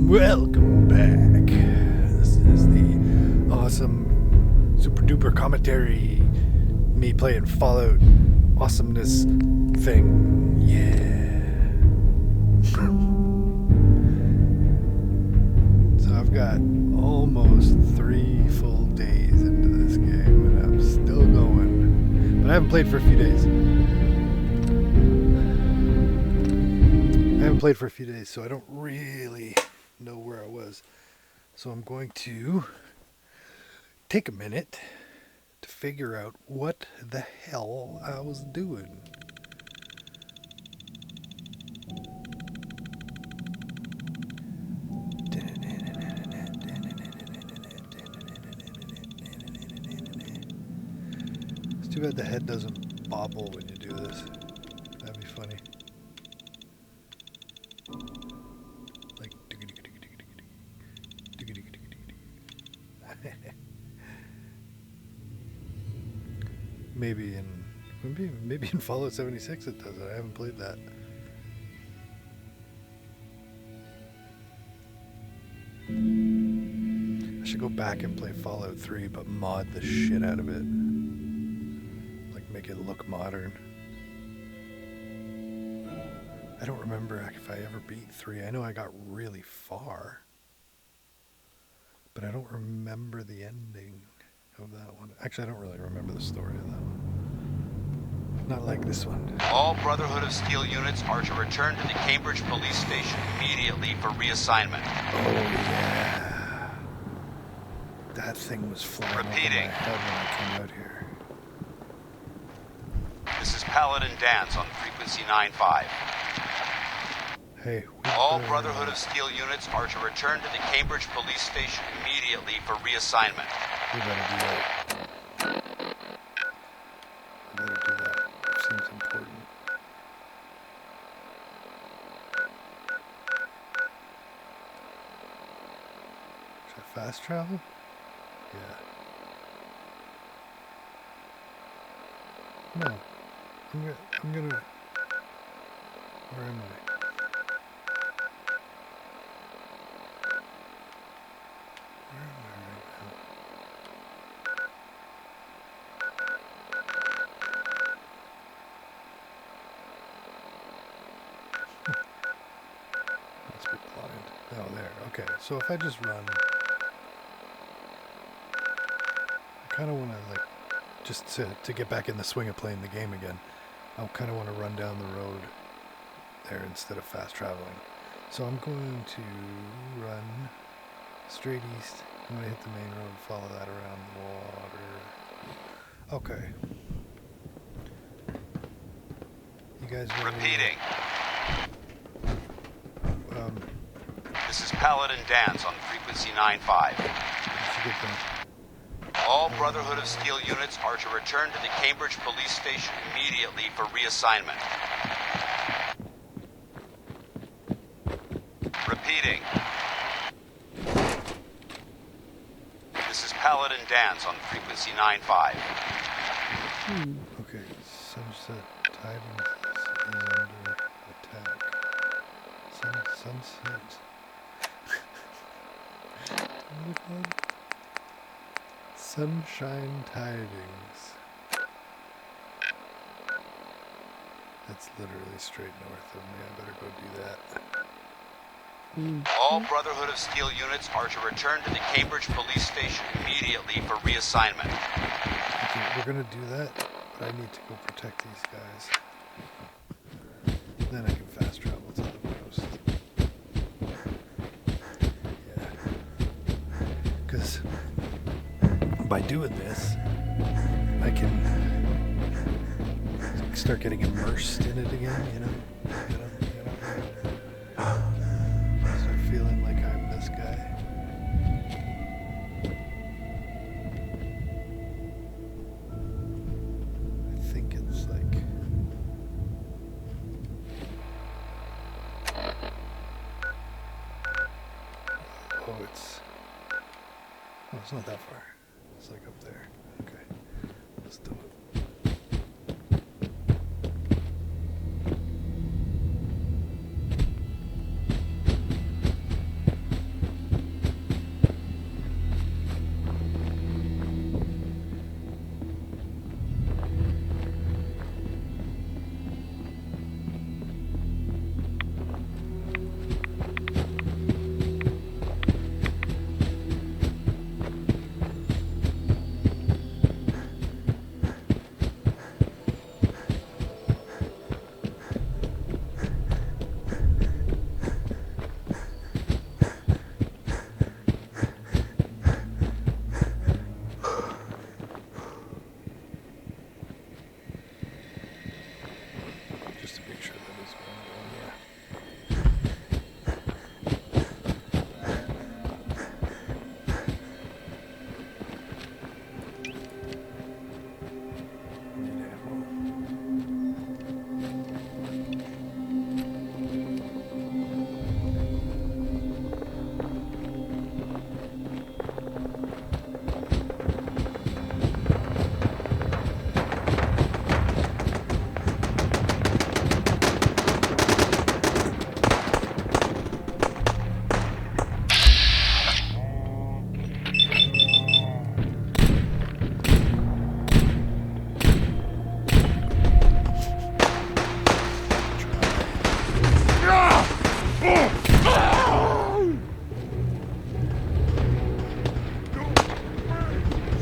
Welcome back. This is the awesome super duper commentary, me playing Fallout awesomeness thing. Yeah. So I've got almost 3 full days into this game and I'm still going. But I haven't played for a few days. So I don't really know where I was. So I'm going to take a minute to figure out what the hell I was doing. It's too bad the head doesn't bobble when you do this. That'd be funny. Like maybe in Fallout 76 it does it. I haven't played that. I should go back and play Fallout 3 but mod the shit out of it. Like make it look modern. I don't remember if I ever beat 3. I know I got really far, but I don't remember the ending of that one. Actually, I don't really remember the story of that one. Not like this one. All Brotherhood of Steel units are to return to the Cambridge Police Station immediately for reassignment. Oh, yeah. That thing was flying over my head when I came out here. This is Paladin Dance on frequency 95. Hey, all Brotherhood of Steel units are to return to the Cambridge Police Station immediately for reassignment. We better do that. Seems important. Should I fast travel? Yeah. No. I'm gonna... Where am I? So if I just run, I kind of want to like, just to get back in the swing of playing the game again, I kind of want to run down the road there instead of fast traveling. So I'm going to run straight east. I'm going to hit the main road, follow that around the water. Okay. You guys ready? Repeating. This is Paladin Dance on frequency 95. All Brotherhood of Steel units are to return to the Cambridge Police Station immediately for reassignment. Repeating. This is Paladin Dance on frequency 95. Okay, Sunset Tidings is under attack. Sunset... Sunshine Tidings. That's literally straight north of me. I better go do that. All Brotherhood of Steel units are to return to the Cambridge Police Station immediately for reassignment. Okay, we're gonna do that, but I need to go protect these guys. Then I can fast travel to the coast. Because by doing this, I can start getting immersed in it again, you know? Start feeling like I'm this guy. I think it's like... Oh, it's not that far. It's like up there. Okay. Let's do it.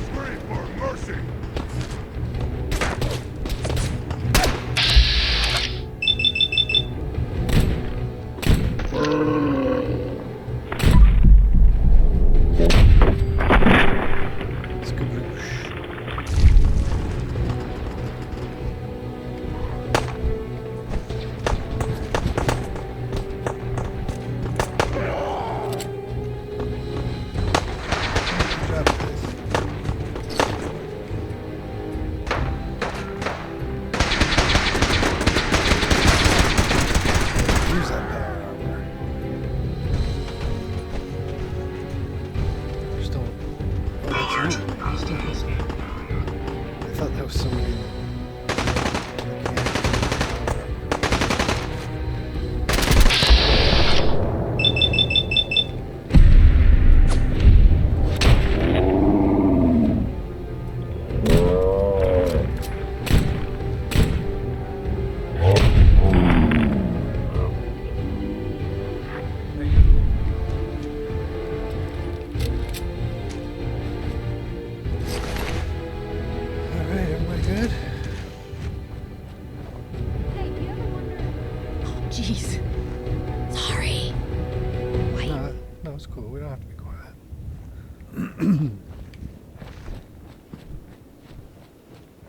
Scream for mercy! Jeez. Sorry. Wait. No, it's cool. We don't have to be quiet.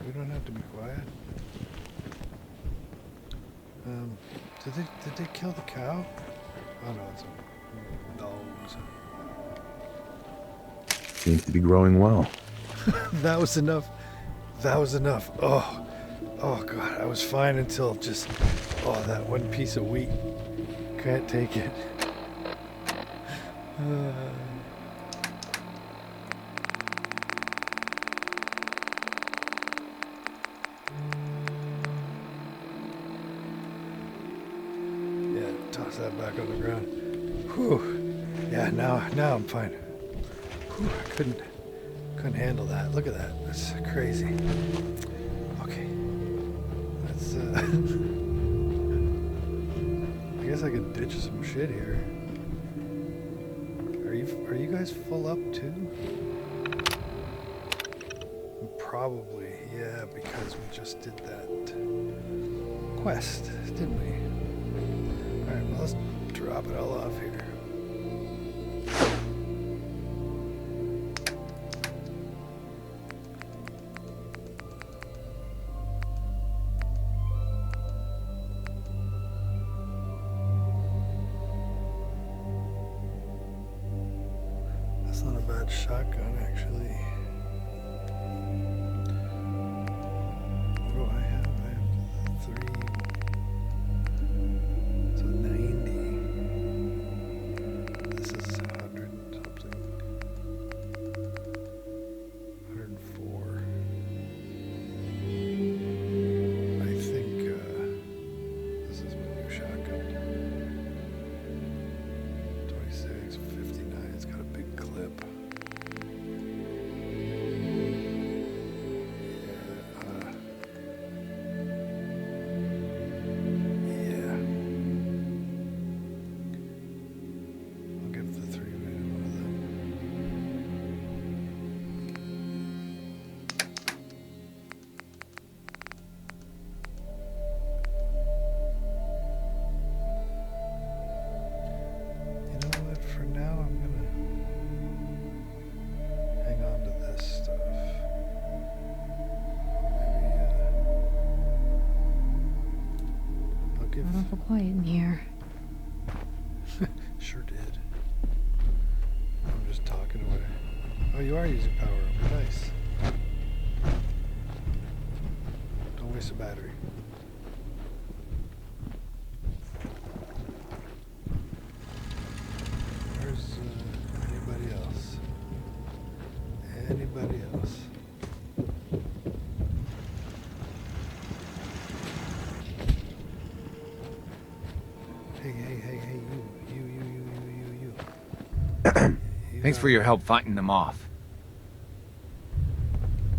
We don't have to be quiet. Did they kill the cow? Oh no, it's a dogs. Seems to be growing well. That was enough. That was enough. Oh God, I was fine until just that one piece of wheat. Can't take it. Yeah, toss that back on the ground. Whew. Yeah, now I'm fine. Whew, I couldn't handle that. Look at that. That's crazy. Okay. That's I guess I could ditch some shit here. Are you guys full up too? Probably, yeah, because we just did that quest, didn't we? Alright, well, let's drop it all off here. That's not a bad shotgun, actually. What do I have? I have 3. It's a 90. This is 100 something. 104. I think this is my new shotgun. 26, 59. It's got a big clip. For now, I'm gonna hang on to this stuff. Maybe, I'll give. Awful quiet in here. Sure did. I'm just talking away. Oh, you are using power up. Nice. Don't waste a battery. Anybody else? Anybody else? Hey, you. Thanks for your help fighting them off.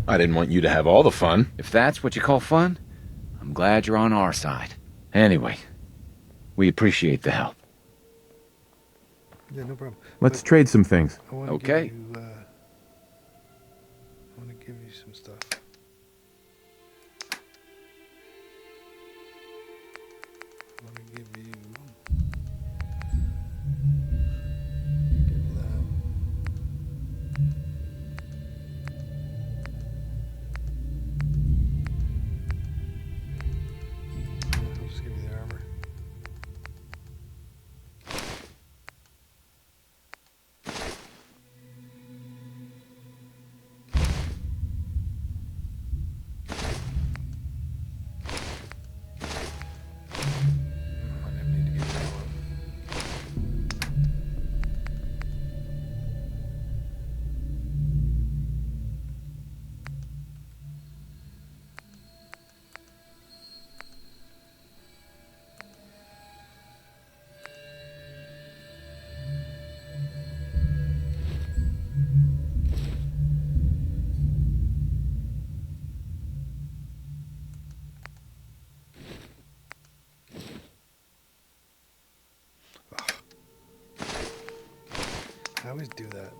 I didn't want you to have all the fun. If that's what you call fun, I'm glad you're on our side. Anyway, we appreciate the help. Yeah, no problem. Let's trade some things. I want to Okay. give you, I want to give you some stuff. I want to give you that. I'll just give you the armor. I didn't need to give you that one. I always do that.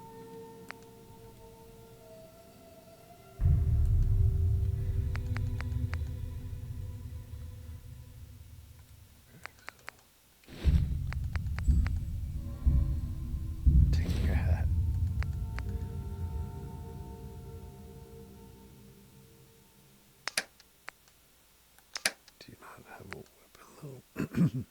Taking your hat. Do you not have a weapon though?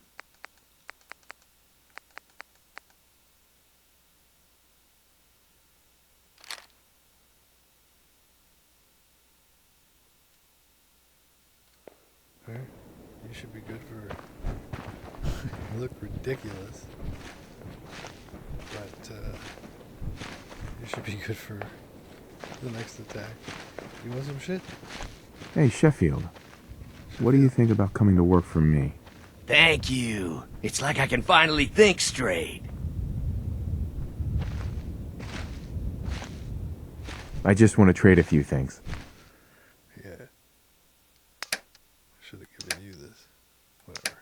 Alright, you should be good for. You look ridiculous, but you should be good for the next attack. You want some shit? Hey, Sheffield. What do you think about coming to work for me? Thank you. It's like I can finally think straight. I just want to trade a few things. Yeah. Should have given you this. Whatever.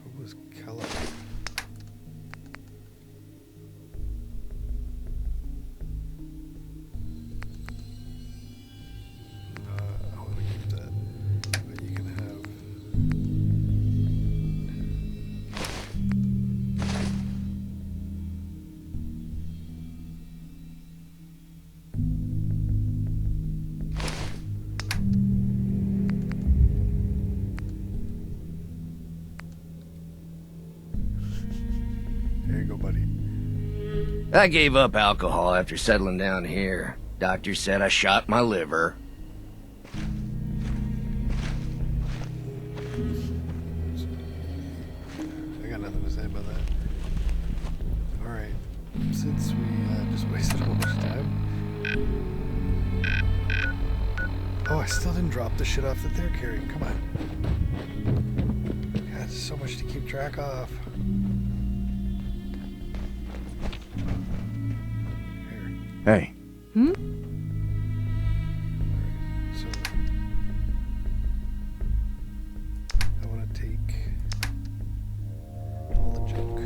Who was Keller? I want to keep that. But you can have. Here you go, buddy. I gave up alcohol after settling down here. Doctor said I shot my liver. I got nothing to say about that. Alright. Since we just wasted a whole bunch of time. Oh, I still didn't drop the shit off that they're carrying. Come on. God, there's so much to keep track of. Here. Hey, So I want to take all the junk.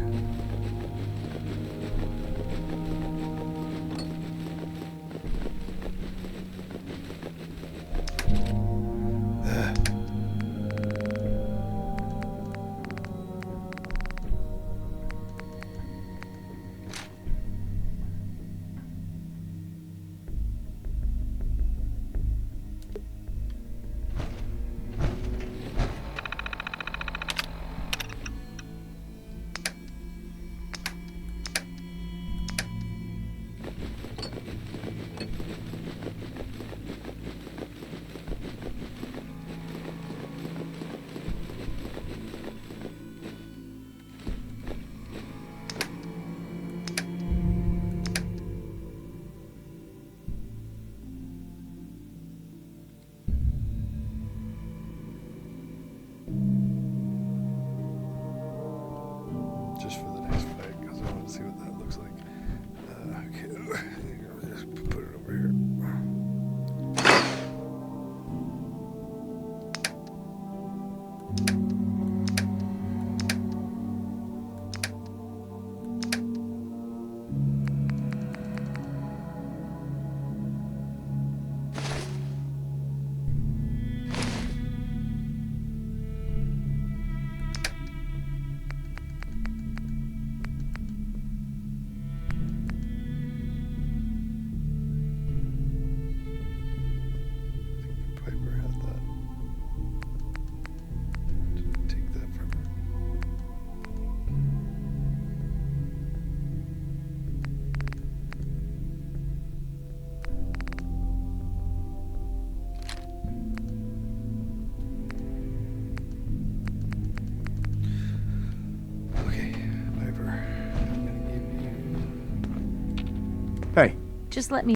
Just let me...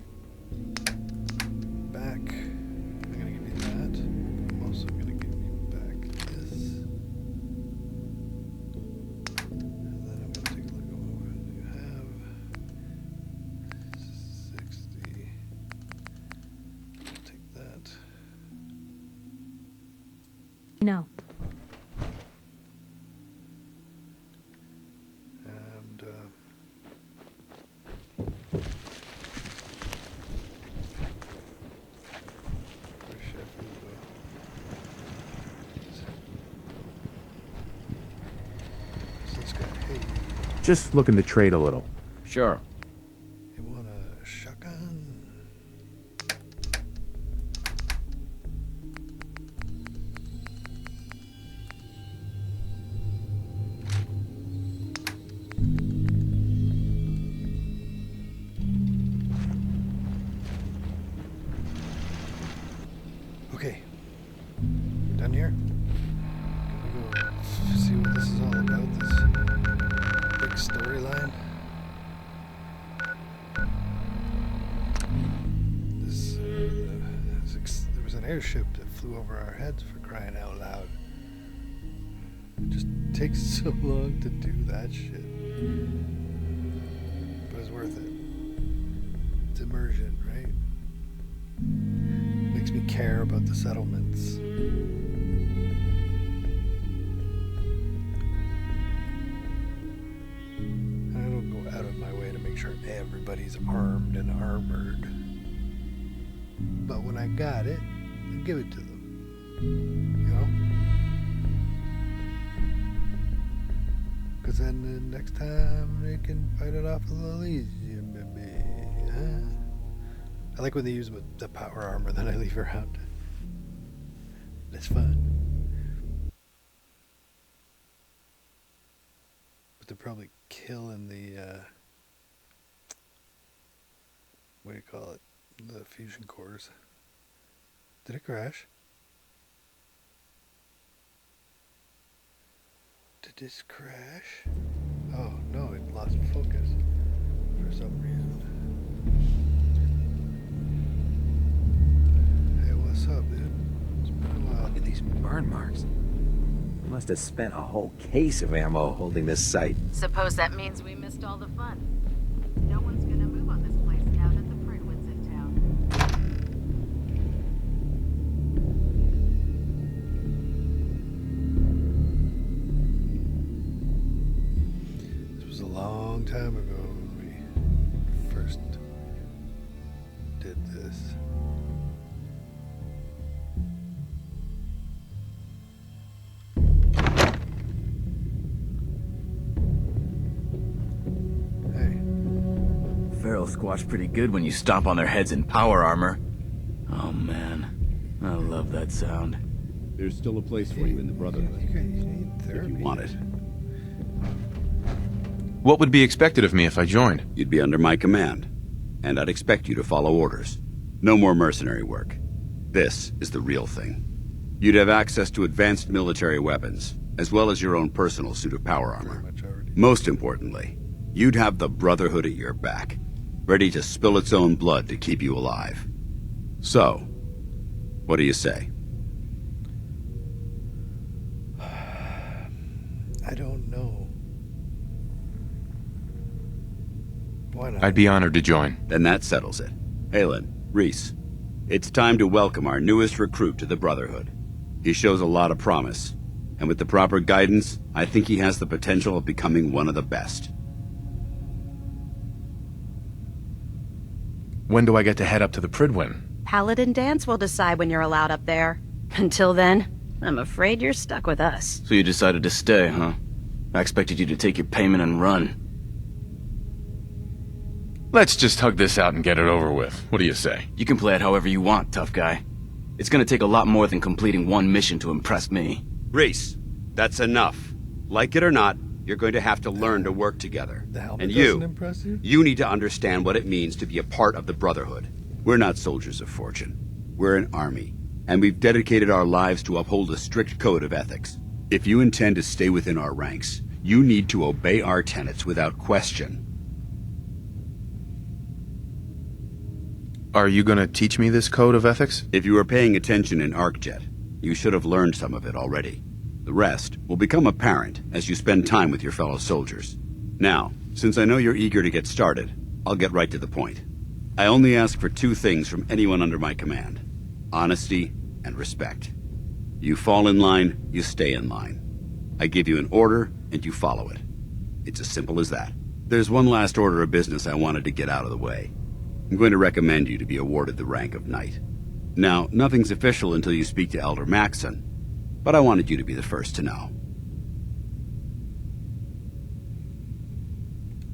Back. I'm gonna give you that. I'm also gonna give you back this. And then I'm gonna take a look at what you have. 60. I'll take that. No. And where's Sheffield go? So this guy, hey, Just looking to trade a little. Sure. you want a shotgun? Okay, done here. Can we go see what this is all about? This big storyline. There was an airship that flew over our heads, for crying out loud. It just takes so long to do that shit. But it's worth it. It's immersion, right? Makes me care about the settlements. I don't go out of my way to make sure everybody's armed and armored. But when I got it, I give it to them. You know? Because then the next time they can fight it off a little easier, maybe. Huh? I like when they use the power armor that I leave around. That's fun. But they're probably killing the, what do you call it? The fusion cores. Did it crash? Did this crash? Oh, no, it lost focus for some reason. Hey, what's up, dude? It's been a while. Look at these burn marks. We must have spent a whole case of ammo holding this site. Suppose that means we missed all the fun. No one's gonna move on this place now that the Pridwin's in town. This was a long time ago when we first did this. Hey, Feral squash pretty good when you stomp on their heads in power armor. Oh man, I love that sound. There's still a place for you in the Brotherhood, you guys need if therapy. you want it. What would be expected of me if I joined? You'd be under my command, and I'd expect you to follow orders. No more mercenary work. This is the real thing. You'd have access to advanced military weapons, as well as your own personal suit of power Pretty armor. much already. Most importantly, you'd have the Brotherhood at your back, ready to spill its own blood to keep you alive. So, what do you say? I don't know. Why not? I'd be honored to join. Then that settles it. Halen, Reese, it's time to welcome our newest recruit to the Brotherhood. He shows a lot of promise, and with the proper guidance, I think he has the potential of becoming one of the best. When do I get to head up to the Pridwin? Paladin Dance will decide when you're allowed up there. Until then, I'm afraid you're stuck with us. So you decided to stay, huh? I expected you to take your payment and run. Let's just hug this out and get it over with. What do you say? You can play it however you want, tough guy. It's gonna take a lot more than completing one mission to impress me. Reese, that's enough. Like it or not, you're going to have to learn to work together. The helmet And doesn't impress you? you need to understand what it means to be a part of the Brotherhood. We're not soldiers of fortune. We're an army, and we've dedicated our lives to uphold a strict code of ethics. If you intend to stay within our ranks, you need to obey our tenets without question. Are you gonna teach me this code of ethics? If you were paying attention in ArcJet, you should have learned some of it already. The rest will become apparent as you spend time with your fellow soldiers. Now, since I know you're eager to get started, I'll get right to the point. I only ask for two things from anyone under my command: honesty and respect. You fall in line, you stay in line. I give you an order, and you follow it. It's as simple as that. There's one last order of business I wanted to get out of the way. I'm going to recommend you to be awarded the rank of Knight. Now, nothing's official until you speak to Elder Maxson, but I wanted you to be the first to know.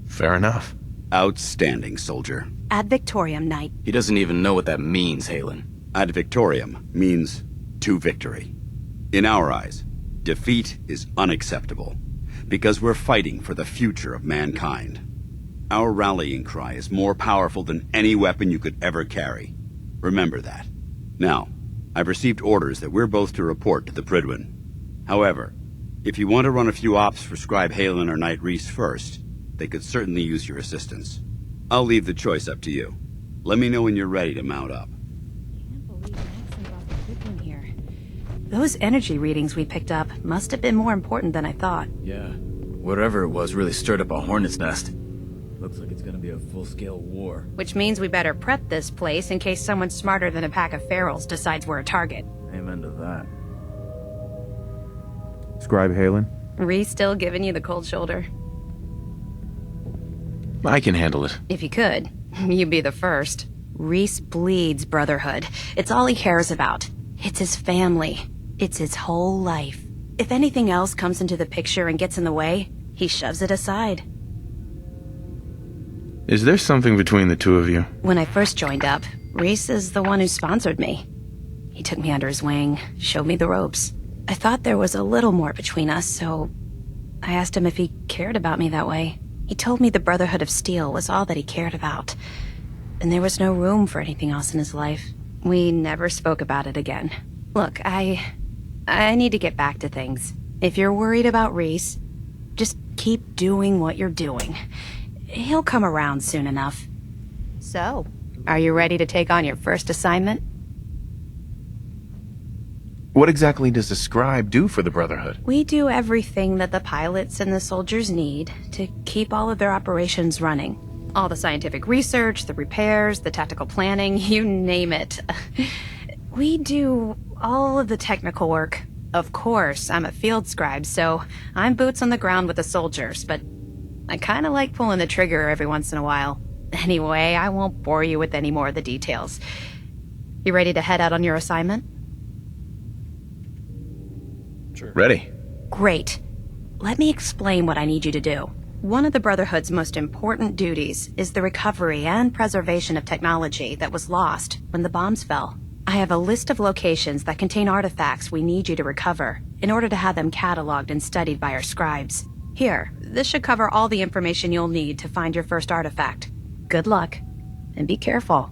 Fair enough. Outstanding, soldier. Ad Victoriam, Knight. He doesn't even know what that means, Halen. Ad Victoriam means to victory. In our eyes, defeat is unacceptable, because we're fighting for the future of mankind. Our rallying cry is more powerful than any weapon you could ever carry. Remember that. Now, I've received orders that we're both to report to the Prydwen. However, if you want to run a few ops for Scribe Halen or Knight Reese first, they could certainly use your assistance. I'll leave the choice up to you. Let me know when you're ready to mount up. Can't believe Maxson brought the Prydwen here. Those energy readings we picked up must have been more important than I thought. Yeah. Whatever it was really stirred up a hornet's nest. Looks like it's gonna be a full-scale war. Which means we better prep this place in case someone smarter than a pack of ferals decides we're a target. Amen to that. Scribe Halen? Reese still giving you the cold shoulder? I can handle it. If you could, you'd be the first. Reese bleeds brotherhood. It's all he cares about. It's his family. It's his whole life. If anything else comes into the picture and gets in the way, he shoves it aside. Is there something between the two of you? When I first joined up, Reese is the one who sponsored me. He took me under his wing, showed me the ropes. I thought there was a little more between us, so I asked him if he cared about me that way. He told me the Brotherhood of Steel was all that he cared about, and there was no room for anything else in his life. We never spoke about it again. Look, I need to get back to things. If you're worried about Reese, just keep doing what you're doing. He'll come around soon enough. So, are you ready to take on your first assignment? What exactly does the scribe do for the Brotherhood? We do everything that the pilots and the soldiers need to keep all of their operations running. All the scientific research, the repairs, the tactical planning, you name it. We do all of the technical work. Of course, I'm a field scribe, so I'm boots on the ground with the soldiers, but I kinda like pulling the trigger every once in a while. Anyway, I won't bore you with any more of the details. You ready to head out on your assignment? Sure. Ready. Great. Let me explain what I need you to do. One of the Brotherhood's most important duties is the recovery and preservation of technology that was lost when the bombs fell. I have a list of locations that contain artifacts we need you to recover in order to have them cataloged and studied by our scribes. Here, this should cover all the information you'll need to find your first artifact. Good luck, and be careful.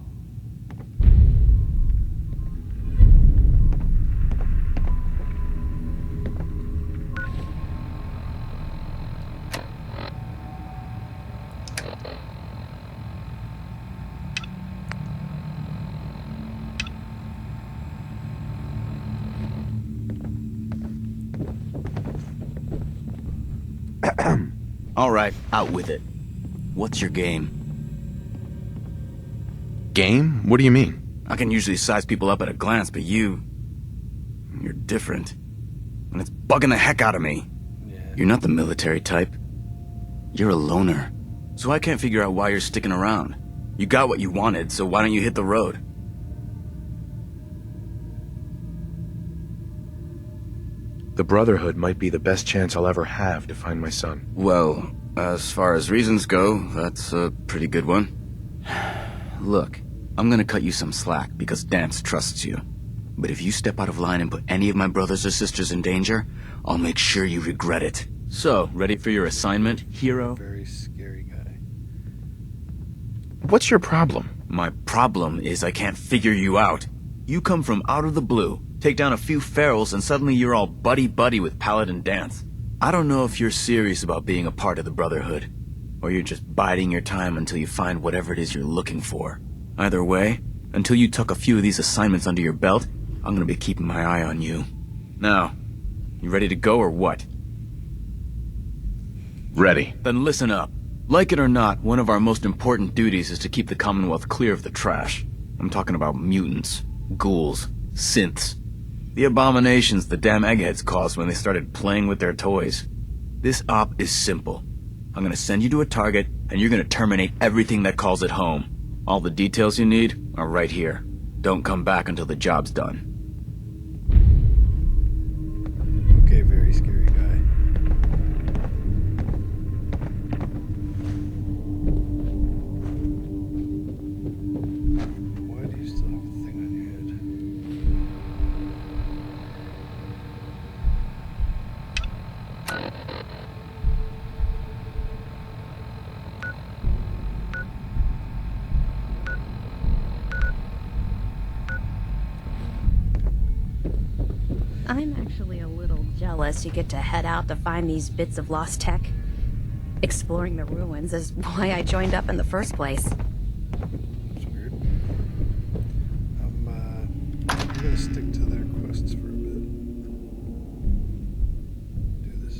All right, out with it. What's your game? Game? What do you mean? I can usually size people up at a glance, but you're different. And it's bugging the heck out of me. Yeah. You're not the military type. You're a loner. So I can't figure out why you're sticking around. You got what you wanted, so why don't you hit the road? The Brotherhood might be the best chance I'll ever have to find my son. Well, as far as reasons go, that's a pretty good one. Look, I'm gonna cut you some slack because Dance trusts you. But if you step out of line and put any of my brothers or sisters in danger, I'll make sure you regret it. So, ready for your assignment, hero? Very scary guy. What's your problem? My problem is I can't figure you out. You come from out of the blue, take down a few ferals, and suddenly you're all buddy-buddy with Paladin Dance. I don't know if you're serious about being a part of the Brotherhood, or you're just biding your time until you find whatever it is you're looking for. Either way, Until you tuck a few of these assignments under your belt, I'm gonna be keeping my eye on you. Now, you ready to go or what? Ready. Then listen up. Like it or not, one of our most important duties is to keep the Commonwealth clear of the trash. I'm talking about mutants, ghouls, synths. The abominations the damn eggheads caused when they started playing with their toys. This op is simple. I'm gonna send you to a target, and you're gonna terminate everything that calls it home. All the details you need are right here. Don't come back until the job's done. Okay, very scary guy. Why do you still have a thing on your head? I'm actually a little jealous you get to head out to find these bits of lost tech. Exploring the ruins is why I joined up in the first place. That's weird. I'm gonna stick to their quests for a bit. Do this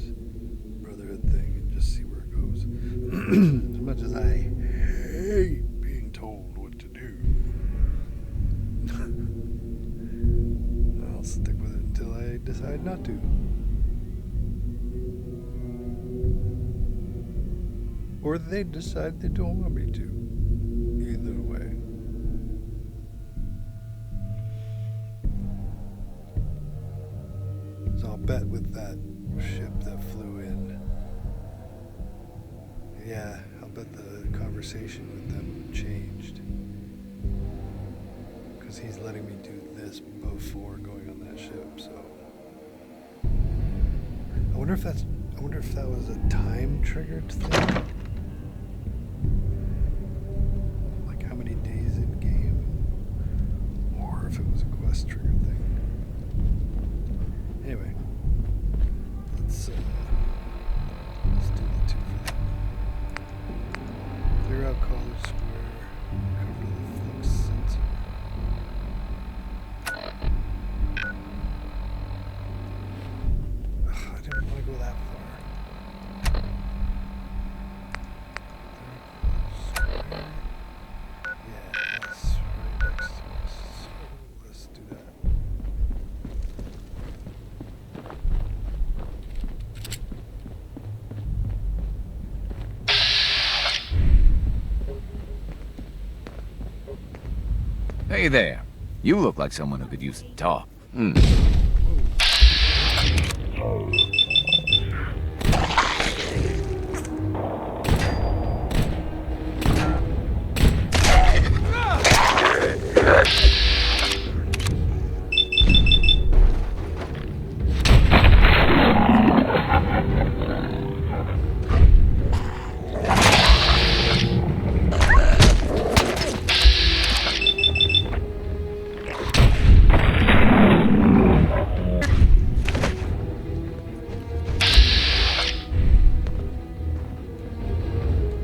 Brotherhood thing and just see where it goes. As much as I hate being told what to do, I'll stick with it until I decide not to. Or they decide they don't want me to. Either way. So I'll bet with that ship that flew in. Yeah, I'll bet the conversation with them changed. Because he's letting me do this before going on that ship, so. I wonder if that was a time triggered thing. Like how many days in game, or if it was a quest trigger thing. Anyway, let's do the two for that. Clear out College Square, cover the flux sensor. Ugh, I didn't want to go that far. Yeah, that's right next to us. So let's do that. Hey there. You look like someone who could use some talk.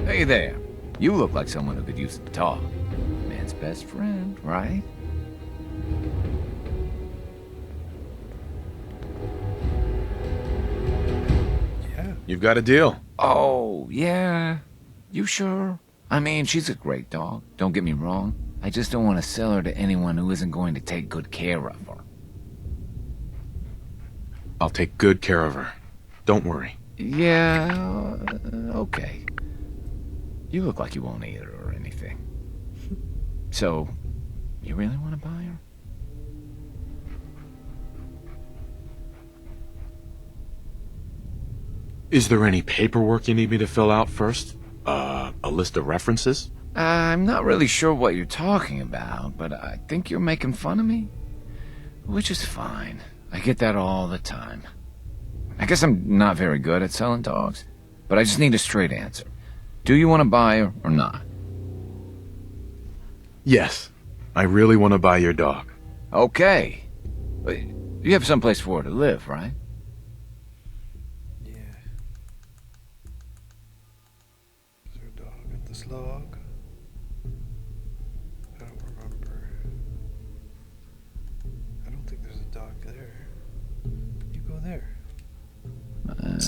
Hey there. You look like someone who could use some talk. Man's best friend, right? Yeah. You've got a deal. Oh, yeah. You sure? I mean, she's a great dog. Don't get me wrong. I just don't want to sell her to anyone who isn't going to take good care of her. I'll take good care of her. Don't worry. Yeah, okay. You look like you won't eat her or anything. So, you really want to buy her? Is there any paperwork you need me to fill out first? A list of references? I'm not really sure what you're talking about, but I think you're making fun of me. Which is fine. I get that all the time. I guess I'm not very good at selling dogs, but I just need a straight answer. Do you want to buy her or not? Yes. I really want to buy your dog. Okay. But you have someplace for her to live, right? Yeah. Is there a dog at this log? I don't remember.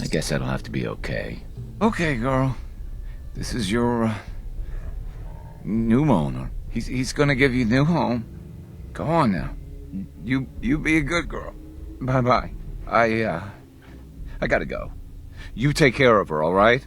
I guess that'll have to be okay. Okay, girl. This is your, new owner. He's gonna give you a new home. Go on now. You be a good girl. Bye-bye. I gotta go. You take care of her, all right?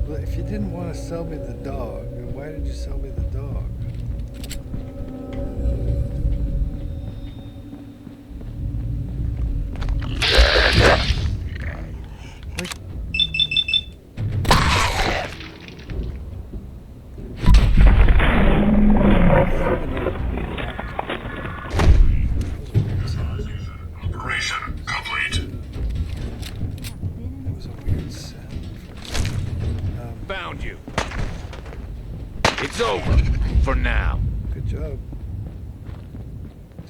Well, if you didn't want to sell me the dog, then why did you sell me the dog? Operation complete. That was a weird sound. Found you. It's over. For now. Good job.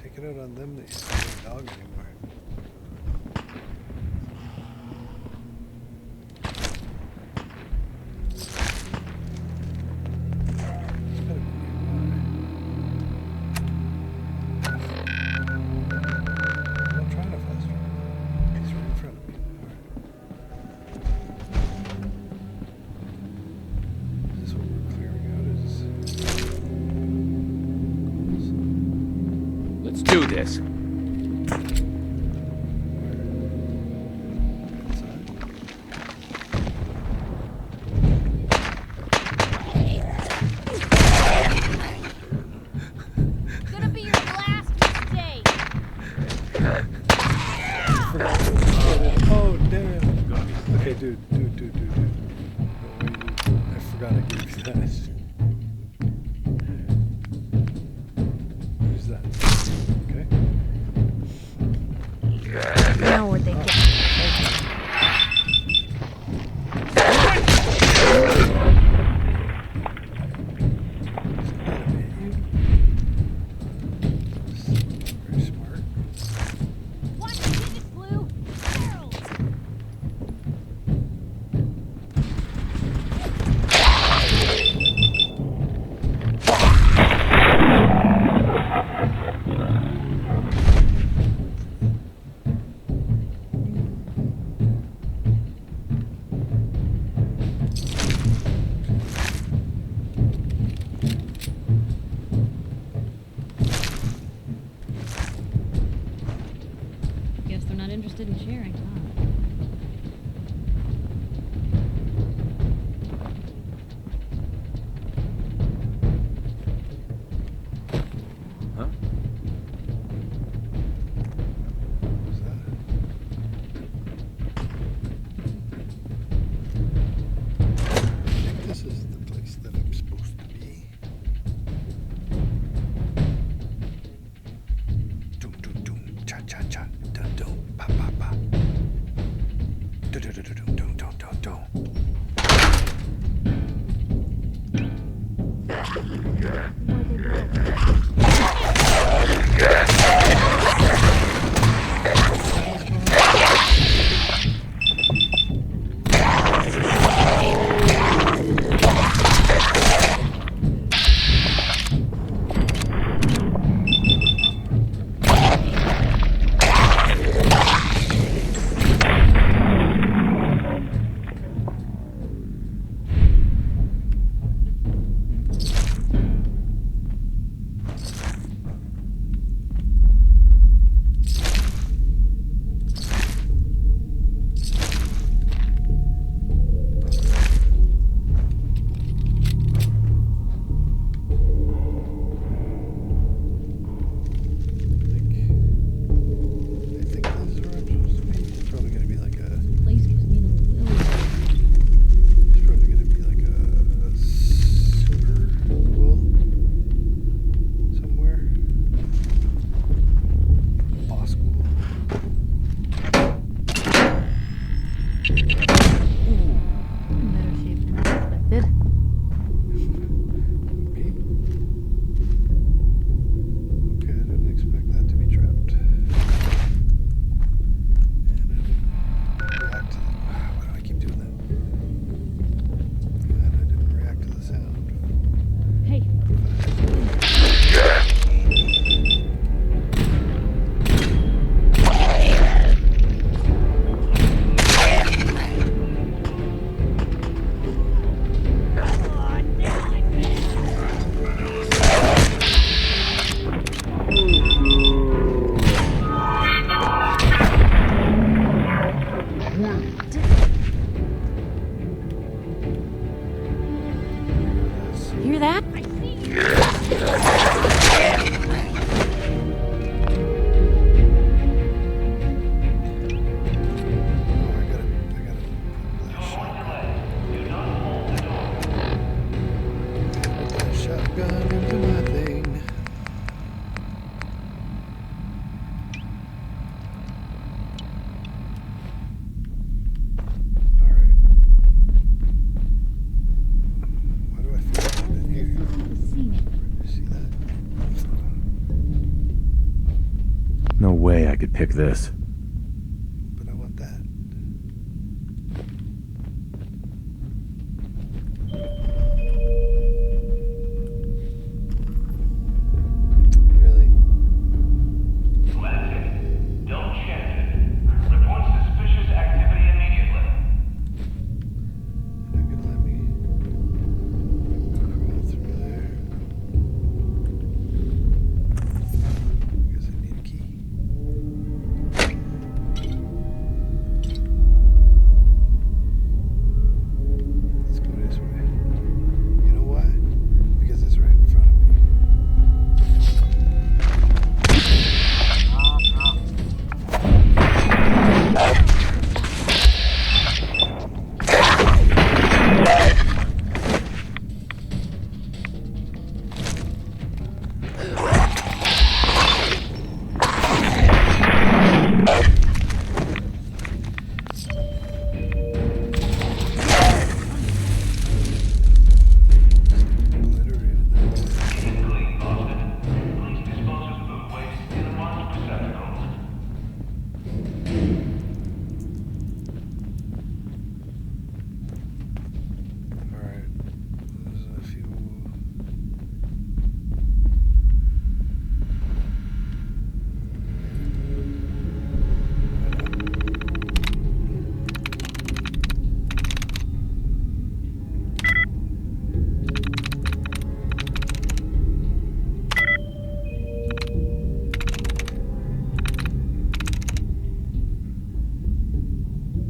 Take it out on them that you don't have a dog anymore. It's gotta be nearby. I'm not trying to fast travel. He's right in front of me. Alright. Is this what we're clearing out? Let's do this. Gonna be your last mistake. Oh, damn. Okay, dude. No, wait, I forgot I gave you that. Use that. Okay. Now where'd they get? Very smart. Watch the digits, Blue. Barrel. Guess they're not interested in sharing, huh? Huh? What was that? I think this is the place that I'm supposed to be. Doom, doom, doom, cha, cha, cha, dum, dum, pa, pa, pa. no way I could pick this. But I want that. Really? Don't chance it. Report suspicious activity immediately. You're not gonna let me crawl through there. I guess I need a key. Let's go this way. You know why? Because it's right in front of me. Obliterated that. Clean, Boston. Please dispose of food waste in a marked receptacle. Alright. There's a few.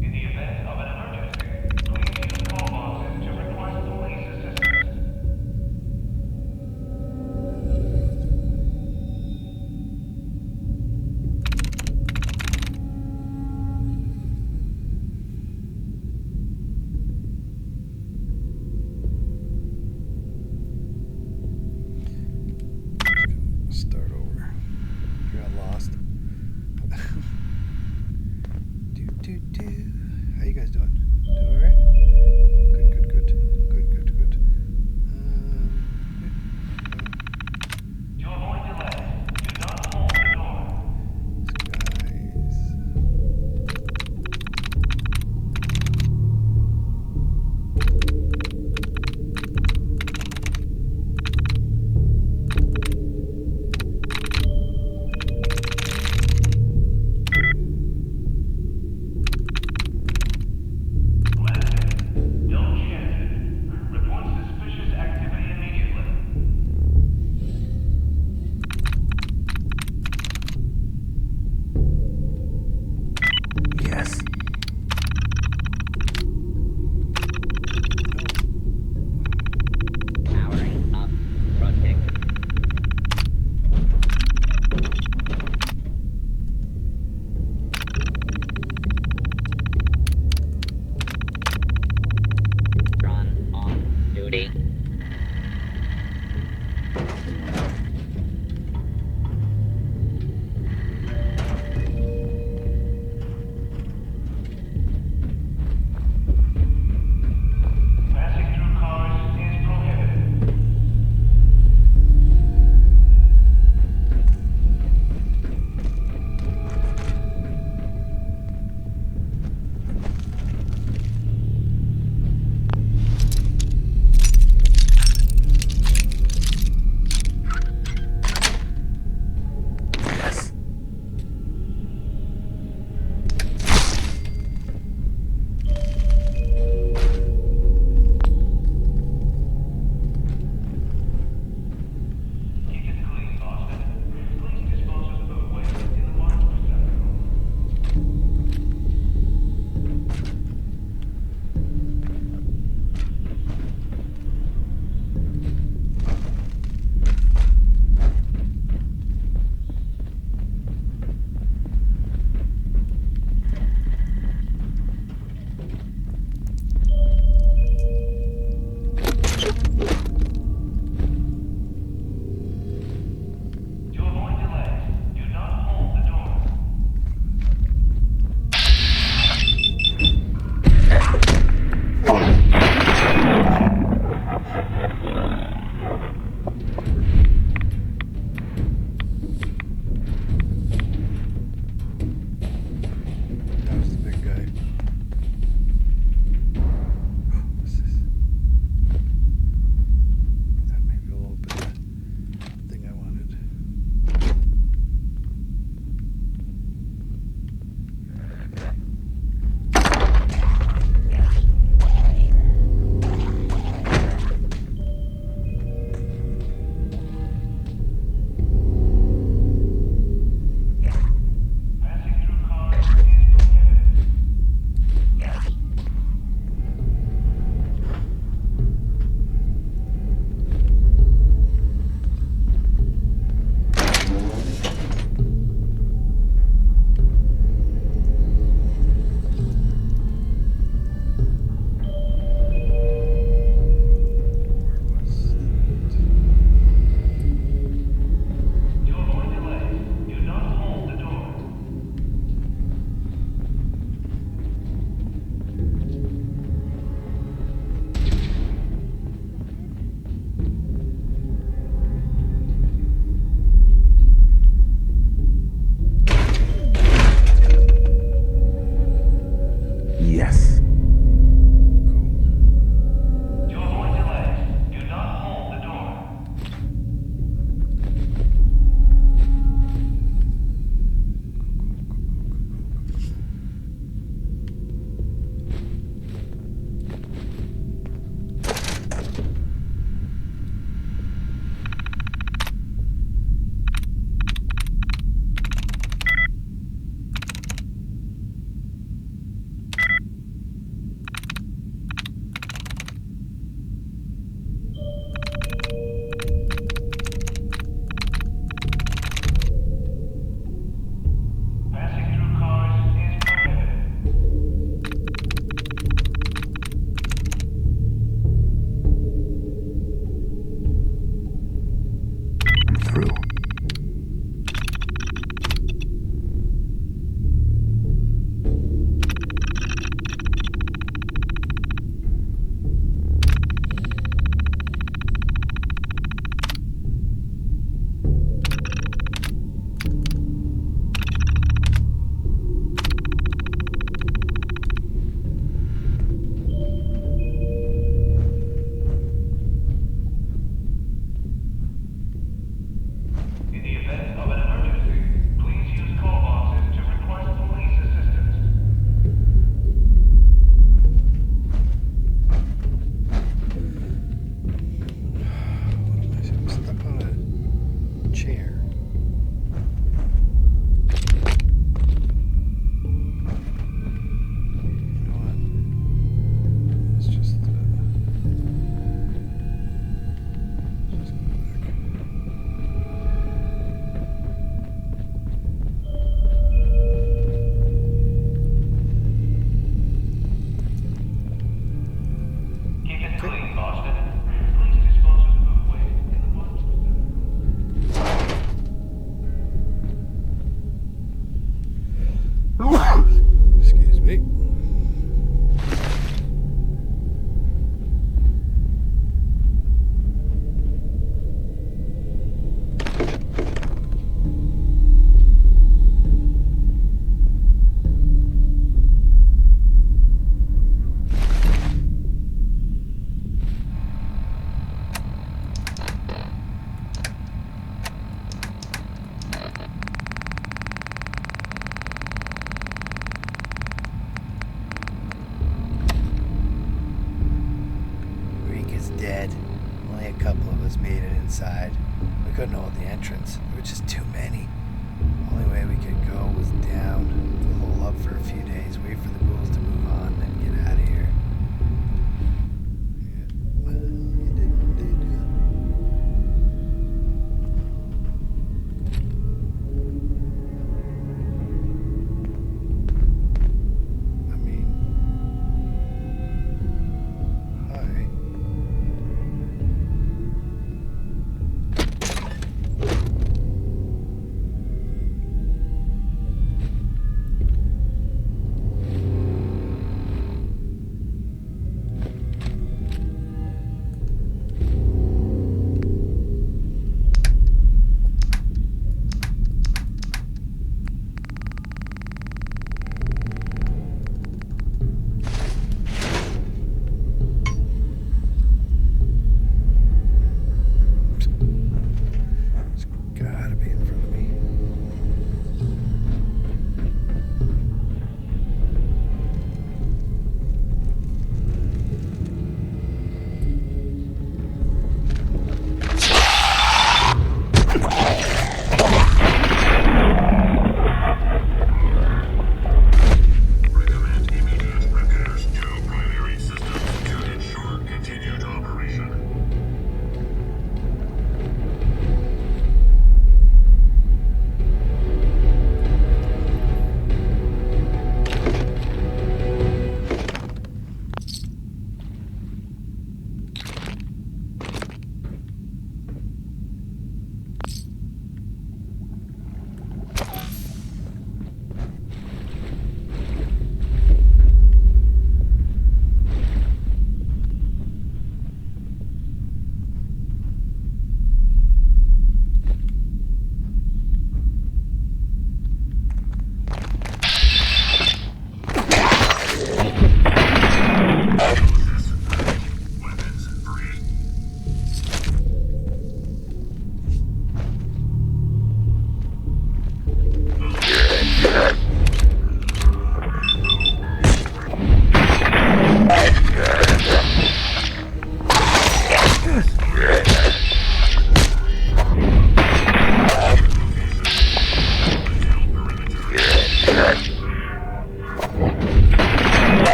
In the event of an emergency, please use call boxes to request police assistance. Start over. I got lost. How you guys doing? Doing alright? Good. To avoid delay, do not hold the door. Guys. Don't chance it. Report suspicious activity immediately. Yes. Powering up. Project. Run on duty.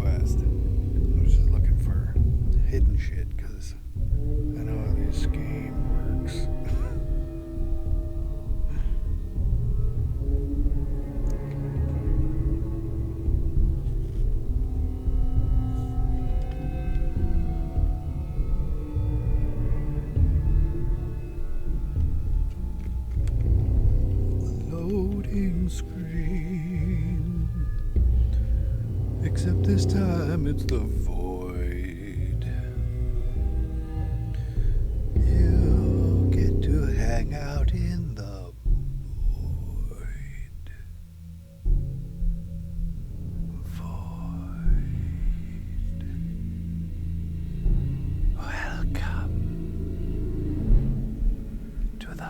quest. I was just looking for hidden shit because I know how this game works. Loading screen. Except this time it's the void. You get to hang out in the void. Void. Welcome to the...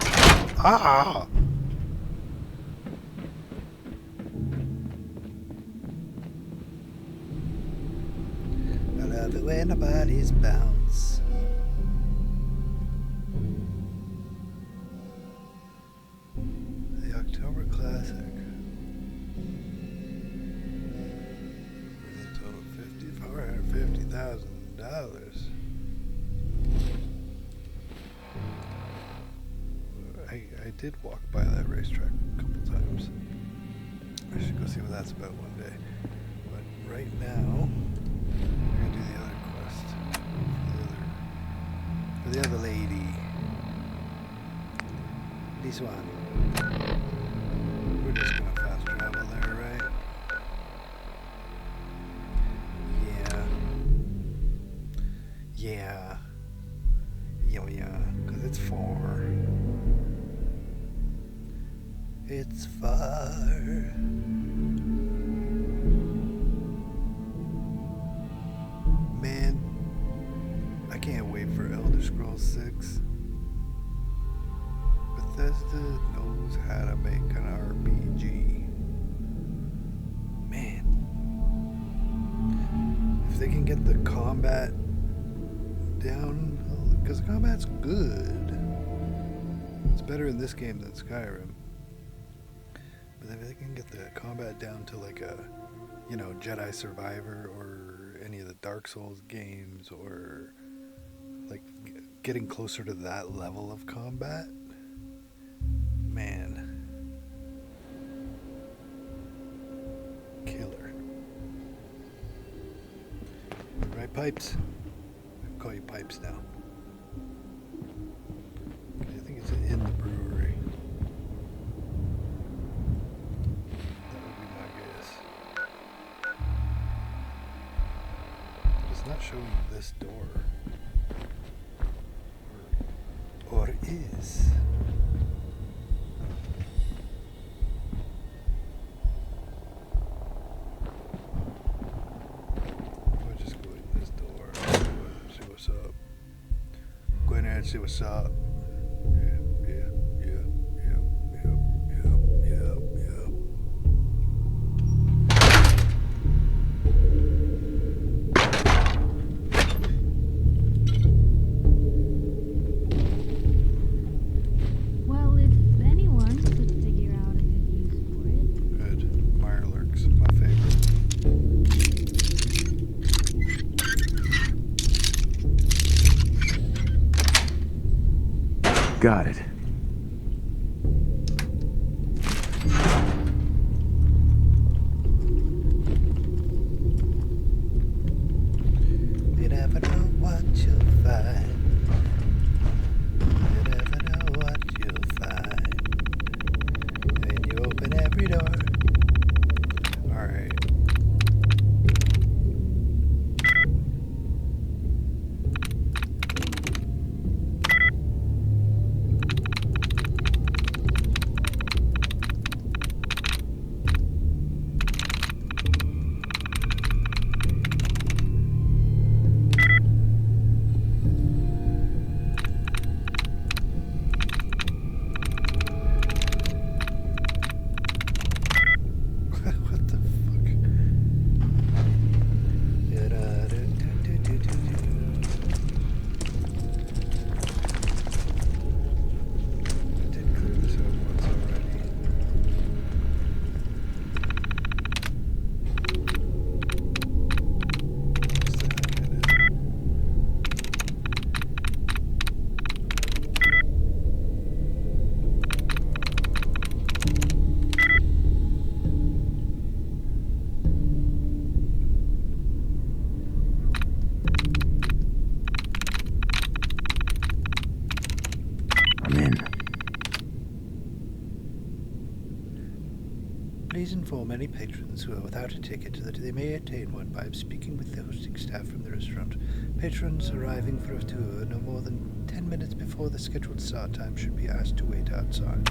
Ah! I love it when the bodies bounce. The October Classic. For a total of $450,000. I did walk by that racetrack a couple times. I should go see what that's about one day. But right now, we're gonna do the other quest for the other lady. This one. We're just gonna fast travel there, right? Yeah. Yeah, because it's far. It's far. Man, I can't wait for Elder Scrolls 6. Bethesda knows how to make an RPG. Man. If they can get the combat down, because the combat's good. It's better in this game than Skyrim. But if they can get the combat down to like a, you know, Jedi Survivor or any of the Dark Souls games, or like getting closer to that level of combat, man, killer. Right, Pipes? I'll call you Pipes now. Okay, I think it's in the brewery. That would be my guess. It does not show you this door. Or is. I'll just go in this door. See what's up. Go in there and see what's up. Well, if anyone could figure out a good use for it. Good. Mirelurks, my favorite. Got it. You never know what you'll find. You never know what you'll find. And you open every door. Alright. Please inform any patrons who are without a ticket that they may obtain one by speaking with the hosting staff from the restaurant. Patrons arriving for a tour no more than 10 minutes before the scheduled start time should be asked to wait outside.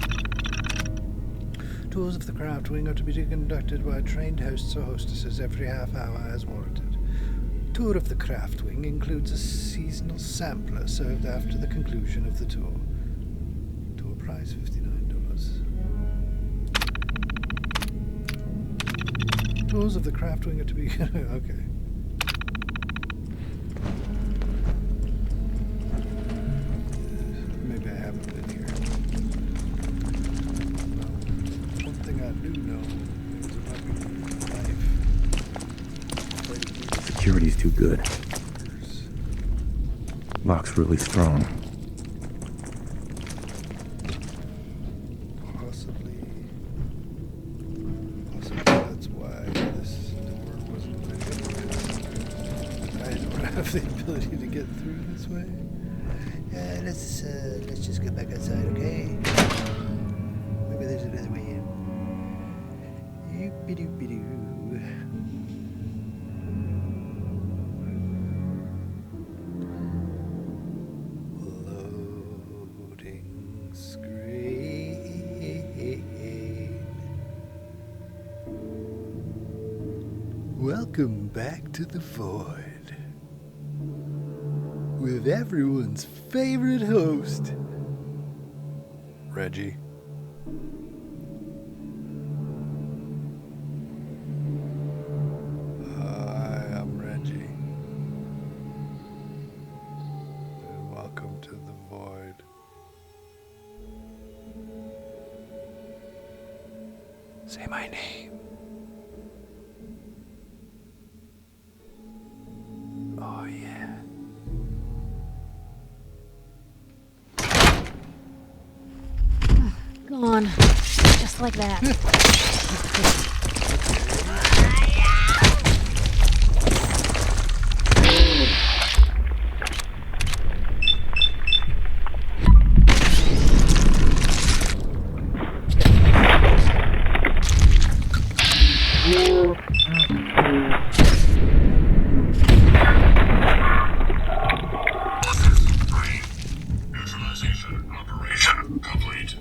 Tours of the craft wing are to be conducted by trained hosts or hostesses every half hour as warranted. Tour of the craft wing includes a seasonal sampler served after the conclusion of the tour. Tour price $59. Tours of the craft wing are to be okay. Maybe I haven't been here. One thing I do know is about life. Security's too good. Lock's really strong. Possibly that's why this door wasn't open. I don't have the ability to get through this way. Yeah, let's just get back outside, okay? Maybe there's another way in. Yoop-be-doop-be-doo. Loading screen. Welcome back to the Void with everyone's favorite host, Reggie. Hi, I'm Reggie. And welcome to the Void. Say my name. Oh, yeah. Gone. Just like that. Neutralization operation complete.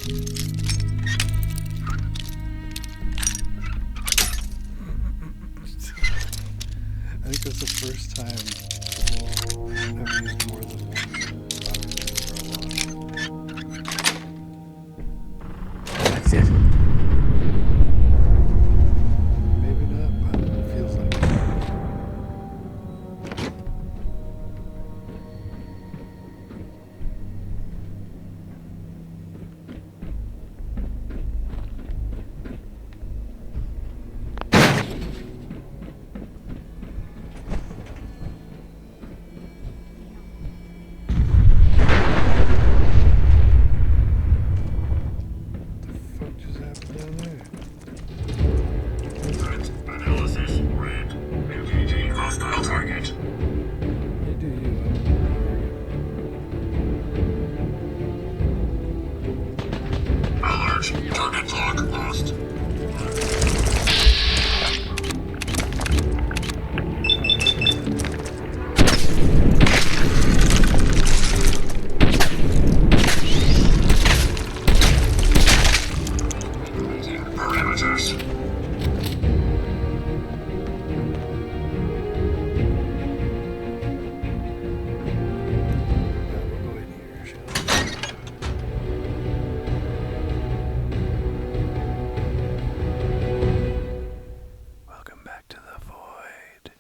I think that's the first time I've used more than one That's it. Maybe not, but it feels like it. What just happened down there? Analysis red. Engaging hostile target. You do you. Alert. Target lock lost. Parameters. Now we'll go in here, shall we? Welcome back to the void.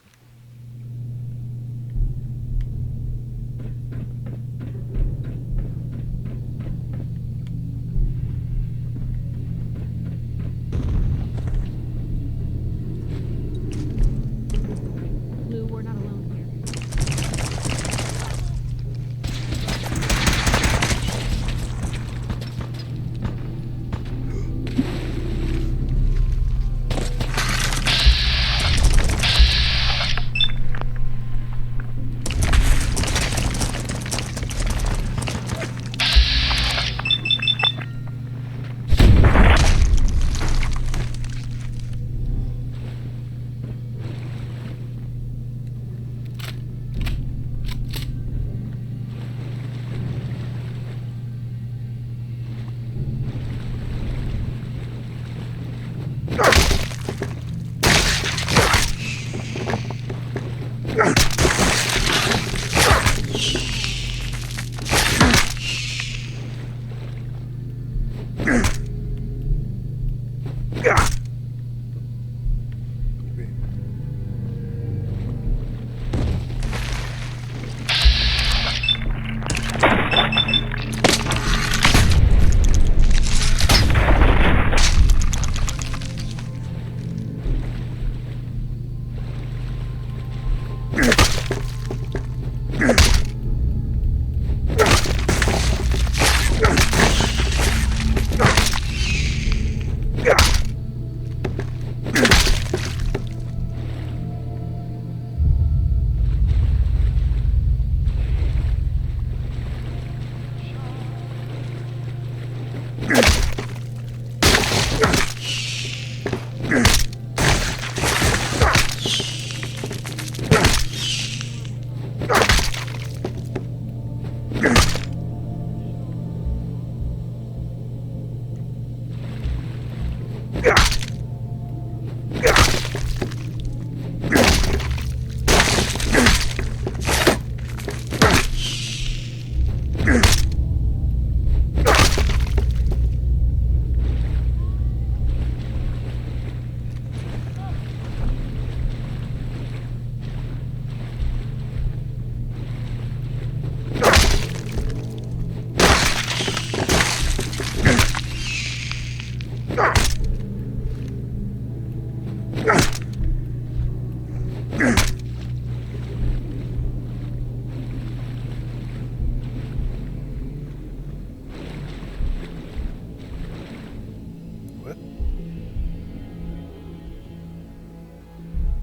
Lou, we're not alone here.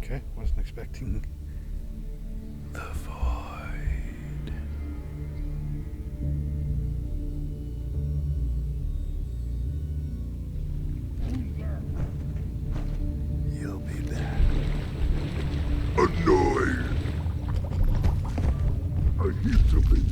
Okay, wasn't expecting the void. You'll be back. Annoyed. I hear something.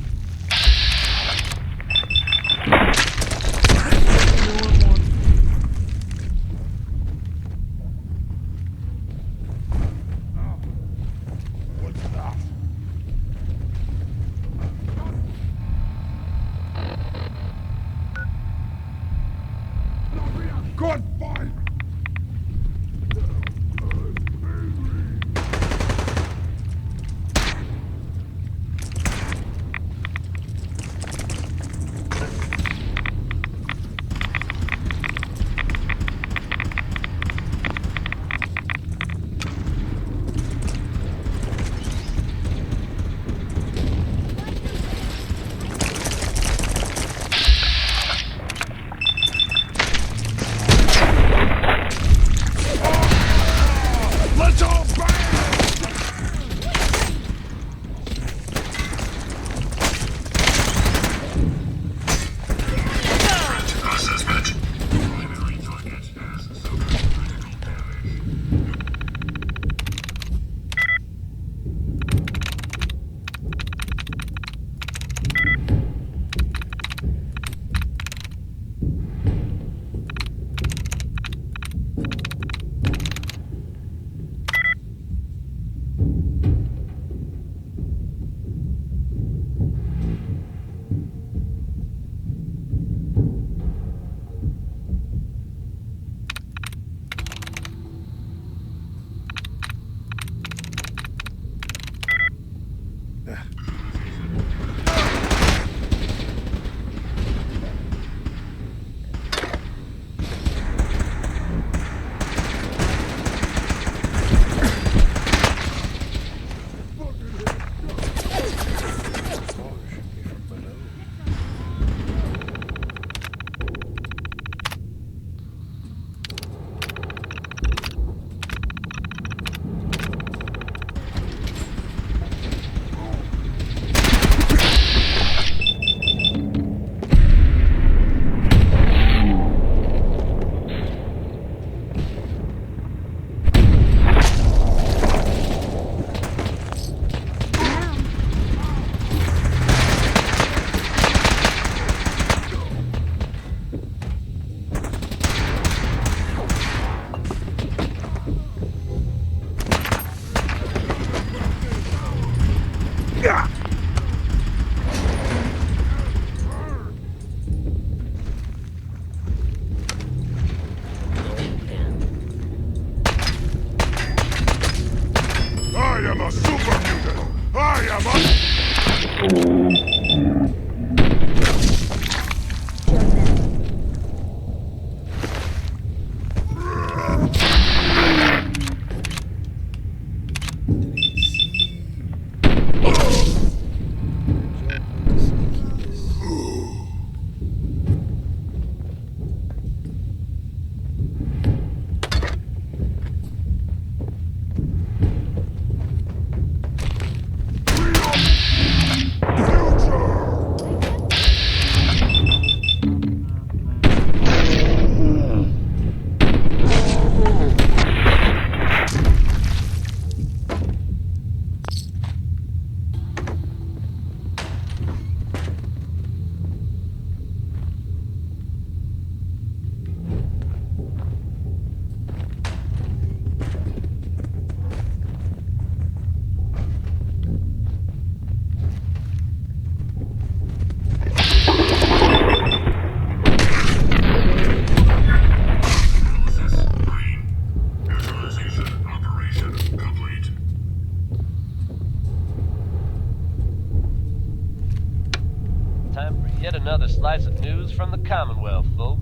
Time for yet another slice of news from the Commonwealth, folks.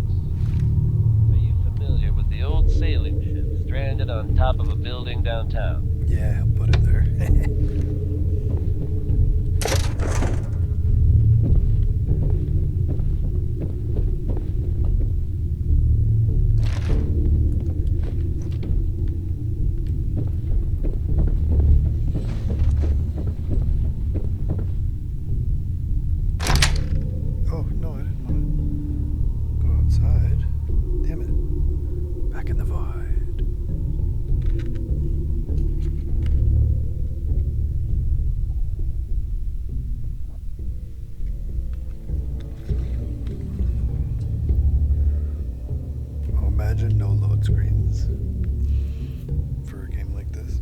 Are you familiar with the old sailing ship stranded on top of a building downtown? Yeah, I'll put it there. Oh, no, I didn't want to go outside. Damn it. Back in the void. Oh, imagine no load screens for a game like this.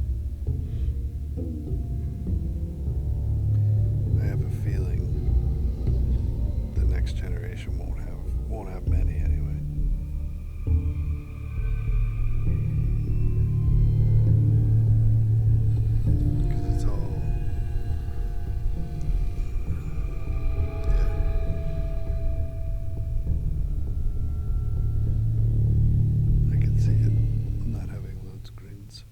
I have a feeling the next generation won't have many anyway. Because it's all I can see it not having load screens.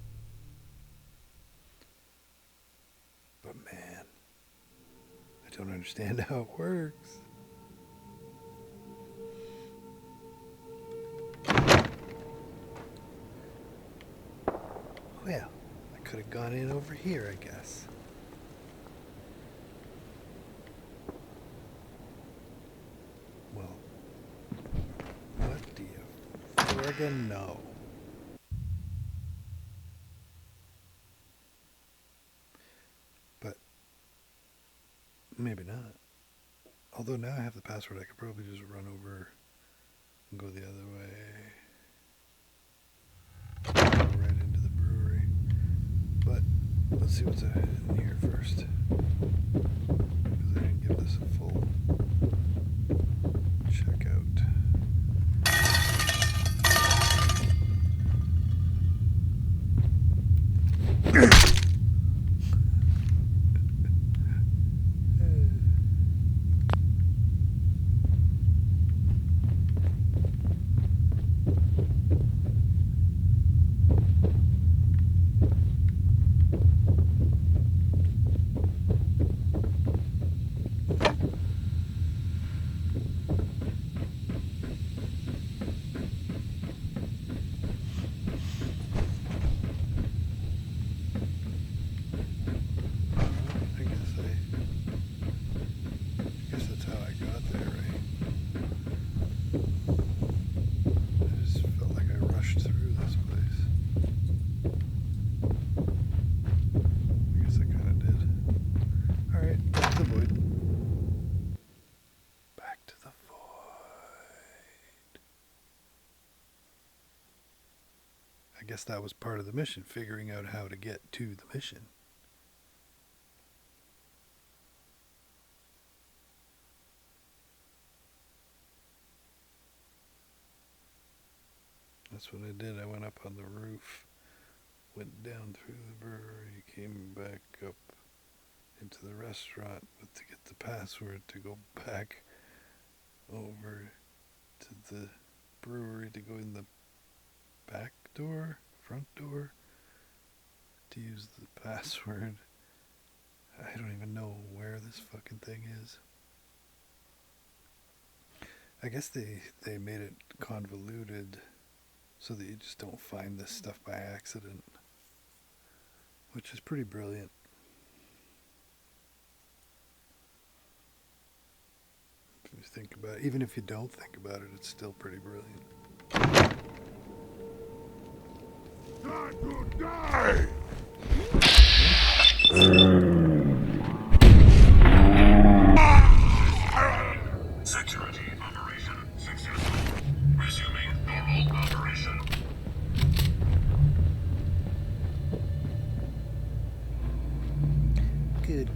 But man, I don't understand how it works. Well, I could have gone in over here, I guess. Well, what do you friggin' know? But maybe not. Although now I have the password, I could probably just run over and go the other way. Go right into the brewery. But let's see what's in here first. Because I didn't give this a full check out. I guess that was part of the mission, figuring out how to get to the mission. That's what I did. I went up on the roof, went down through the brewery, came back up into the restaurant to get the password to go back over to the brewery to go in the back door, front door, to use the password. I don't even know where this fucking thing is. I guess they made it convoluted so that you just don't find this stuff by accident, which is pretty brilliant. If you think about it, even if you don't think about it, it's still pretty brilliant. Time to die! Security operation successful. Resuming normal operation. Good.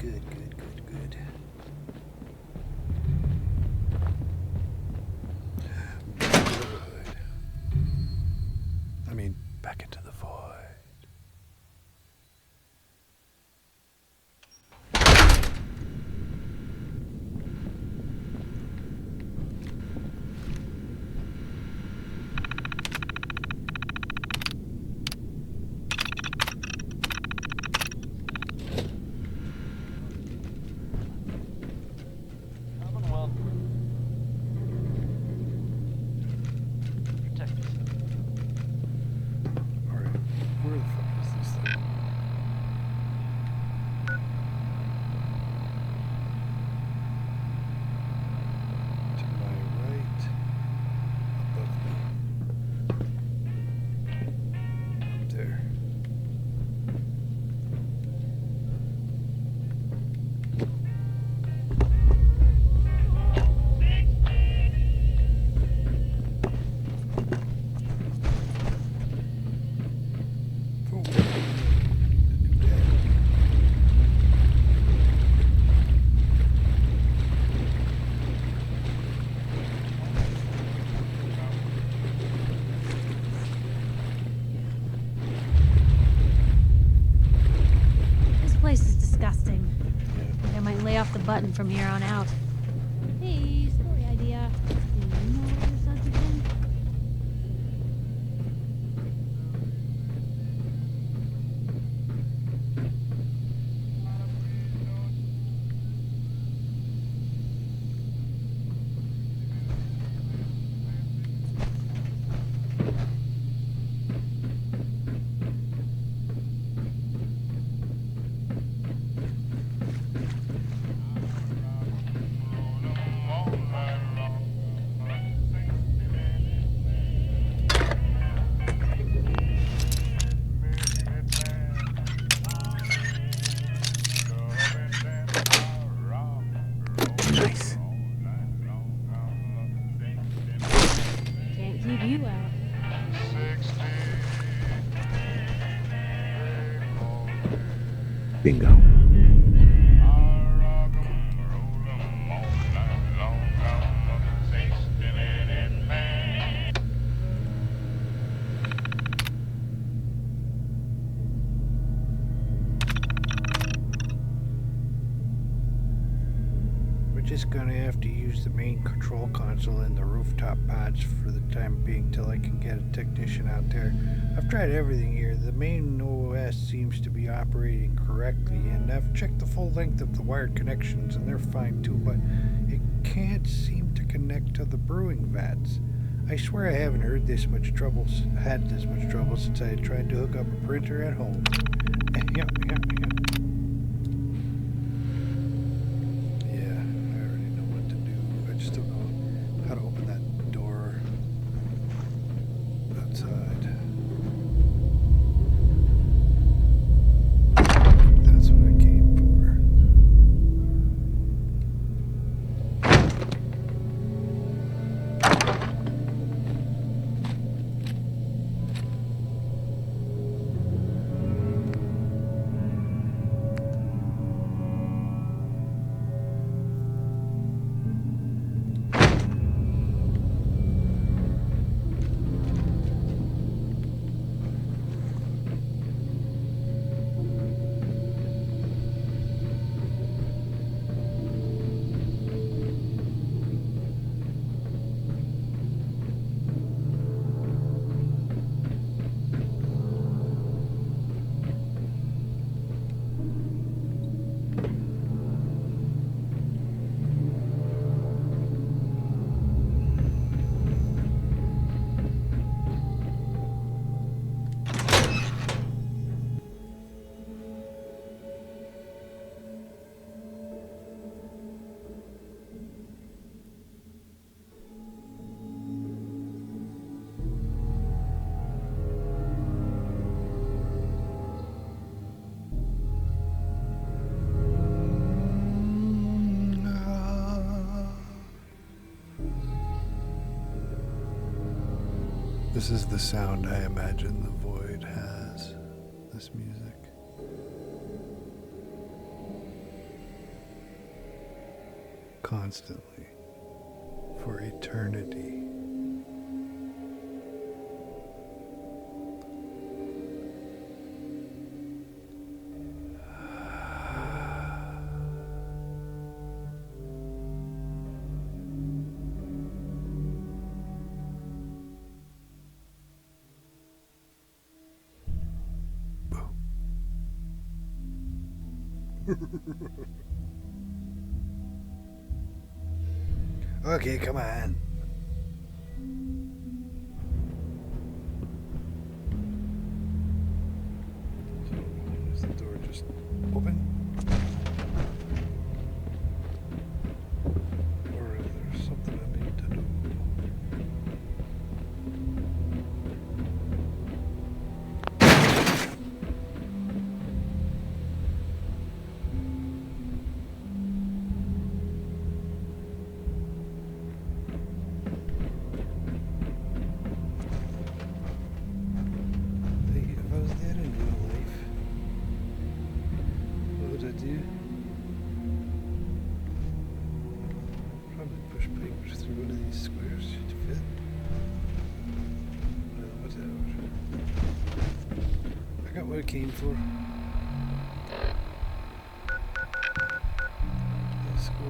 I mean, back into the void. from here on out. Hey, story idea. Do you know where your sons have been? Nice. Can't keep you out. Bingo. We're just gonna have to use the main control console and the rooftop pods for the time being till I can get a technician out there. I've tried everything here. The main OS seems to be operating correctly, and I've checked the full length of the wired connections and they're fine too, but it can't seem to connect to the brewing vats. I swear I haven't had this much trouble since I tried to hook up a printer at home. Yep. Yeah, I already know what to do. I just don't know how to open that door outside. That's what I came for. This is the sound I imagine the void has. This music. Constantly. For eternity. Okay, come on. Is the door just open? Or is there something I need to do? What it came for. Let's go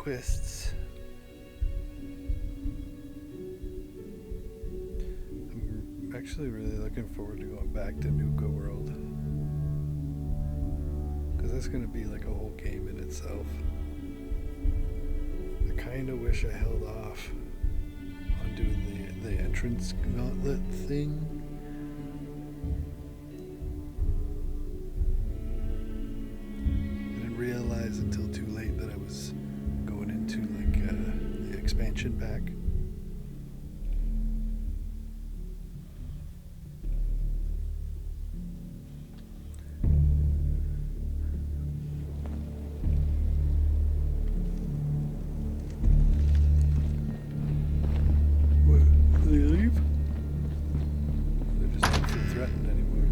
quests. I'm actually really looking forward to going back to Nuka World. Because that's going to be like a whole game in itself. I kind of wish I held off on doing the entrance gauntlet thing. I didn't realize until too late that I was going into like the expansion pack. Did they leave? They just don't feel threatened anymore.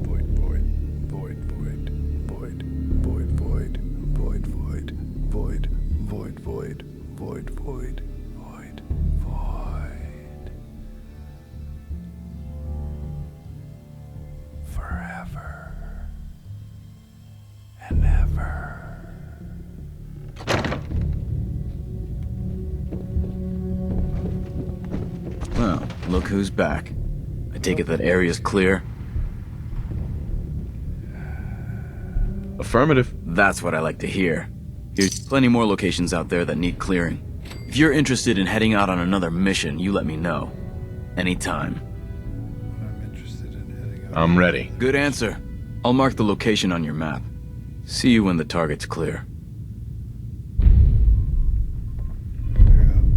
Void, void, void, void, void, void, void, void, void, void, void, void, void, void, void, void. Forever and ever. Well, look who's back. I take it that area's clear? Affirmative. That's what I like to hear. There's plenty more locations out there that need clearing. If you're interested in heading out on another mission, you let me know. Anytime. I'm interested in heading out. I'm ready. Good answer. I'll mark the location on your map. See you when the target's clear.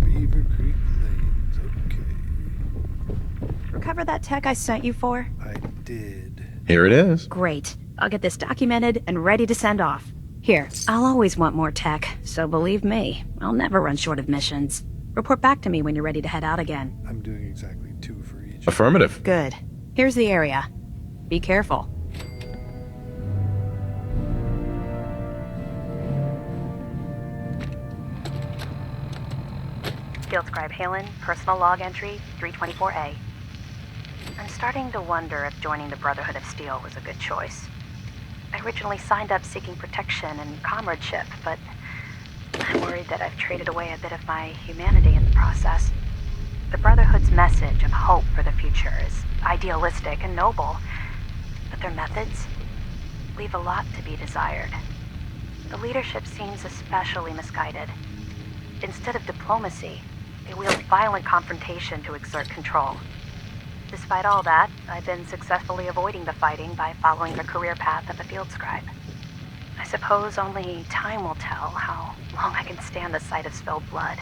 Beaver Creek Lanes, okay. Recover that tech I sent you for? I did. Here it is. Great. I'll get this documented and ready to send off. Here, I'll always want more tech, so believe me, I'll never run short of missions. Report back to me when you're ready to head out again. I'm doing exactly 2 for each. Affirmative. Good. Here's the area. Be careful. Field Scribe Halen, personal log entry 324A. I'm starting to wonder if joining the Brotherhood of Steel was a good choice. I originally signed up seeking protection and comradeship, but I'm worried that I've traded away a bit of my humanity in the process. The Brotherhood's message of hope for the future is idealistic and noble, but their methods leave a lot to be desired. The leadership seems especially misguided. Instead of diplomacy, they wield violent confrontation to exert control. Despite all that, I've been successfully avoiding the fighting by following the career path of a field scribe. I suppose only time will tell how long I can stand the sight of spilled blood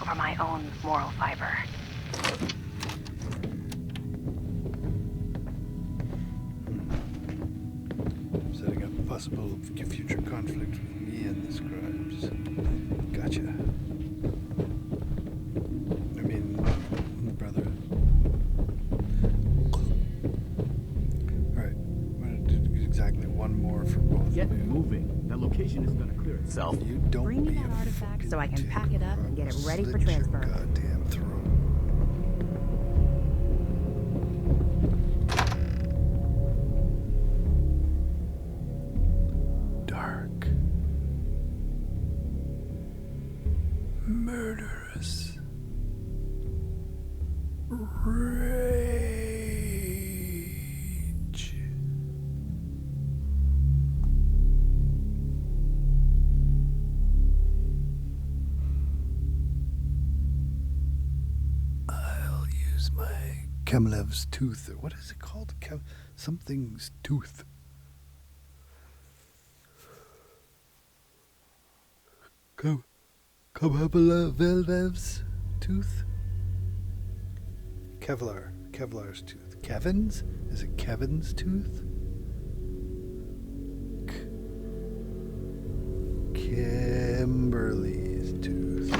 over my own moral fiber. Setting up possible future conflict with me and the scribes. Gotcha. I mean, brother. Alright, I'm gonna do exactly one more for both of you. Get moving. That location is gonna clear itself. You don't Bring me be that a artifact so I can pack it up and get it ready for slit your transfer. goddamn throat. Dark. Murderous. Rage. I'll use my Kemlev's tooth. Or what is it called? Something's tooth. Come have a Velvev's tooth. Kevlar's tooth. Kevin's? Is it Kevin's tooth? Kimberly's tooth.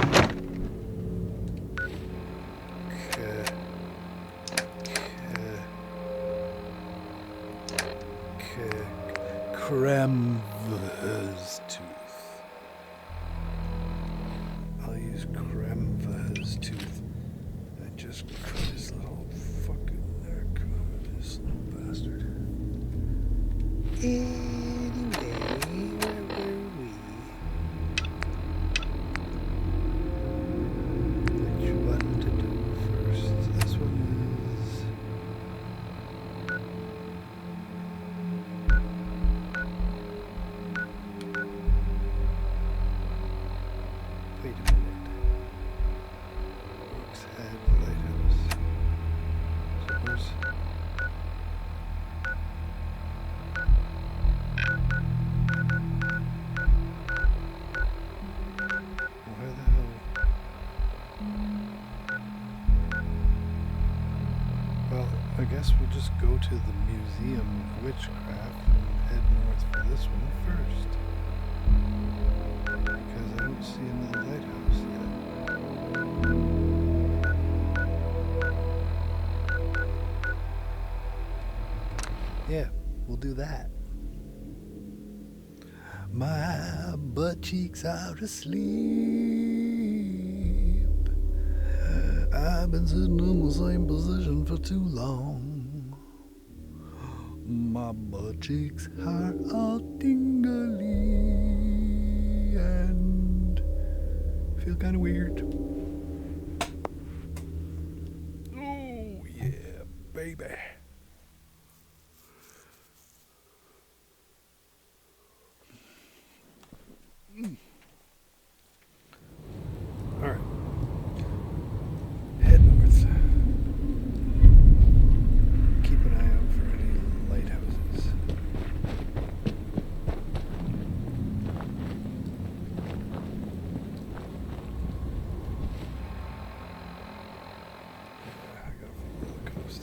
Kremva's tooth. I'll use Kremva's tooth. just cut his little fucking neck. This little bastard. Anyway, where were we? Which one to do first? This one is... Wait a minute. Rook's Head Lighthouse. So where's... Where the hell? Well, I guess we'll just go to the Museum of Witchcraft and head north for this one first. Because I don't see another lighthouse yet. Yeah, we'll do that. My butt cheeks are asleep. I've been sitting in the same position for too long. My butt cheeks are all tingly and feel kind of weird. Oh yeah, baby. Alright. Head north. Keep an eye out for any lighthouses. Yeah, I gotta follow the coast.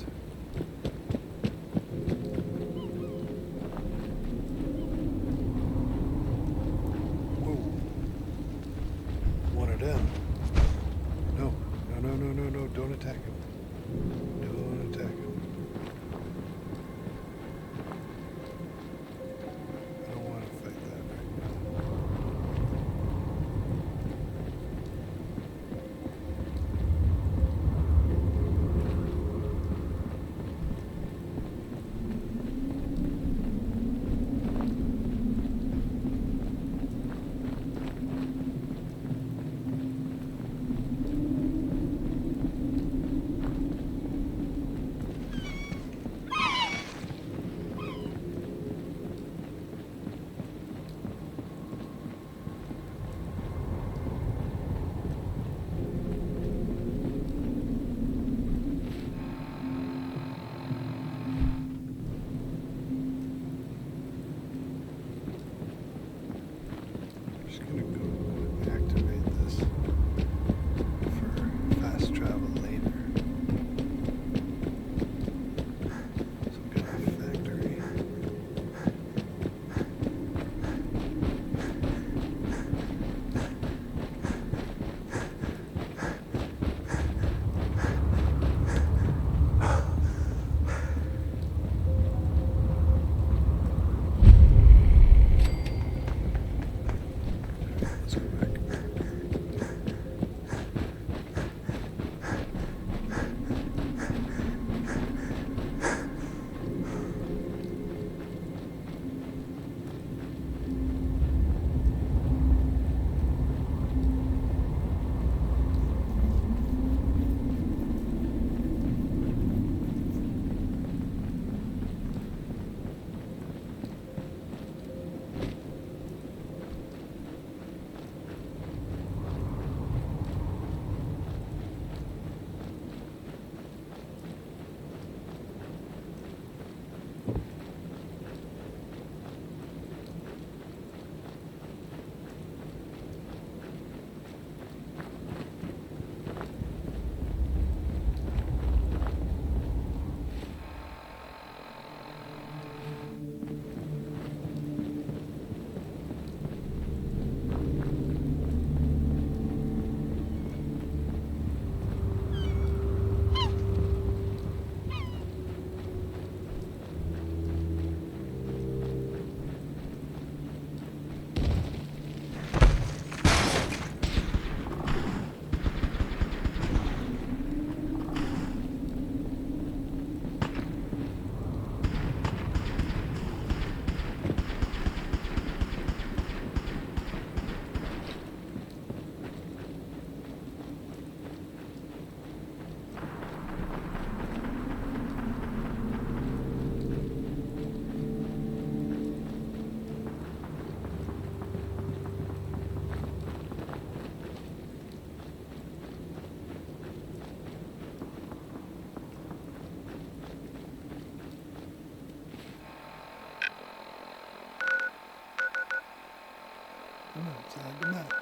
I'm outside the map.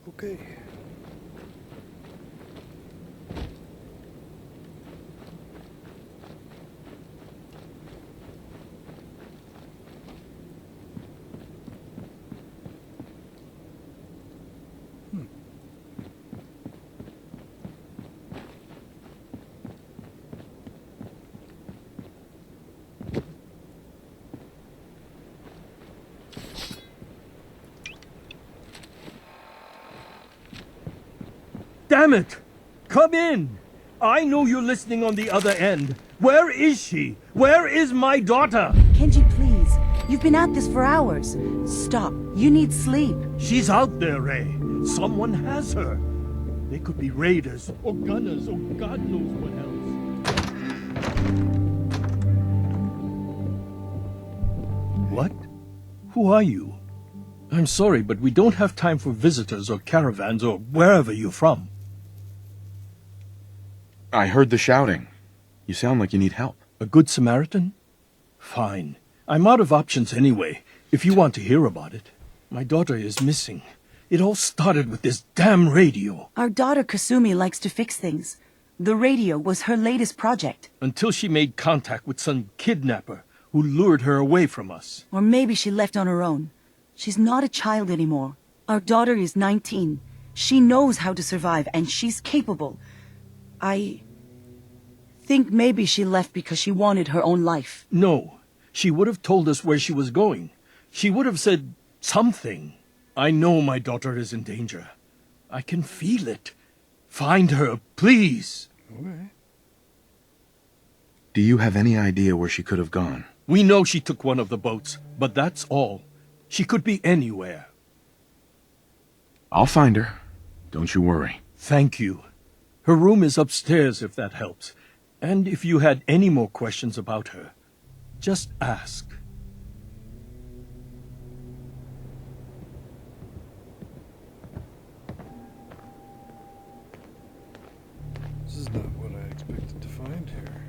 Okay. Damn it! Come in! I know you're listening on the other end. Where is she? Where is my daughter? Kenji, please. You've been at this for hours. Stop. You need sleep. She's out there, Ray. Someone has her. They could be raiders, or gunners, or God knows what else. What? Who are you? I'm sorry, but we don't have time for visitors or caravans or wherever you're from. I heard the shouting. You sound like you need help. A good Samaritan? Fine. I'm out of options anyway, if you want to hear about it. My daughter is missing. It all started with this damn radio. Our daughter Kasumi likes to fix things. The radio was her latest project. Until she made contact with some kidnapper who lured her away from us. Or maybe she left on her own. She's not a child anymore. Our daughter is 19. She knows how to survive, and she's capable. I think maybe she left because she wanted her own life. No. She would have told us where she was going. She would have said something. I know my daughter is in danger. I can feel it. Find her, please. Okay. Do you have any idea where she could have gone? We know she took one of the boats, but that's all. She could be anywhere. I'll find her. Don't you worry. Thank you. Her room is upstairs, if that helps. And if you had any more questions about her, just ask. This is not what I expected to find here.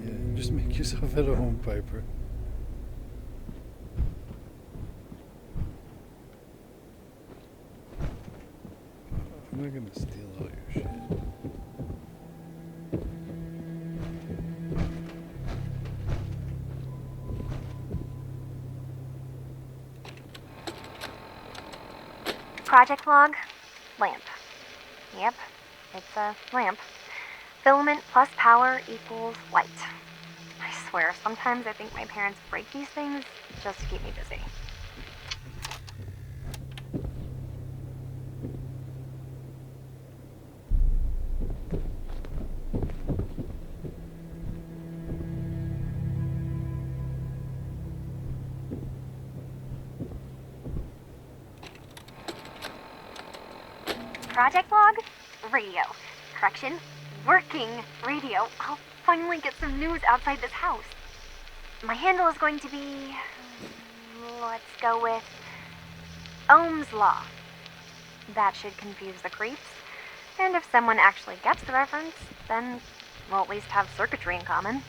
Yeah, just make yourself at home, Piper. I'm not gonna steal all your shit. Project log, lamp. Yep, it's a lamp. Filament plus power equals light. I swear, sometimes I think my parents break these things just to keep me busy. Project log, radio. Correction, working radio. I'll finally get some news outside this house. My handle is going to be... let's go with... Ohm's Law. That should confuse the creeps. And if someone actually gets the reference, then we'll at least have circuitry in common.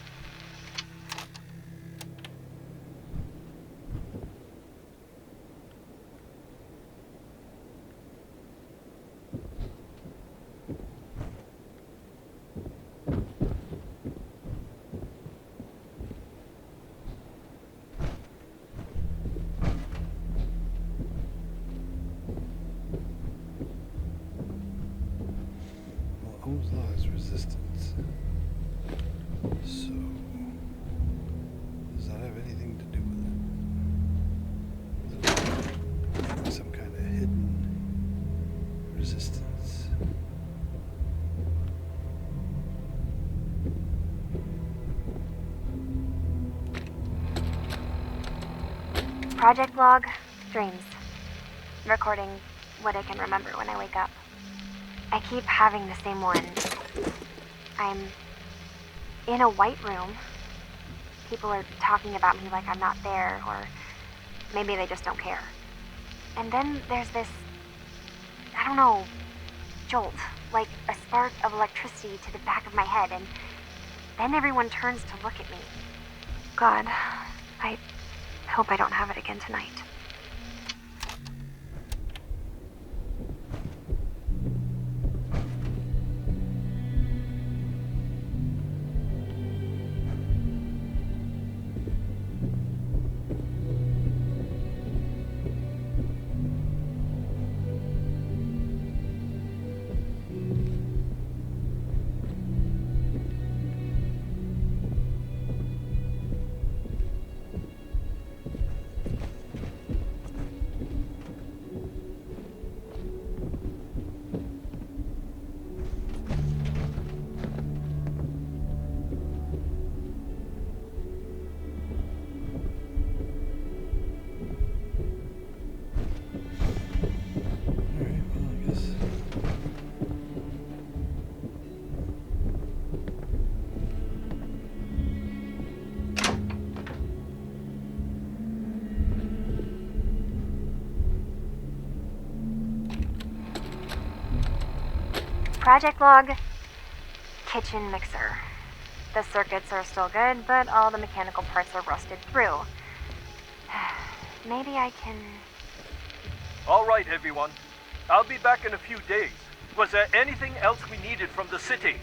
Ohm's law is resistance. So, does that have anything to do with it? Some kind of hidden resistance. Project log, dreams. Recording what I can remember when I wake up. I keep having the same one. I'm in a white room. People are talking about me like I'm not there, or maybe they just don't care. And then there's this, I don't know, jolt, like a spark of electricity to the back of my head, and then everyone turns to look at me. God, I hope I don't have it again tonight. Project log, kitchen mixer. The circuits are still good, but all the mechanical parts are rusted through. Maybe I can... All right, everyone. I'll be back in a few days. Was there anything else we needed from the city?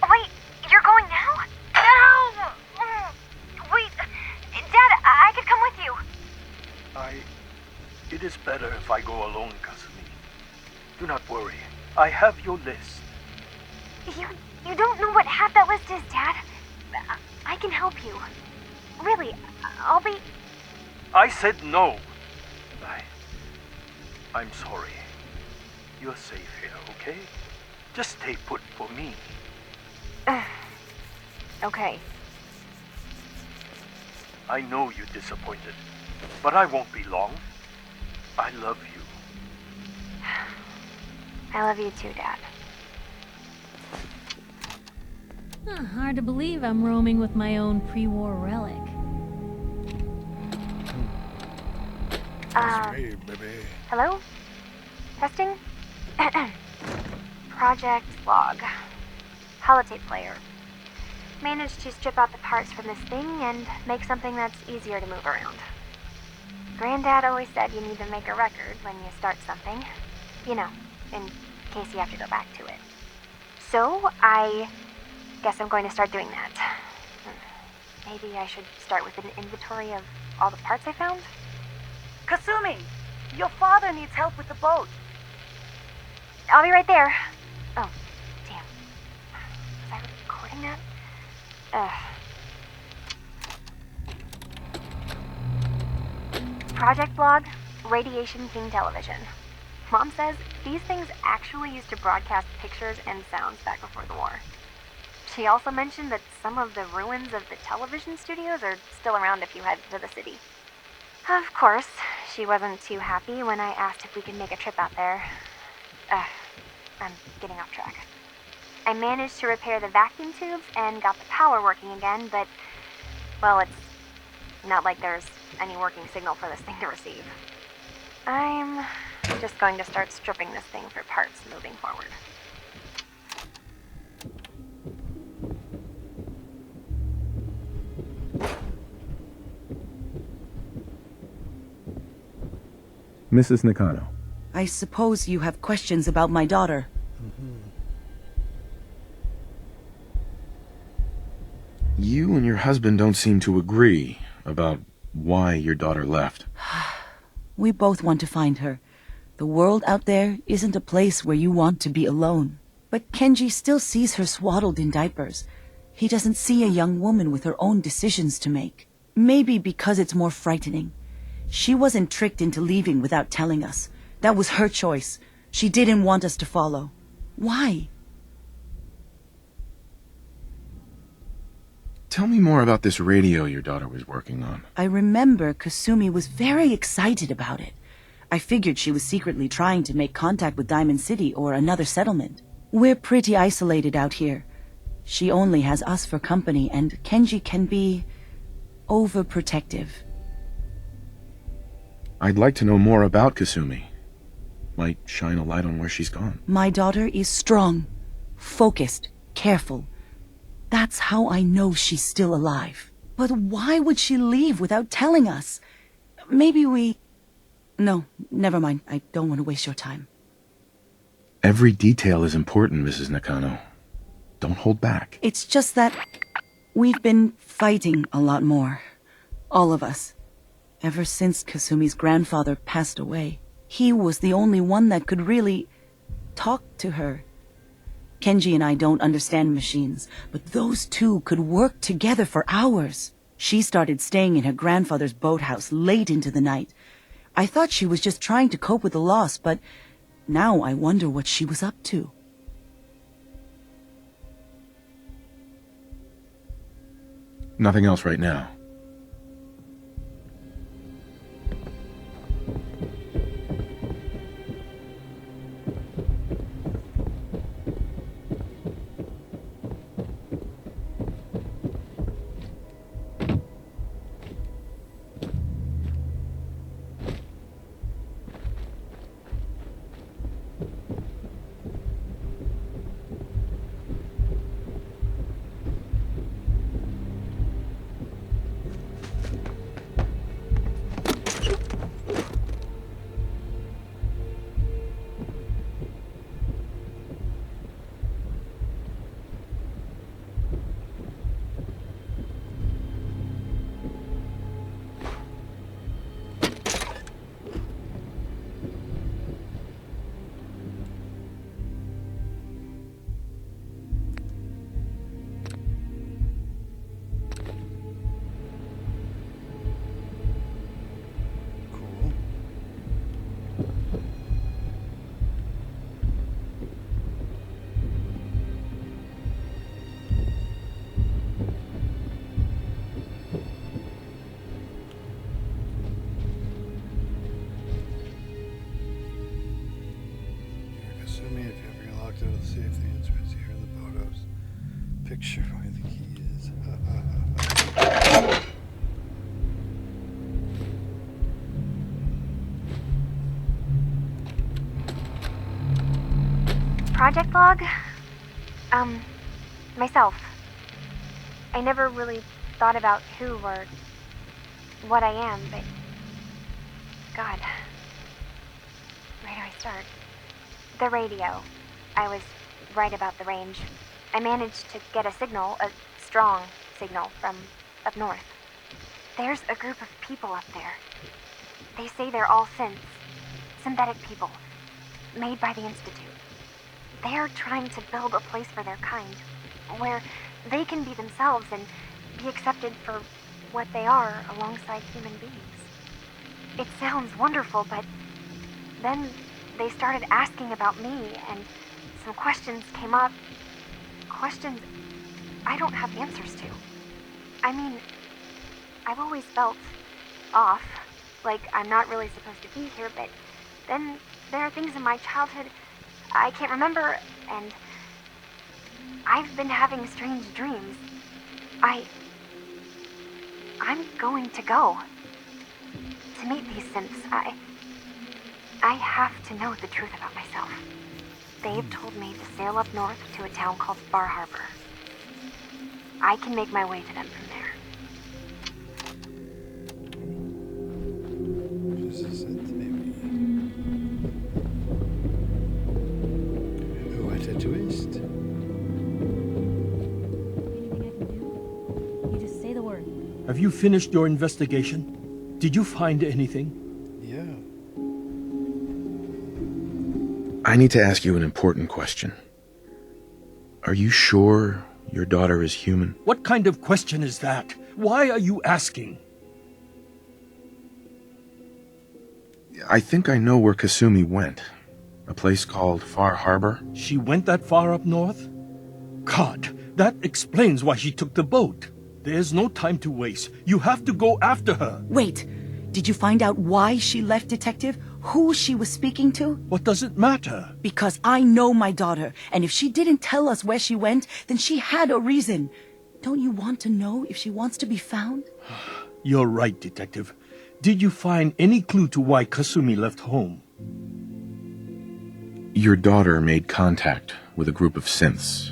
Wait, you're going now? No! Wait, Dad, I could come with you. It is better if I go alone, Kasumi. Do not worry. I have your list. You don't know what half that list is, Dad. I can help you. Really, I'll be... I said no. I'm sorry. You're safe here, okay? Just stay put for me. Okay. I know you're disappointed, but I won't be long. I love you. I love you too, Dad. Hard to believe I'm roaming with my own pre-war relic. Hey, baby. Hello? Testing? Project log. Holotape player. Managed to strip out the parts from this thing and make something that's easier to move around. Granddad always said you need to make a record when you start something. You know, in case you have to go back to it. So, I guess I'm going to start doing that. Maybe I should start with an inventory of all the parts I found? Kasumi! Your father needs help with the boat. I'll be right there. Oh, damn. Was I recording that? Project log, Radiation King Television. Mom says these things actually used to broadcast pictures and sounds back before the war. She also mentioned that some of the ruins of the television studios are still around if you head to the city. Of course, she wasn't too happy when I asked if we could make a trip out there. I'm getting off track. I managed to repair the vacuum tubes and got the power working again, but, well, it's not like there's any working signal for this thing to receive. I'm just going to start stripping this thing for parts moving forward. Mrs. Nakano. I suppose you have questions about my daughter. You and your husband don't seem to agree about why your daughter left. We both want to find her. The world out there isn't a place where you want to be alone. But Kenji still sees her swaddled in diapers. He doesn't see a young woman with her own decisions to make. Maybe because it's more frightening. She wasn't tricked into leaving without telling us. That was her choice. She didn't want us to follow. Why? Tell me more about this radio your daughter was working on. I remember Kasumi was very excited about it. I figured she was secretly trying to make contact with Diamond City or another settlement. We're pretty isolated out here. She only has us for company, and Kenji can be overprotective. I'd like to know more about Kasumi. Might shine a light on where she's gone. My daughter is strong, focused, careful. That's how I know she's still alive. But why would she leave without telling us? Maybe we... No, never mind. I don't want to waste your time. Every detail is important, Mrs. Nakano. Don't hold back. It's just that we've been fighting a lot more. All of us. Ever since Kasumi's grandfather passed away. He was the only one that could really talk to her. Kenji and I don't understand machines, but those two could work together for hours. She started staying in her grandfather's boathouse late into the night. I thought she was just trying to cope with the loss, but now I wonder what she was up to. Nothing else right now. Picture where the key is. Project log? Myself. I never really thought about who or what I am, but... God. Where do I start? The radio. I was right about the range. I managed to get a signal, a strong signal, from up north. There's a group of people up there. They say they're all synthetic people, made by the Institute. They're trying to build a place for their kind, where they can be themselves and be accepted for what they are alongside human beings. It sounds wonderful, but then they started asking about me, and some questions came up. Questions I don't have answers to. I mean, I've always felt off, like I'm not really supposed to be here, but then there are things in my childhood I can't remember, and I've been having strange dreams. I'm going to go to meet these synths. I have to know the truth about myself. They've told me to sail up north to a town called Bar Harbor. I can make my way to them from there. This is it, maybe. What a twist. Anything I can do? You just say the word. Have you finished your investigation? Did you find anything? Yeah. I need to ask you an important question. Are you sure your daughter is human? What kind of question is that? Why are you asking? I think I know where Kasumi went. A place called Far Harbor. She went that far up north? God, that explains why she took the boat. There's no time to waste. You have to go after her. Wait, did you find out why she left, Detective? Who she was speaking to? What does it matter? Because I know my daughter, and if she didn't tell us where she went, then she had a reason. Don't you want to know if she wants to be found? You're right, Detective. Did you find any clue to why Kasumi left home? Your daughter made contact with a group of synths.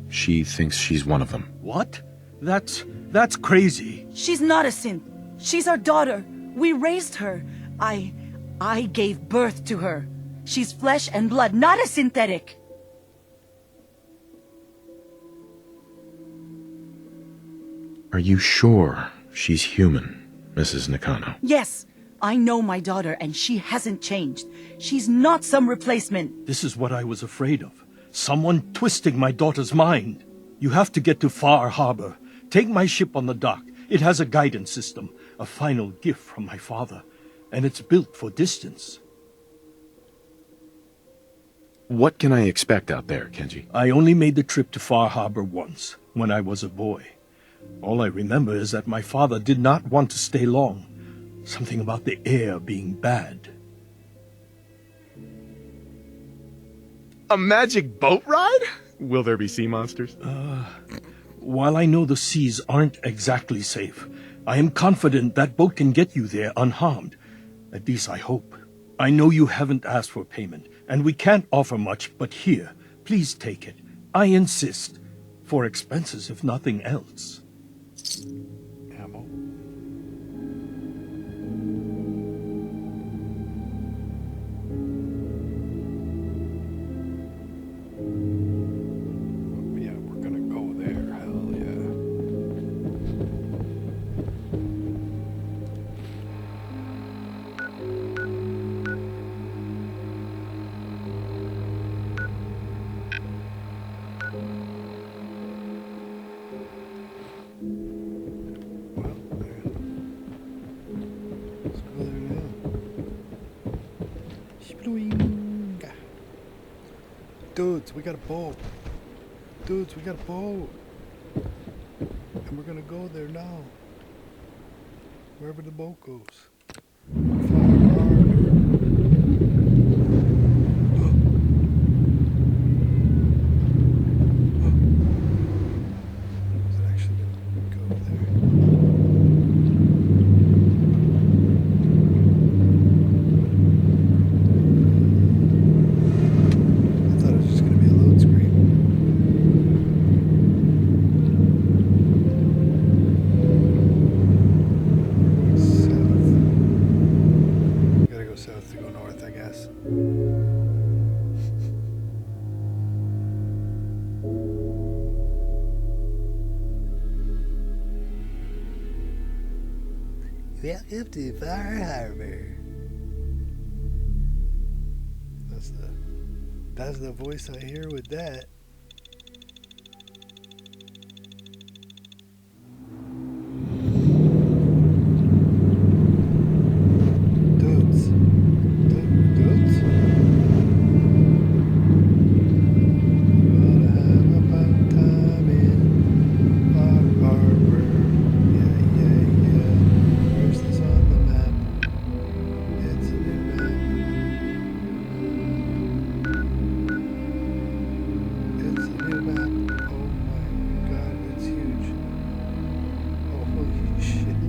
She thinks she's one of them. What? That's That's crazy. She's not a synth. She's our daughter. We raised her. I gave birth to her. She's flesh and blood, not a synthetic. Are you sure she's human, Mrs. Nakano? Yes, I know my daughter, and she hasn't changed. She's not some replacement. This is what I was afraid of. Someone twisting my daughter's mind. You have to get to Far Harbor. Take my ship on the dock. It has a guidance system, a final gift from my father, and it's built for distance. What can I expect out there, Kenji? I only made the trip to Far Harbor once, when I was a boy. All I remember is that my father did not want to stay long. Something about the air being bad. A magic boat ride? Will there be sea monsters? While I know the seas aren't exactly safe, I am confident that boat can get you there unharmed. At least I hope. I know you haven't asked for payment, and we can't offer much, but here, please take it. I insist. For expenses, if nothing else. Ammo. Yeah, we're gonna go there. Hell yeah. Dudes, we got a boat. Dudes, we got a boat. And we're gonna go there now. Wherever the boat goes. Welcome to Far Harbor. That's the voice I hear with that. Dudes. Dudes? Gonna have a fun time in Far Harbor. Yeah. Where's this on the map? It's a new map. It's a new map. Oh my god, it's huge. Oh, holy shit.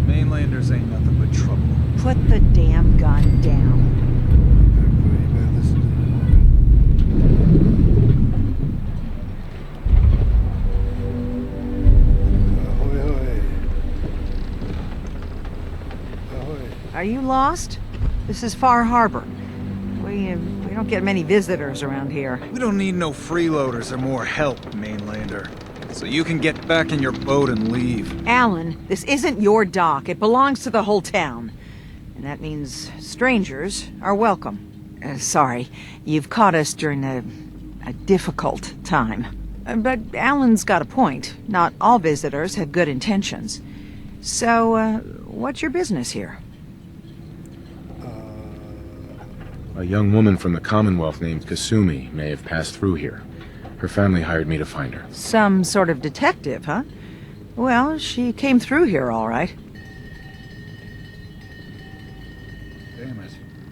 Mainlanders ain't nothing but trouble. Put the damn gun down. Are you lost? This is Far Harbor. We don't get many visitors around here. We don't need no freeloaders or more help, Mainlander. So you can get back in your boat and leave. Alan, this isn't your dock. It belongs to the whole town. And that means strangers are welcome. Sorry, you've caught us during a difficult time. But Alan's got a point. Not all visitors have good intentions. So, what's your business here? A young woman from the Commonwealth named Kasumi may have passed through here. Her family hired me to find her. Some sort of detective, huh? Well, she came through here all right.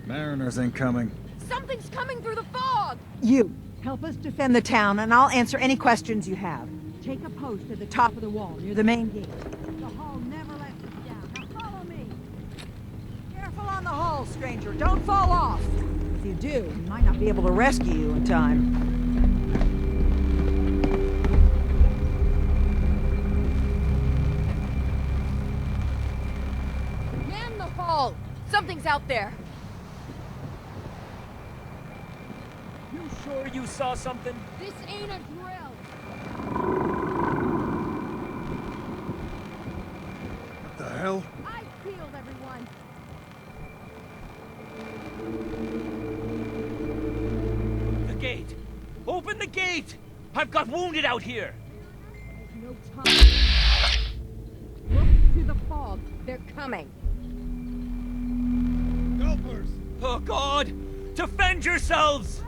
Mariners incoming. Something's coming through the fog! You, help us defend the town, and I'll answer any questions you have. Take a post at the top of the wall, near the main gate. The hall never lets us down. Now follow me! Careful on the hall, stranger. Don't fall off! If you do, we might not be able to rescue you in time. Man the hall! Something's out there! You sure you saw something? This ain't a drill! What the hell? I killed everyone! The gate! Open the gate! I've got wounded out here! There's no time. Look to the fog. They're coming. Helpers! Oh God! Defend yourselves!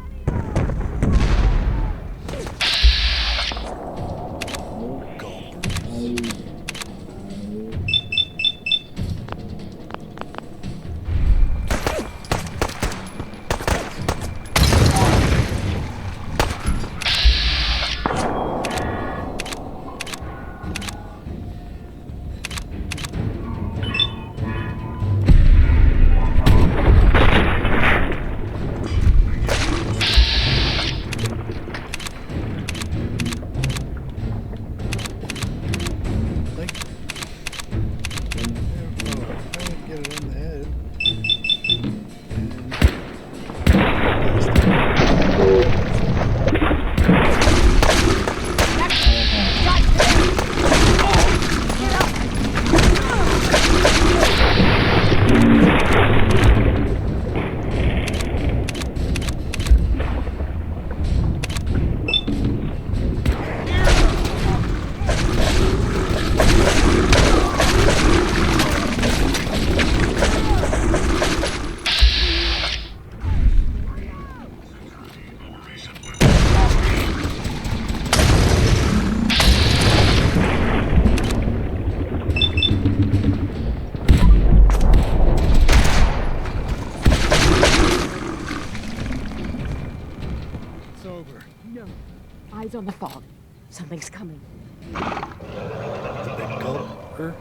Eyes on the fog. Something's coming. Did they gulp her?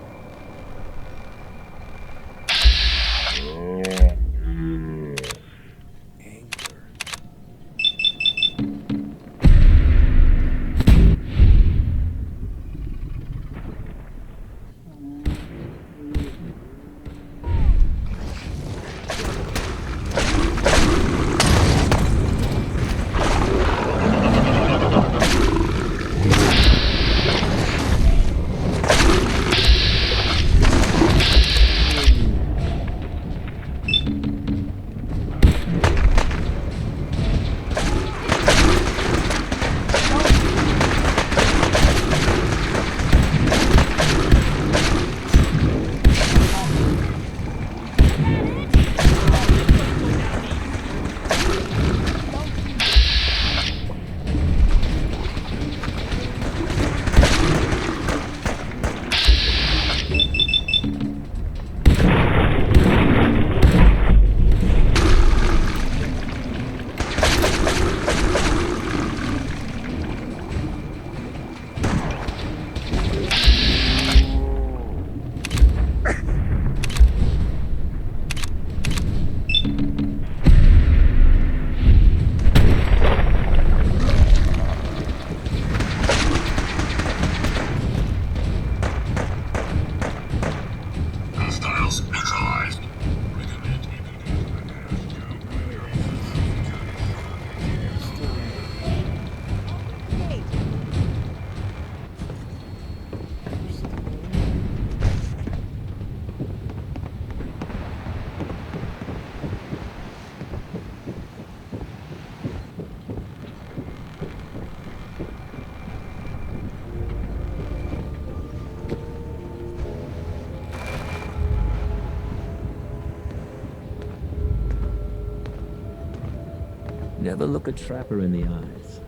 Never look a trapper in the eyes.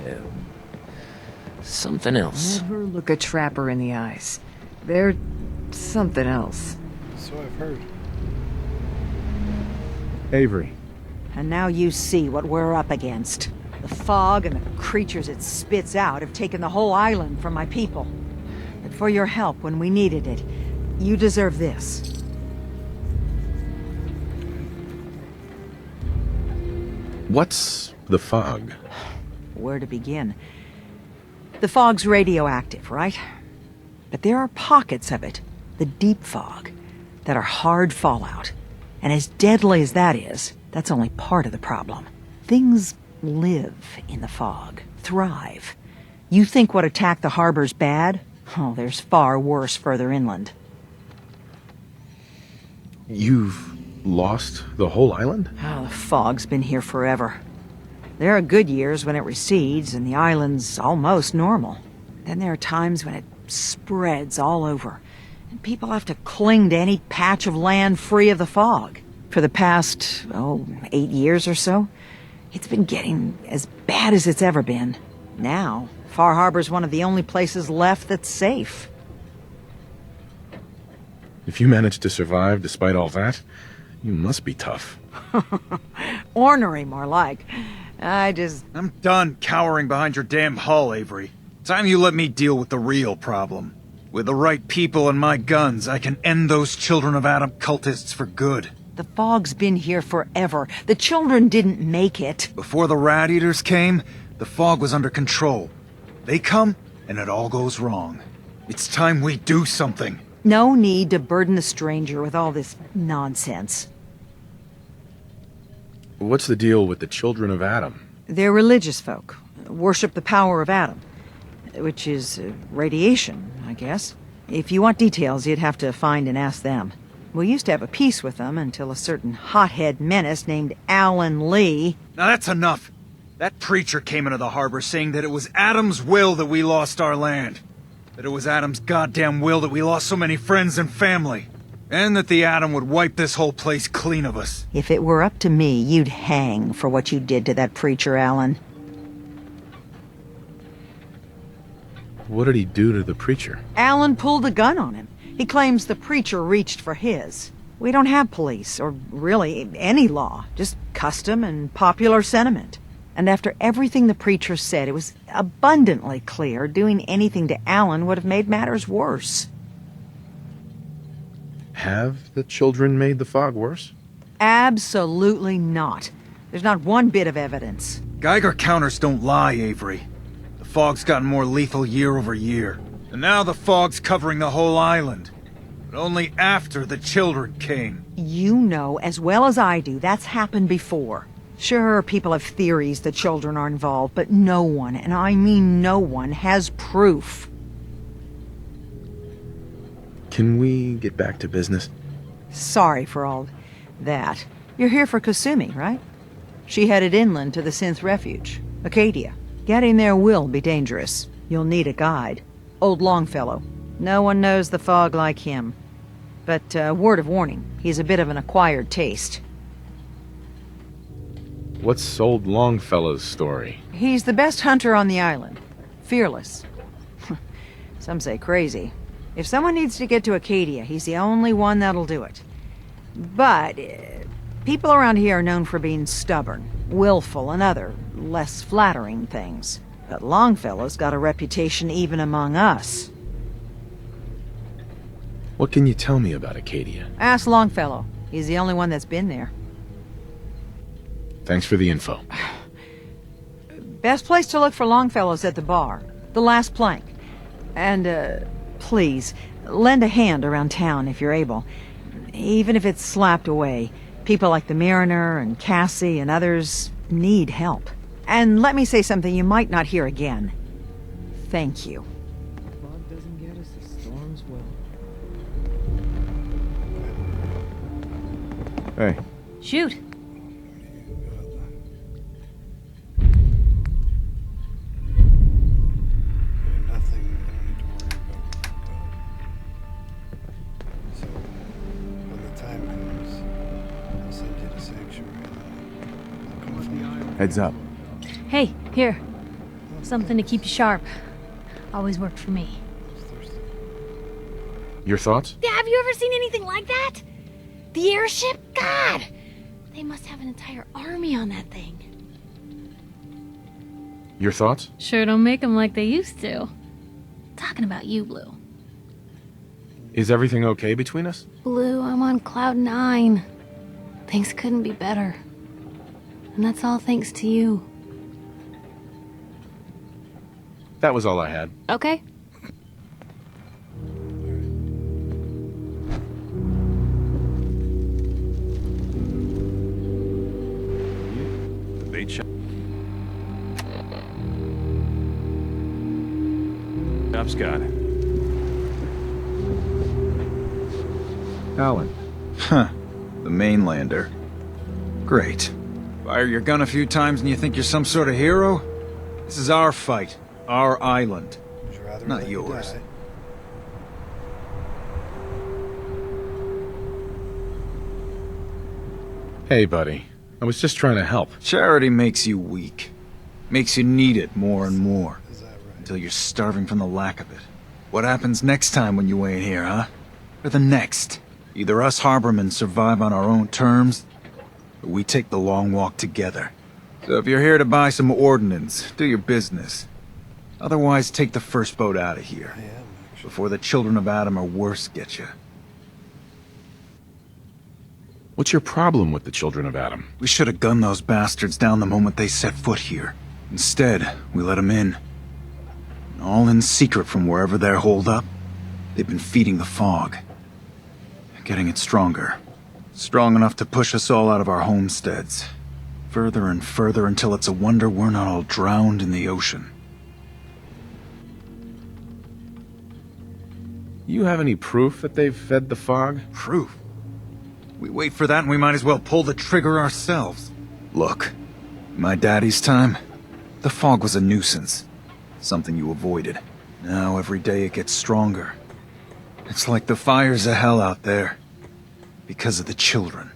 Yeah. Something else. Never look a trapper in the eyes. They're something else. So I've heard. Avery. And now you see what we're up against. The fog and the creatures it spits out have taken the whole island from my people. But for your help when we needed it, you deserve this. What's the fog? Where to begin? The fog's radioactive, right? But there are pockets of it, the deep fog, that are hard fallout. And as deadly as that is, that's only part of the problem. Things live in the fog, thrive. You think what attacked the harbor's bad? Oh, there's far worse further inland. You've lost the whole island? Oh, the fog's been here forever. There are good years when it recedes and the island's almost normal. Then there are times when it spreads all over, and people have to cling to any patch of land free of the fog. For the past, 8 years or so, it's been getting as bad as it's ever been. Now, Far Harbor's one of the only places left that's safe. If you managed to survive despite all that, you must be tough. Ornery, more like. I'm done cowering behind your damn hull, Avery. Time you let me deal with the real problem. With the right people and my guns, I can end those Children of Adam cultists for good. The fog's been here forever. The children didn't make it. Before the Rat Eaters came, the fog was under control. They come, and it all goes wrong. It's time we do something. No need to burden the stranger with all this nonsense. What's the deal with the Children of Adam? They're religious folk. Worship the power of Adam. Which is radiation, I guess. If you want details, you'd have to find and ask them. We used to have a peace with them until a certain hothead menace named Alan Lee... Now that's enough. That preacher came into the harbor saying that it was Adam's will that we lost our land. That it was Adam's goddamn will that we lost so many friends and family. And that the Atom would wipe this whole place clean of us. If it were up to me, you'd hang for what you did to that preacher, Alan. What did he do to the preacher? Alan pulled a gun on him. He claims the preacher reached for his. We don't have police, or really any law, just custom and popular sentiment. And after everything the preacher said, it was abundantly clear doing anything to Alan would have made matters worse. Have the children made the fog worse? Absolutely not. There's not one bit of evidence. Geiger counters don't lie, Avery. The fog's gotten more lethal year over year. And now the fog's covering the whole island. But only after the children came. You know as well as I do that's happened before. Sure, people have theories that children are involved, but no one, and I mean no one, has proof. Can we get back to business? Sorry for all that. You're here for Kasumi, right? She headed inland to the Synth Refuge, Acadia. Getting there will be dangerous. You'll need a guide. Old Longfellow. No one knows the fog like him. But, word of warning, he's a bit of an acquired taste. What's old Longfellow's story? He's the best hunter on the island. Fearless. Some say crazy. If someone needs to get to Acadia, he's the only one that'll do it. But, people around here are known for being stubborn, willful, and other, less flattering things. But Longfellow's got a reputation even among us. What can you tell me about Acadia? Ask Longfellow. He's the only one that's been there. Thanks for the info. Best place to look for Longfellow's at the bar. The last plank. And, please, lend a hand around town if you're able. Even if it's slapped away. People like the Mariner and Cassie and others need help. And let me say something you might not hear again. Thank you. Fog doesn't get us, the storms will. Hey. Shoot. Heads up. Hey, here. Something to keep you sharp. Always worked for me. Your thoughts? Have you ever seen anything like that? The airship? God! They must have an entire army on that thing. Your thoughts? Sure don't make them like they used to. Talking about you, Blue. Is everything okay between us? Blue, I'm on cloud 9. Things couldn't be better. And that's all thanks to you. That was all I had. Okay. The bait shop. Job's got it. Alan. Huh. The mainlander. Great. Fire your gun a few times and you think you're some sort of hero? This is our fight. Our island. Not yours. Hey, buddy. I was just trying to help. Charity makes you weak. Makes you need it more and more. Until you're starving from the lack of it. What happens next time when you ain't here, huh? Or the next? Either us harbormen survive on our own terms, or we take the long walk together. So if you're here to buy some ordnance, do your business. Otherwise, take the first boat out of here. Before the children of Adam or worse get you. What's your problem with the children of Adam? We should have gunned those bastards down the moment they set foot here. Instead, we let them in. And all in secret from wherever they're holed up. They've been feeding the fog. Getting it stronger. Strong enough to push us all out of our homesteads. Further and further until it's a wonder we're not all drowned in the ocean. You have any proof that they've fed the fog? Proof? We wait for that and we might as well pull the trigger ourselves. Look, in my daddy's time, the fog was a nuisance. Something you avoided. Now every day it gets stronger. It's like the fires of hell out there. Because of the children.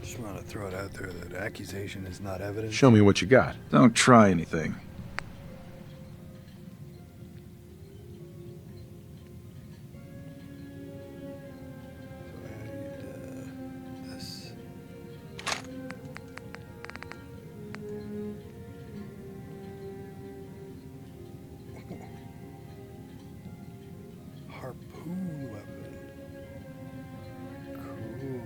Just want to throw it out there that accusation is not evidence. Show me what you got. Don't try anything. This. Harpoon weapon. Cool.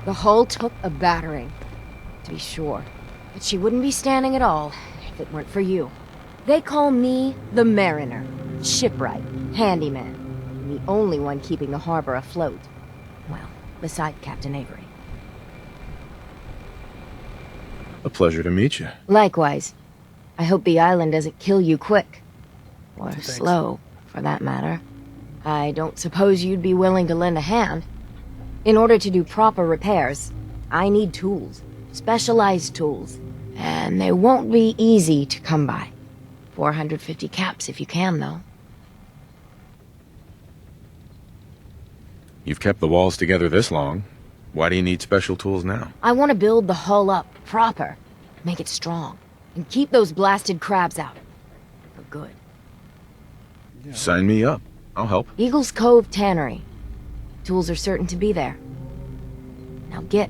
The hull took a battering, to be sure. But she wouldn't be standing at all if it weren't for you. They call me the Mariner, shipwright, handyman, and the only one keeping the harbor afloat. Well, beside Captain Avery. A pleasure to meet you. Likewise. I hope the island doesn't kill you quick. Or slow, for that matter. I don't suppose you'd be willing to lend a hand. In order to do proper repairs, I need tools. Specialized tools. And they won't be easy to come by. 450 caps if you can, though. You've kept the walls together this long. Why do you need special tools now? I want to build the hull up proper. Make it strong. And keep those blasted crabs out. For good. Sign me up. I'll help. Eagle's Cove Tannery. Tools are certain to be there. Now get.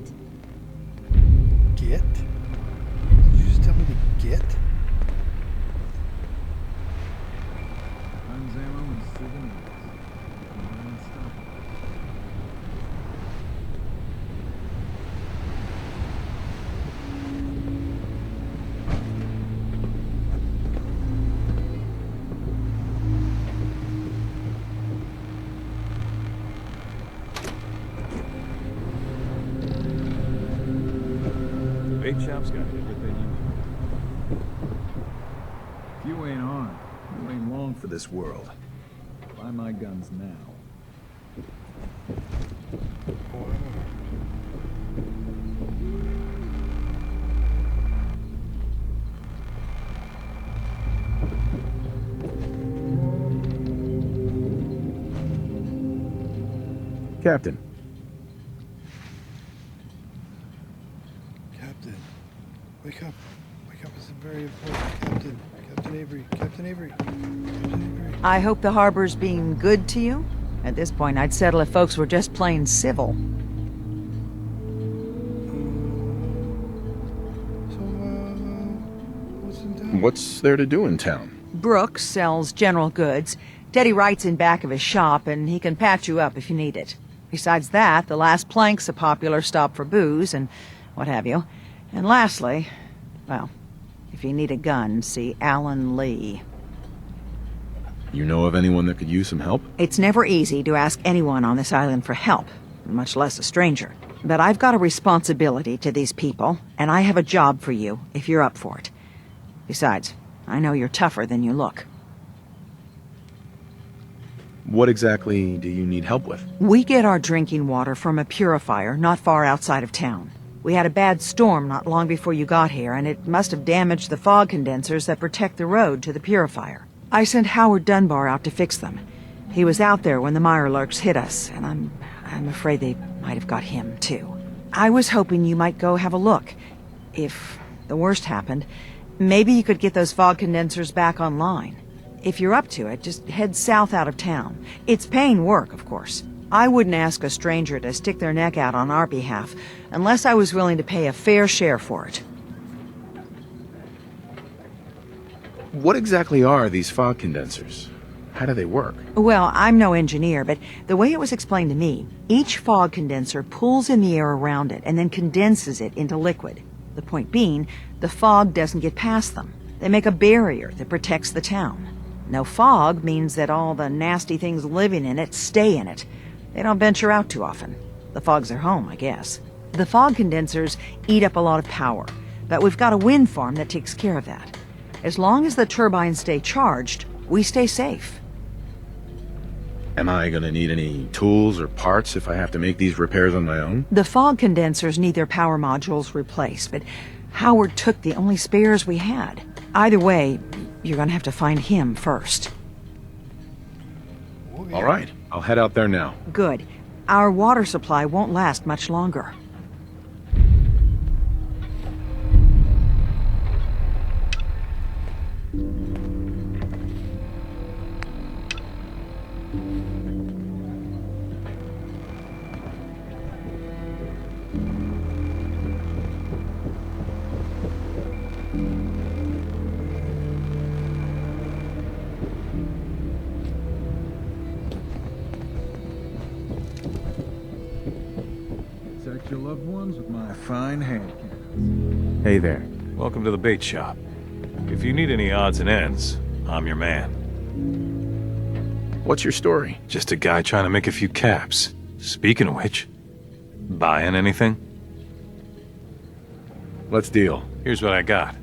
Get? Did you just tell me to get? Bait shop's got everything you need. If you ain't on, you ain't long for this world. Buy my guns now. Captain. Captain. Wake up. Wake up. It's very important. Captain. Captain Avery. Captain Avery. Captain Avery. I hope the harbor's being good to you. At this point, I'd settle if folks were just plain civil. What's in town? What's there to do in town? Brooks sells general goods. Teddy writes in back of his shop, and he can patch you up if you need it. Besides that, the Last Plank's a popular stop for booze and what have you. And lastly, well, if you need a gun, see Alan Lee. You know of anyone that could use some help? It's never easy to ask anyone on this island for help, much less a stranger. But I've got a responsibility to these people, and I have a job for you if you're up for it. Besides, I know you're tougher than you look. What exactly do you need help with? We get our drinking water from a purifier not far outside of town. We had a bad storm not long before you got here, and it must have damaged the fog condensers that protect the road to the purifier. I sent Howard Dunbar out to fix them. He was out there when the Mirelurks hit us, and I'm afraid they might have got him, too. I was hoping you might go have a look. If the worst happened, maybe you could get those fog condensers back online. If you're up to it, just head south out of town. It's paying work, of course. I wouldn't ask a stranger to stick their neck out on our behalf, unless I was willing to pay a fair share for it. What exactly are these fog condensers? How do they work? Well, I'm no engineer, but the way it was explained to me, each fog condenser pulls in the air around it and then condenses it into liquid. The point being, the fog doesn't get past them. They make a barrier that protects the town. No fog means that all the nasty things living in it stay in it. They don't venture out too often. The fog's their home, I guess. The fog condensers eat up a lot of power, but we've got a wind farm that takes care of that. As long as the turbines stay charged, we stay safe. Am I gonna need any tools or parts if I have to make these repairs on my own? The fog condensers need their power modules replaced, but Howard took the only spares we had. Either way, you're gonna have to find him first. All right, I'll head out there now. Good. Our water supply won't last much longer. protect your loved ones with my fine hand cannons. Hey there. Welcome to the bait shop. If you need any odds and ends, I'm your man. What's your story? Just a guy trying to make a few caps. Speaking of which, buying anything? Let's deal. Here's what I got.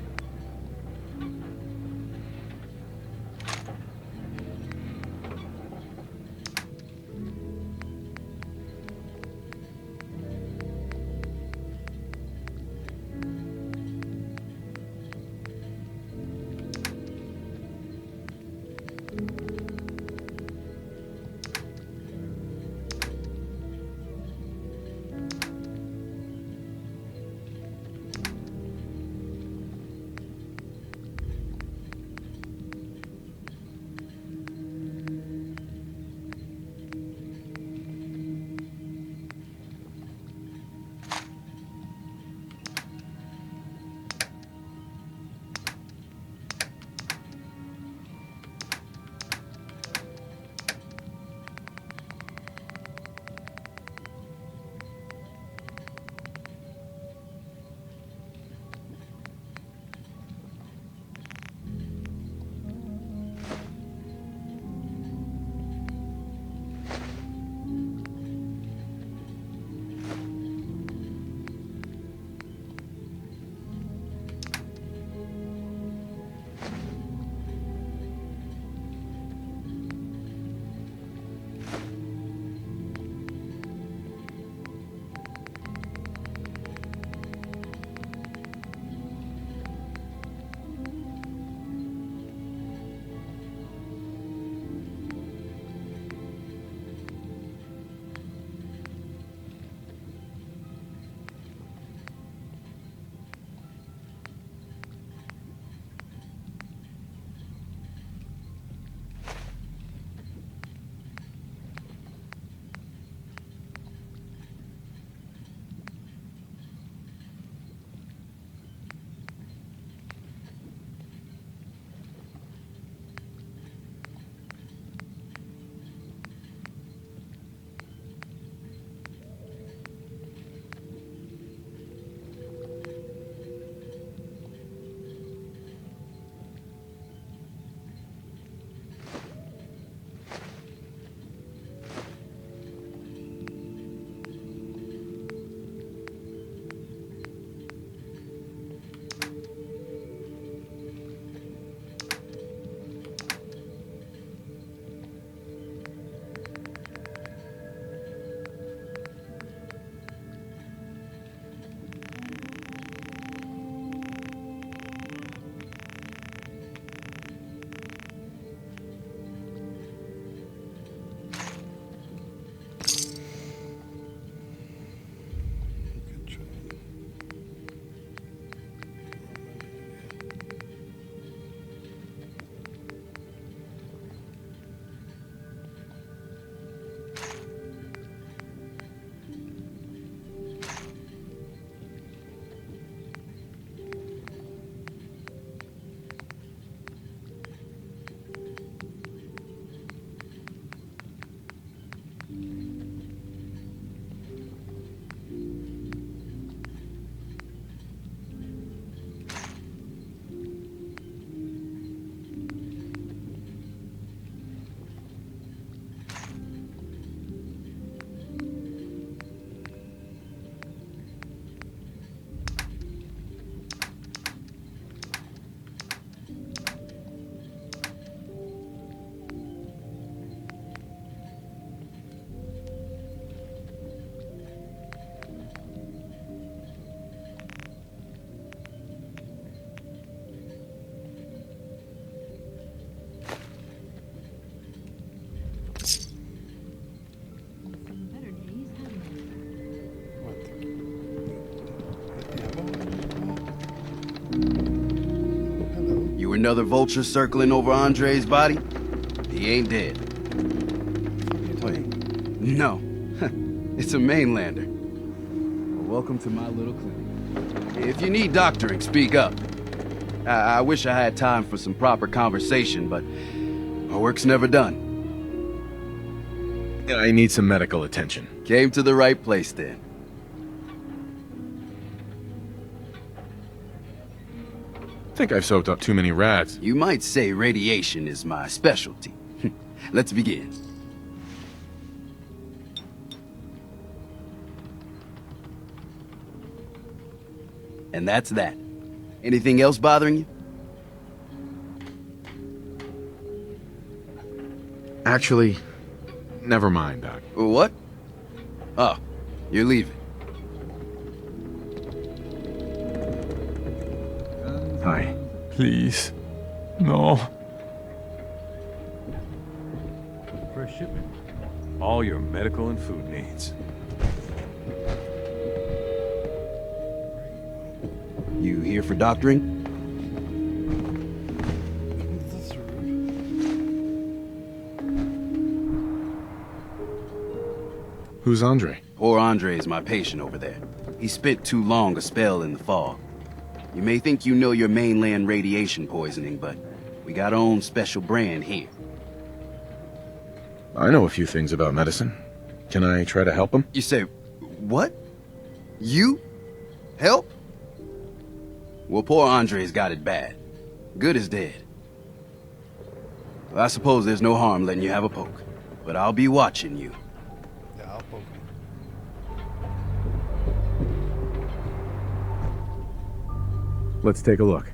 Another vulture circling over Andre's body? He ain't dead. Wait, no. It's a mainlander. Well, welcome to my little clinic. If you need doctoring, speak up. I wish I had time for some proper conversation, but our work's never done. I need some medical attention. Came to the right place then. think I've soaked up too many rats. You might say radiation is my specialty. Let's begin. And that's that. Anything else bothering you? Actually, never mind, Doc. What? Oh, you're leaving. Hi. Please. No. For a shipment. All your medical and food needs. You here for doctoring? Who's Andre? Poor Andre is my patient over there. He spent too long a spell in the fog. You may think you know your mainland radiation poisoning, but we got our own special brand here. I know a few things about medicine. Can I try to help him? You say, what? You? Help? Well, poor Andre's got it bad. Good as dead. Well, I suppose there's no harm letting you have a poke, but I'll be watching you. Yeah, I'll poke him. Let's take a look.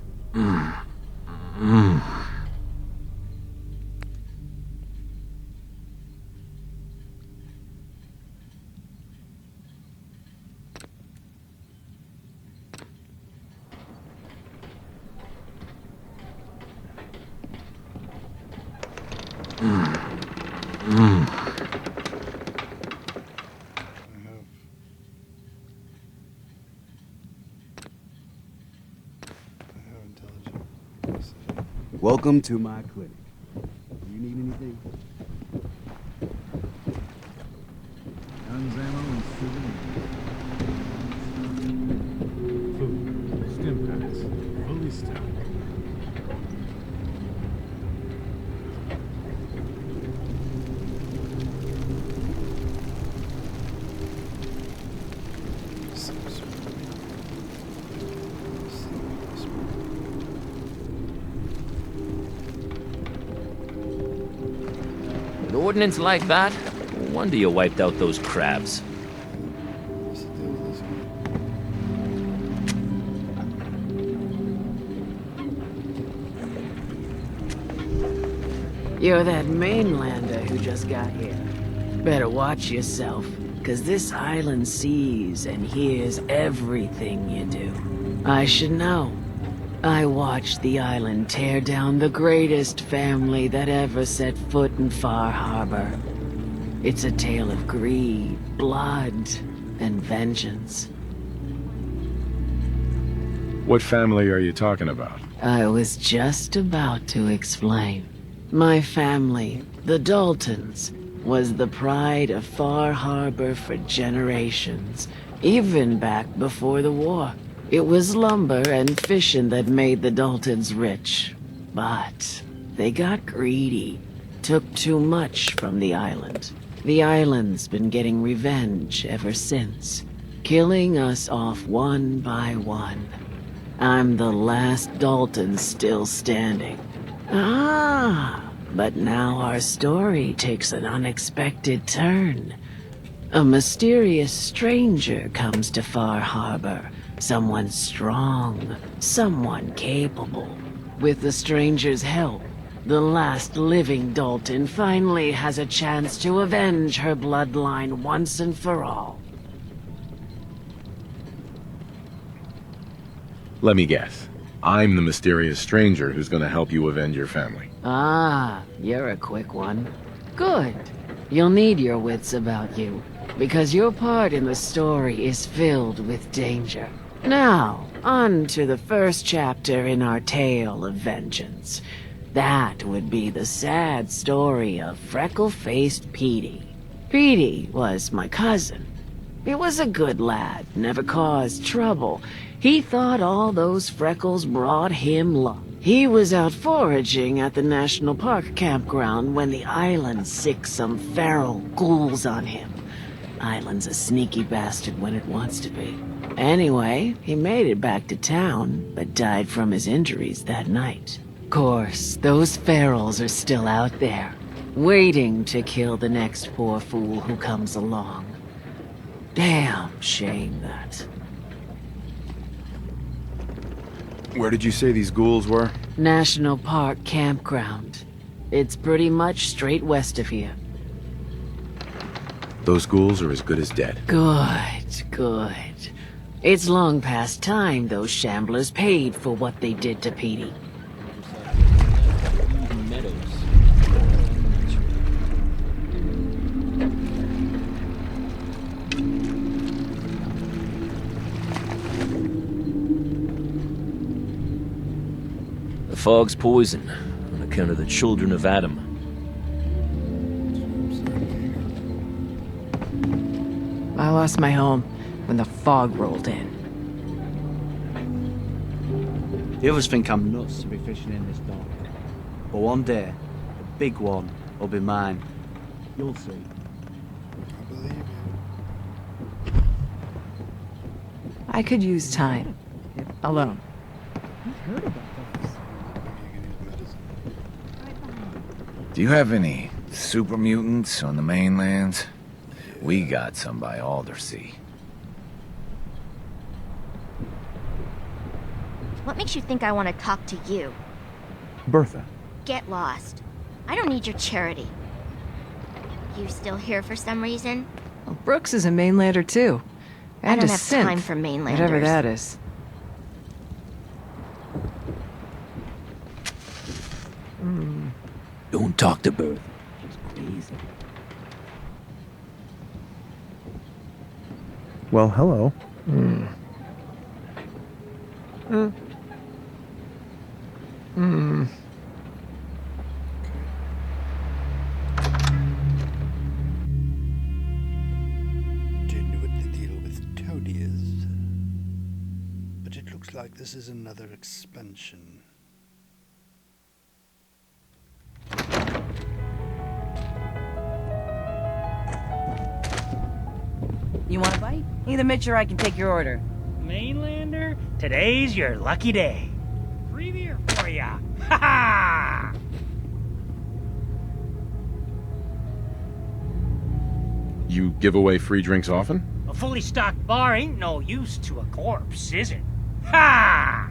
Welcome to my clinic. Do you need anything? Guns, ammo, and souvenirs. Food. Stim packs. Fully stocked. With ordnance like that, no wonder you wiped out those crabs. You're that mainlander who just got here. Better watch yourself, 'cause this island sees and hears everything you do. I should know. I watched the island tear down the greatest family that ever set foot in Far Harbor. It's a tale of greed, blood, and vengeance. What family are you talking about? I was just about to explain. My family, the Daltons, was the pride of Far Harbor for generations, even back before the war. It was lumber and fishing that made the Daltons rich. But they got greedy, took too much from the island. The island's been getting revenge ever since, killing us off one by one. I'm the last Dalton still standing. But now our story takes an unexpected turn. A mysterious stranger comes to Far Harbor. Someone strong, someone capable. With the stranger's help, the last living Dalton finally has a chance to avenge her bloodline once and for all. Let me guess. I'm the mysterious stranger who's gonna help you avenge your family. You're a quick one. Good. You'll need your wits about you, because your part in the story is filled with danger. Now, on to the first chapter in our tale of vengeance. That would be the sad story of freckle-faced Petey. Petey was my cousin. He was a good lad, never caused trouble. He thought all those freckles brought him luck. He was out foraging at the National Park campground when the island sicked some feral ghouls on him. Island's a sneaky bastard when it wants to be. Anyway, he made it back to town, but died from his injuries that night. Course, those ferals are still out there, waiting to kill the next poor fool who comes along. Damn shame that. Where did you say these ghouls were? National Park Campground. It's pretty much straight west of here. Those ghouls are as good as dead. Good, good. It's long past time those shamblers paid for what they did to Petey. The fog's poison, on account of the children of Adam. I lost my home when the fog rolled in. The others think I'm nuts to be fishing in this dock. But one day, the big one will be mine. You'll see. I believe you. I could use time. Alone. I've heard about those. Do you have any super mutants on the mainlands? We got some by Aldersea. What makes you think I want to talk to you? Bertha. Get lost. I don't need your charity. You still here for some reason? Well, Brooks is a mainlander too. I And don't a have synth, time for mainlanders. whatever that is. Don't talk to Bertha. She's crazy. Well, hello. Don't know what the deal with Toady is, but it looks like this is another expansion. You want a bite? Either Mitch or I can take your order. Mainlander, today's your lucky day. Free beer for ya. Ha ha! You give away free drinks often? A fully stocked bar ain't no use to a corpse, is it? Ha!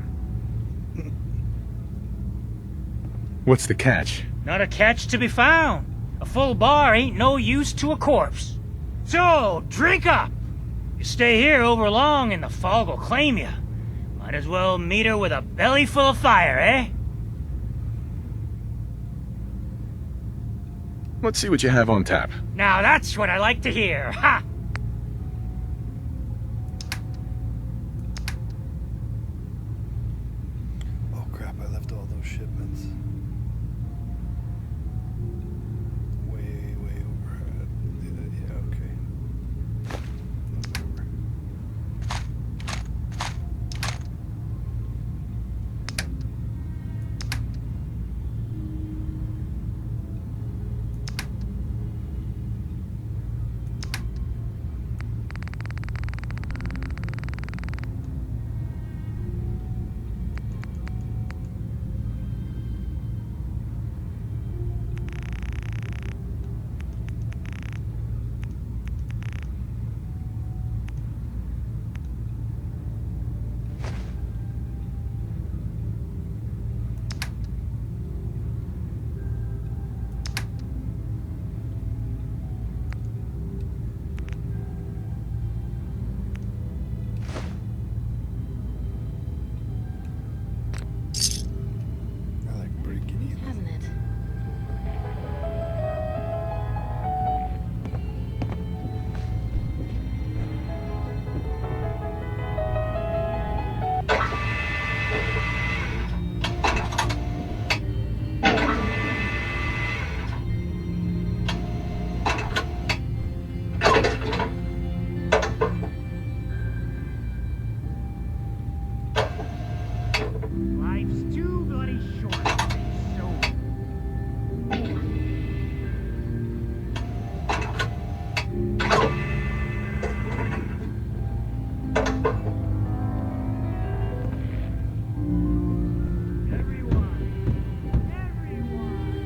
What's the catch? Not a catch to be found. A full bar ain't no use to a corpse. So, drink up. You stay here over long and the fog will claim you. Might as well meet her with a belly full of fire, eh? Let's see what you have on tap. Now that's what I like to hear. Ha! Oh crap, I left all those shipments. Way overhead. Yeah, okay. Whatever.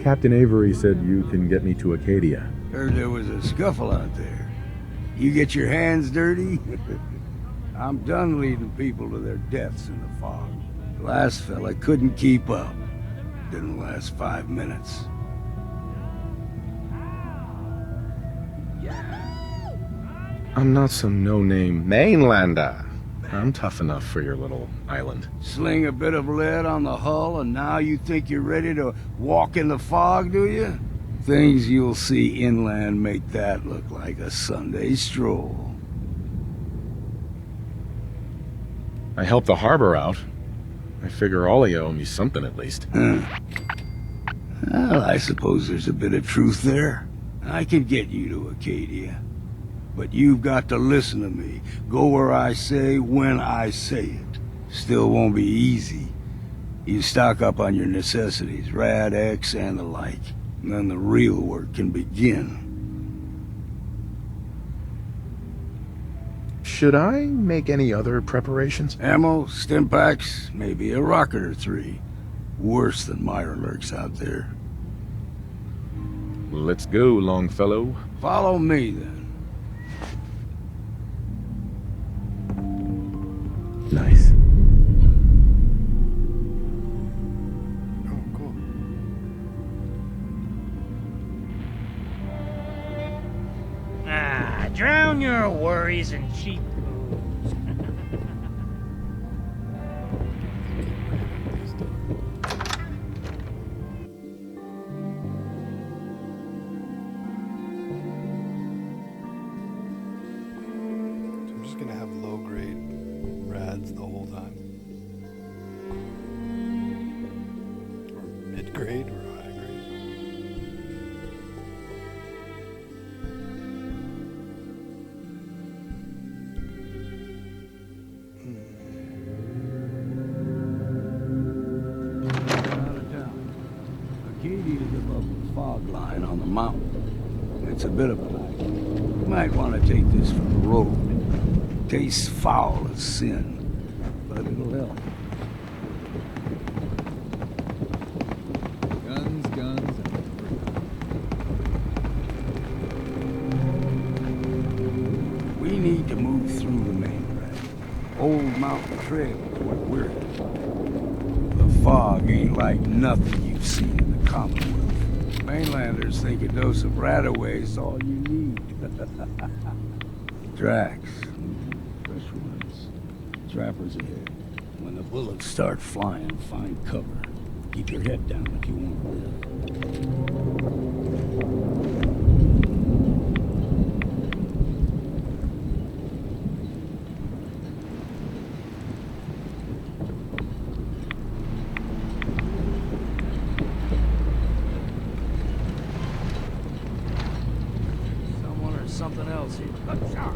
Captain Avery said you can get me to Acadia. Heard there was a scuffle out there. You get your hands dirty? I'm done leading people to their deaths in the fog. The last fella couldn't keep up. Didn't last 5 minutes. I'm not some no-name mainlander. I'm tough enough for your little island. Sling a bit of lead on the hull and now you think you're ready to walk in the fog, do you? Things you'll see inland make that look like a Sunday stroll. I helped the harbor out. I figure all of you owe me something at least. Huh. Well, I suppose there's a bit of truth there. I can get you to Acadia. But you've got to listen to me. Go where I say, when I say it. Still won't be easy. You stock up on your necessities, Rad X and the like. And then the real work can begin. Should I make any other preparations? Ammo, stimpaks, maybe a rocket or 3. Worse than Myra lurks out there. Let's go, Longfellow. Follow me, then. Nice. Oh, cool. Drown your worries in cheap booze. I'm just gonna have low-grade rads the whole time. Or mid-grade or high grade. Out of town. Acadia is above the fog line on the mountain. It's a bit of a hike. You might want to take this from the road. Tastes foul as sin, but it'll help. Guns, guns, and we need to move through the main road. Old Mountain Trail is where we're at. The fog ain't like nothing you've seen in the Commonwealth. Mainlanders think a dose of Radaway's all you need. Tracks. Fresh ones. Trappers ahead. When the bullets start flying, find cover. Keep your head down if you want to live. Someone or something else here. Good shot.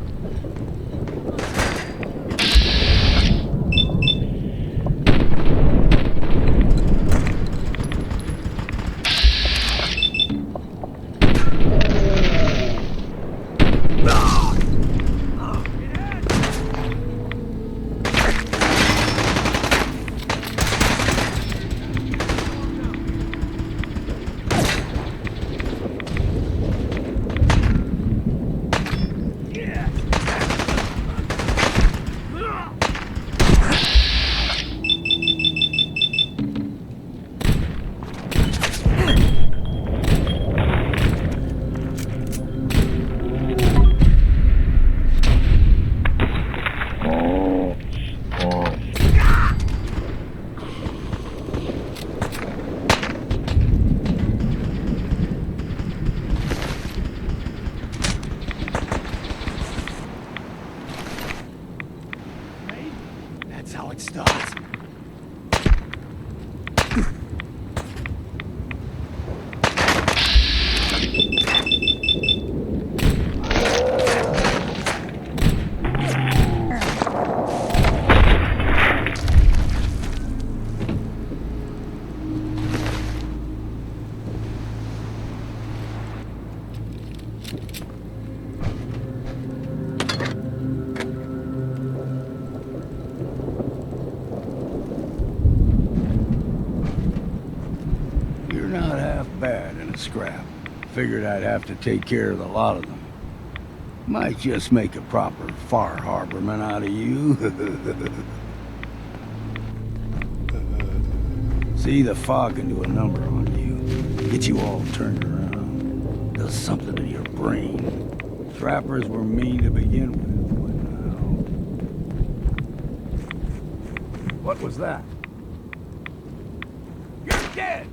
That's how it starts. scrap. Figured I'd have to take care of a lot of them. Might just make a proper Far Harborman out of you. See, the fog can do a number on you. Get you all turned around. Does something to your brain. Trappers were mean to begin with, but now... What was that? You're dead!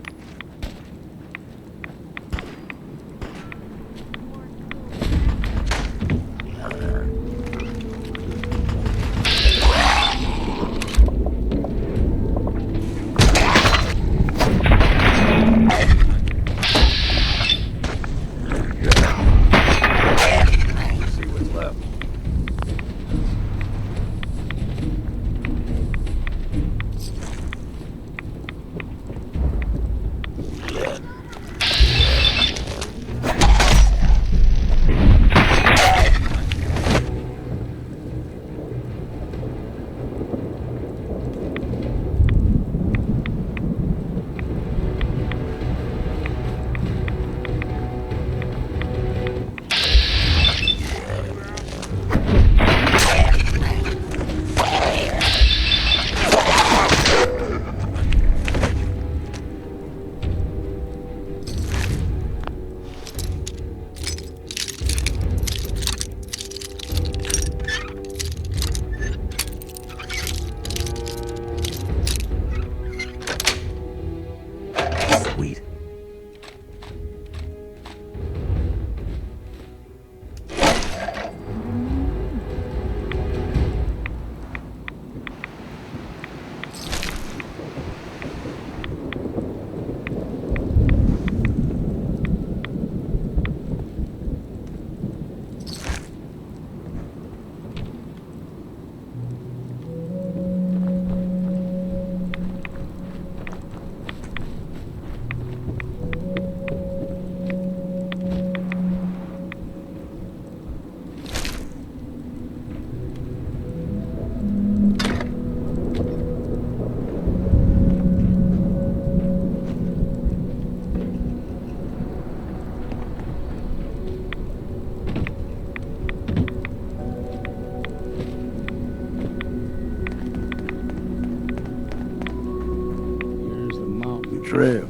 Trail.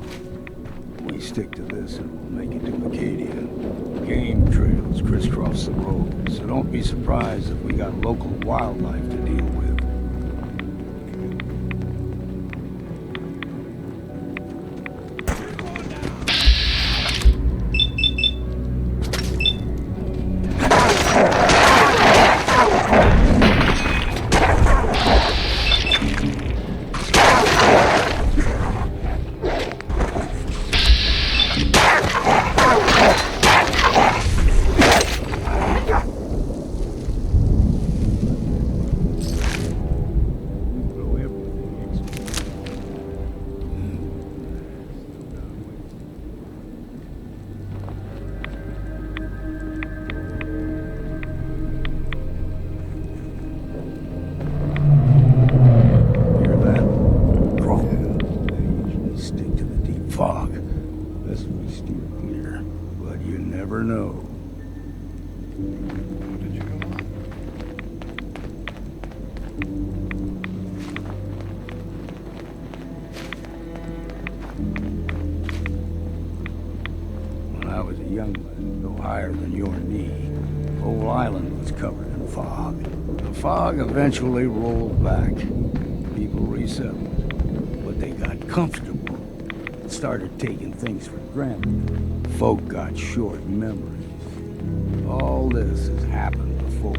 We stick to this and we'll make it to Acadia. Game trails crisscross the road, so don't be surprised if we got local wildlife to deal with. Eventually rolled back. People resettled. But they got comfortable and started taking things for granted. Folk got short memories. All this has happened before.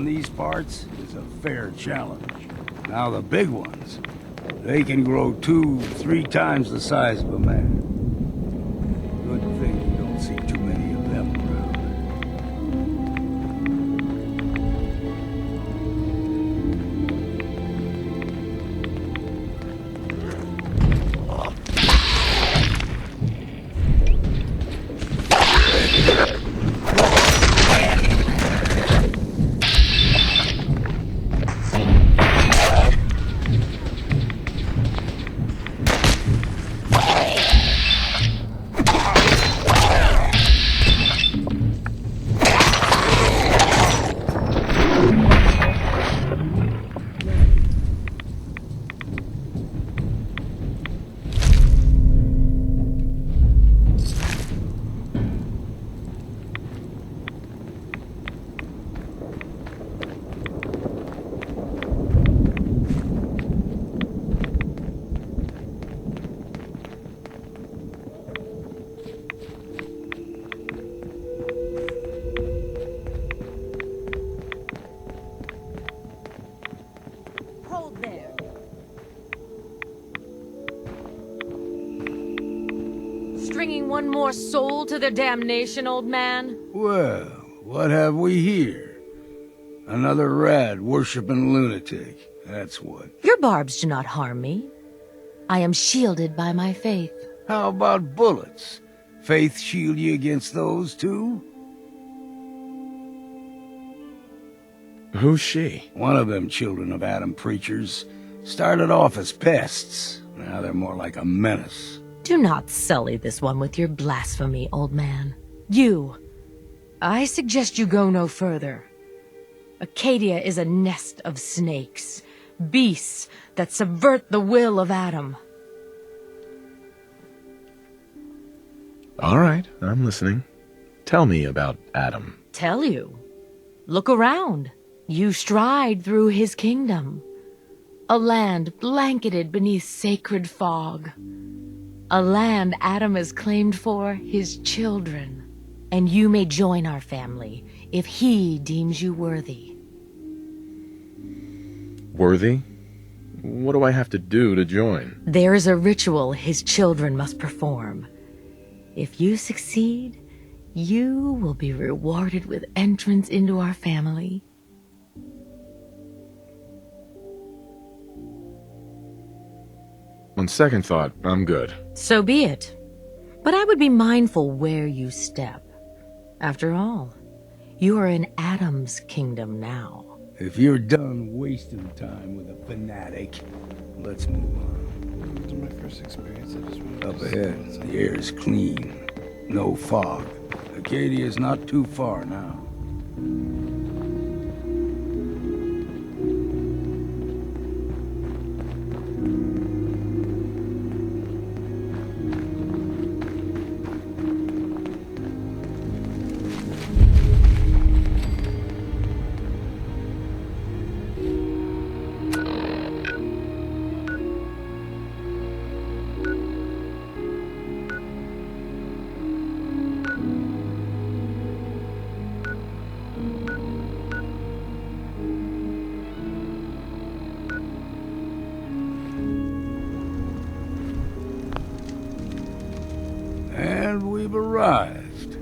in these parts is a fair challenge. Now the big ones, they can grow 2-3 times the size of a man. Good thing you don't see too many of them around. Stringing one more soul to their damnation, old man? Well, what have we here? Another rad worshipping lunatic, that's what. Your barbs do not harm me. I am shielded by my faith. How about bullets? Faith shield you against those too? Who's she? One of them children of Adam preachers. Started off as pests. Now they're more like a menace. Do not sully this one with your blasphemy, old man. You. I suggest you go no further. Acadia is a nest of snakes. Beasts that subvert the will of Adam. All right, I'm listening. Tell me about Adam. Tell you. Look around. You stride through his kingdom. A land blanketed beneath sacred fog. A land Adam has claimed for his children. And you may join our family if he deems you worthy. Worthy? What do I have to do to join? There is a ritual his children must perform. If you succeed, you will be rewarded with entrance into our family. On second thought, I'm good. So be it. But I would be mindful where you step. After all, you are in Adam's kingdom now. If you're done wasting time with a fanatic, let's move on. This is my first experience. I just wanted Up to ahead, the air is clean. No fog. Acadia's not too far now. And we've arrived.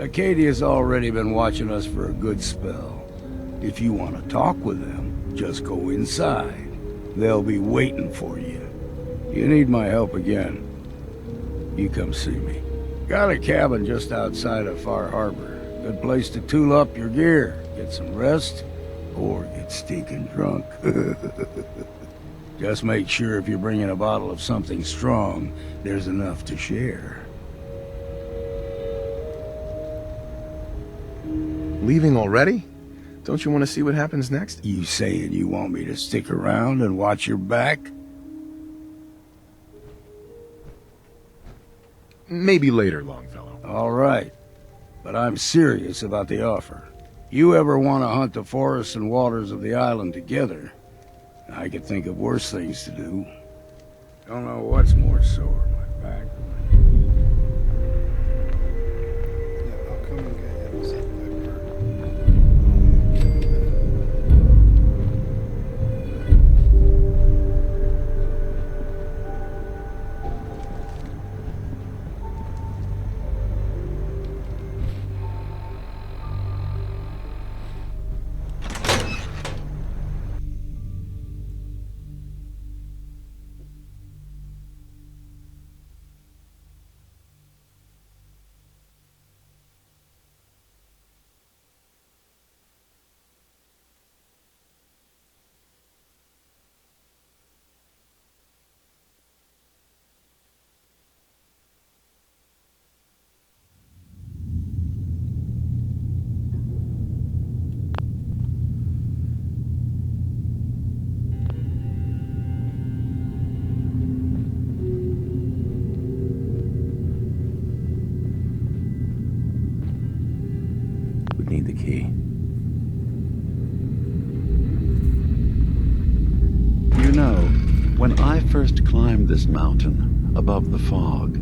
Acadia's already been watching us for a good spell. If you want to talk with them, just go inside. They'll be waiting for you. You need my help again, you come see me. Got a cabin just outside of Far Harbor. Good place to tool up your gear, get some rest, or get stinking drunk. Just make sure if you're bringing a bottle of something strong, there's enough to share. Leaving already? Don't you want to see what happens next? You saying you want me to stick around and watch your back? Maybe later, Longfellow. All right. But I'm serious about the offer. You ever want to hunt the forests and waters of the island together, I could think of worse things to do. Don't know what's more sore, my back or my knee. Yeah, I'll come and get you. I'll set that When I first climbed this mountain above the fog,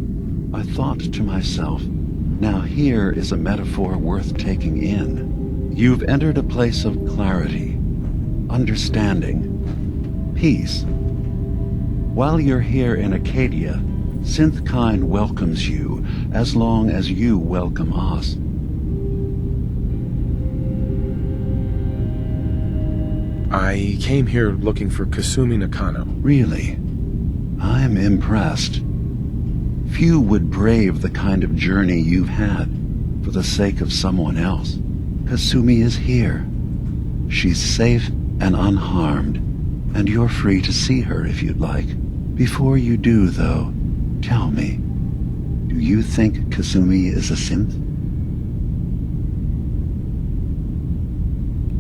I thought to myself, now here is a metaphor worth taking in. You've entered a place of clarity, understanding, peace. While you're here in Acadia, Synthkind welcomes you as long as you welcome us. I came here looking for Kasumi Nakano. Really? I'm impressed. Few would brave the kind of journey you've had for the sake of someone else. Kasumi is here. She's safe and unharmed, and you're free to see her if you'd like. Before you do, though, tell me, do you think Kasumi is a synth?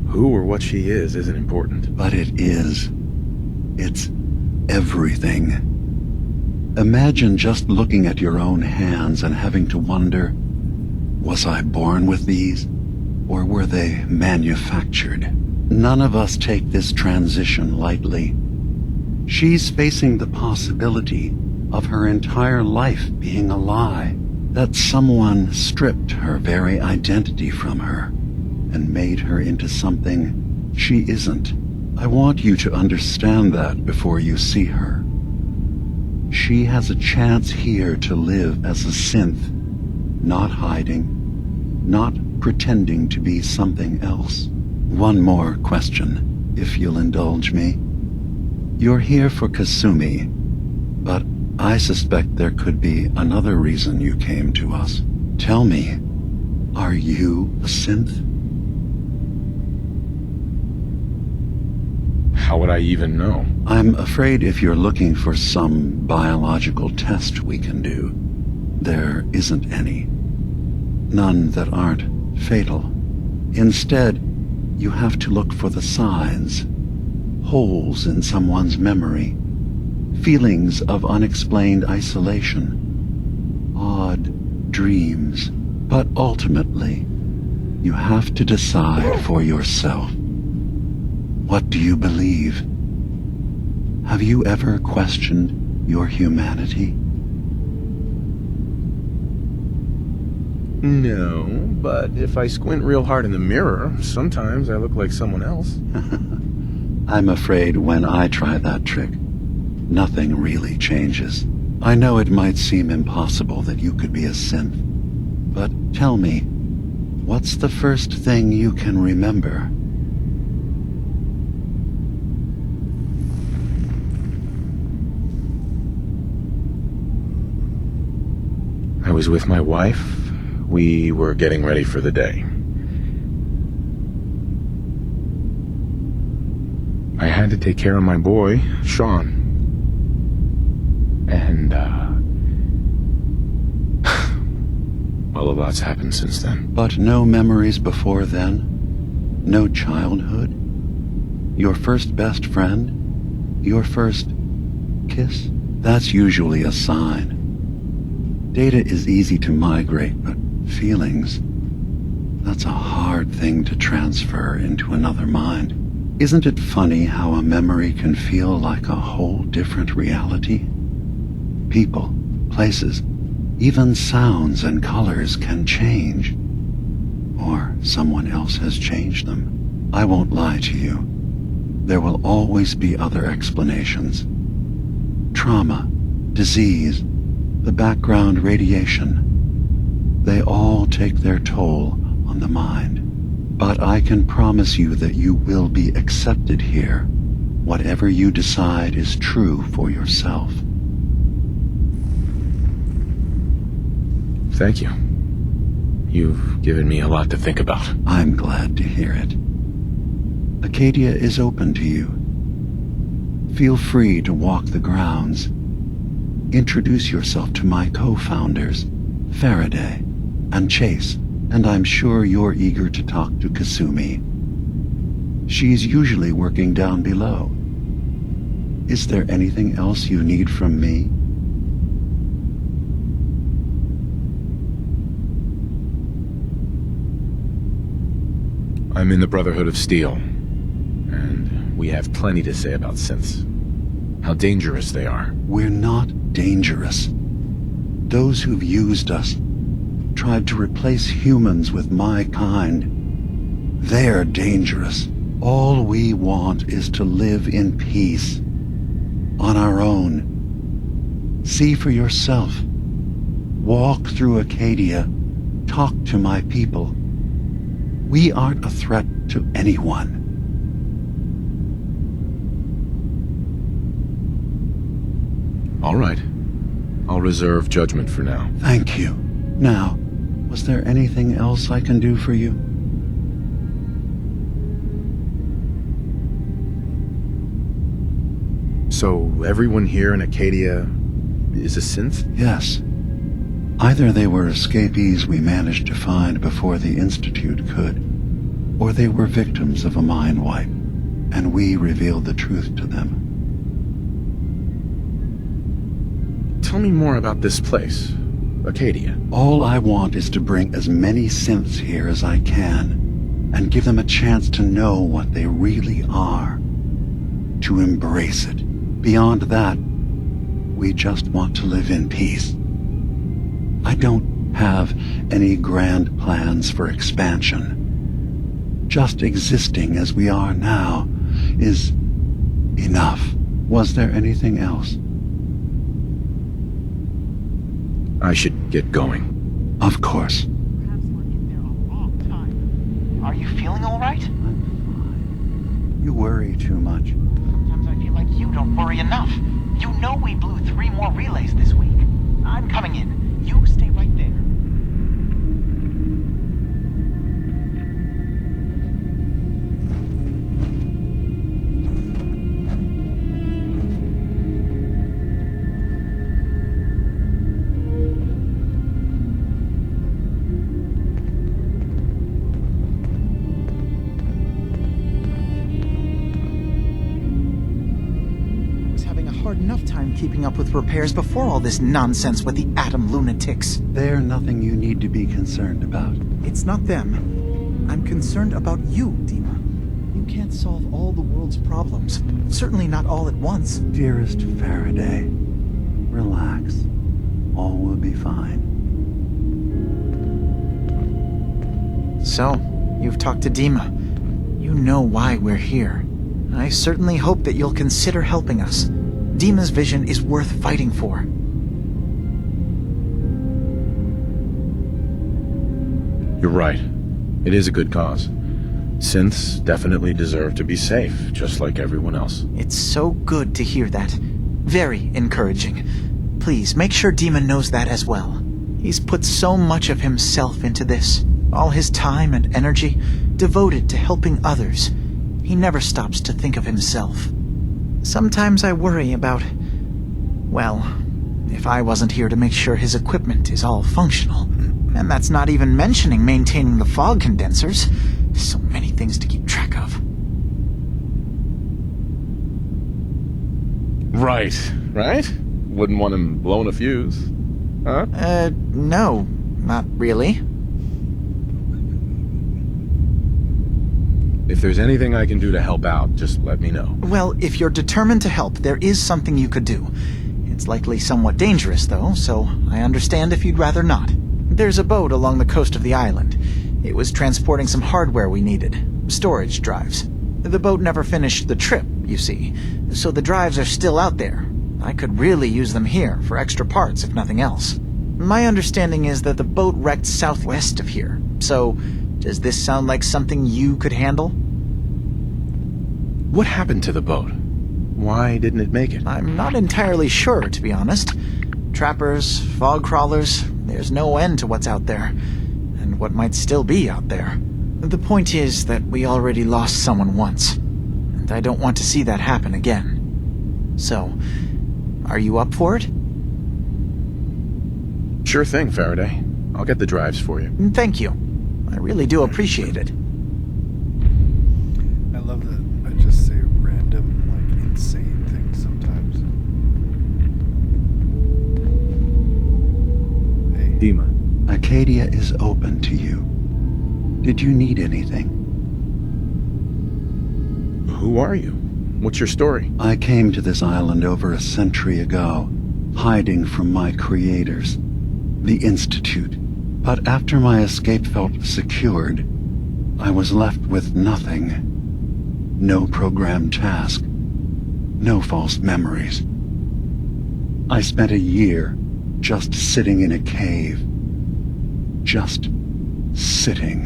Who or what she is isn't important. But it is. It's everything. Imagine just looking at your own hands and having to wonder, was I born with these? Or were they manufactured? None of us take this transition lightly. She's facing the possibility of her entire life being a lie, that someone stripped her very identity from her and made her into something she isn't. I want you to understand that before you see her. She has a chance here to live as a synth, not hiding, not pretending to be something else. One more question, if you'll indulge me. You're here for Kasumi, but I suspect there could be another reason you came to us. Tell me, are you a synth? How would I even know? I'm afraid if you're looking for some biological test we can do, there isn't any. None that aren't fatal. Instead, you have to look for the signs, holes in someone's memory, feelings of unexplained isolation, odd dreams. But ultimately, you have to decide for yourself. What do you believe? Have you ever questioned your humanity? No, but if I squint real hard in the mirror, sometimes I look like someone else. I'm afraid when I try that trick, nothing really changes. I know it might seem impossible that you could be a synth, but tell me, what's the first thing you can remember? I was with my wife. We were getting ready for the day. I had to take care of my boy, Sean. And, well, a lot's happened since then. But no memories before then? No childhood? Your first best friend? Your first kiss? That's usually a sign. Data is easy to migrate, but feelings, that's a hard thing to transfer into another mind. Isn't it funny how a memory can feel like a whole different reality? People, places, even sounds and colors can change. Or someone else has changed them. I won't lie to you. There will always be other explanations. Trauma, disease, the background radiation. They all take their toll on the mind. But I can promise you that you will be accepted here, whatever you decide is true for yourself. Thank you. You've given me a lot to think about. I'm glad to hear it. Acadia is open to you. Feel free to walk the grounds. Introduce yourself to my co-founders, Faraday and Chase, and I'm sure you're eager to talk to Kasumi. She's usually working down below. Is there anything else you need from me? I'm in the Brotherhood of Steel, and we have plenty to say about synths. how dangerous they are. We're not dangerous. Those who've used us, tried to replace humans with my kind, they're dangerous. All we want is to live in peace, on our own. See for yourself. Walk through Acadia. Talk to my people. We aren't a threat to anyone. All right. I'll reserve judgment for now. Thank you. Now, was there anything else I can do for you? So everyone here in Acadia is a synth? Yes. Either they were escapees we managed to find before the Institute could, or they were victims of a mind wipe, and we revealed the truth to them. Tell me more about this place, Acadia. All I want is to bring as many synths here as I can, and give them a chance to know what they really are, to embrace it. Beyond that, we just want to live in peace. I don't have any grand plans for expansion. Just existing as we are now is enough. Was there anything else? I should get going. Of course. Are you feeling all right? You worry too much. Sometimes I feel like you don't worry enough. You know we blew 3 more relays this week. I'm coming in. You stay right there. Hard enough time keeping up with repairs before all this nonsense with the atom lunatics. They're nothing you need to be concerned about. It's not them. I'm concerned about you, Dima. You can't solve all the world's problems. Certainly not all at once. Dearest Faraday, relax. All will be fine. So, you've talked to Dima. You know why we're here. I certainly hope that you'll consider helping us. Dima's vision is worth fighting for. You're right. It is a good cause. Synths definitely deserve to be safe, just like everyone else. It's so good to hear that. Very encouraging. Please, make sure Dima knows that as well. He's put so much of himself into this. All his time and energy devoted to helping others. He never stops to think of himself. Sometimes I worry about, well, if I wasn't here to make sure his equipment is all functional. And that's not even mentioning maintaining the fog condensers. So many things to keep track of. Right. Wouldn't want him blowing a fuse. Huh? No, not really. If there's anything I can do to help out, just let me know. Well, if you're determined to help, there is something you could do. It's likely somewhat dangerous, though, so I understand if you'd rather not. There's a boat along the coast of the island. It was transporting some hardware we needed. Storage drives. The boat never finished the trip, you see, so the drives are still out there. I could really use them here for extra parts, if nothing else. My understanding is that the boat wrecked southwest of here, so does this sound like something you could handle? What happened to the boat? Why didn't it make it? I'm not entirely sure, to be honest. Trappers, fog crawlers, there's no end to what's out there, and what might still be out there. The point is that we already lost someone once, and I don't want to see that happen again. So, are you up for it? Sure thing, Faraday. I'll get the drives for you. Thank you. I really do appreciate it. I love that I just say random, like, insane things sometimes. Hey. Dima. Acadia is open to you. Did you need anything? Who are you? What's your story? I came to this island over a century ago, hiding from my creators, the Institute. But after my escape felt secured, I was left with nothing. No programmed task. No false memories. I spent a year just sitting in a cave. Just sitting.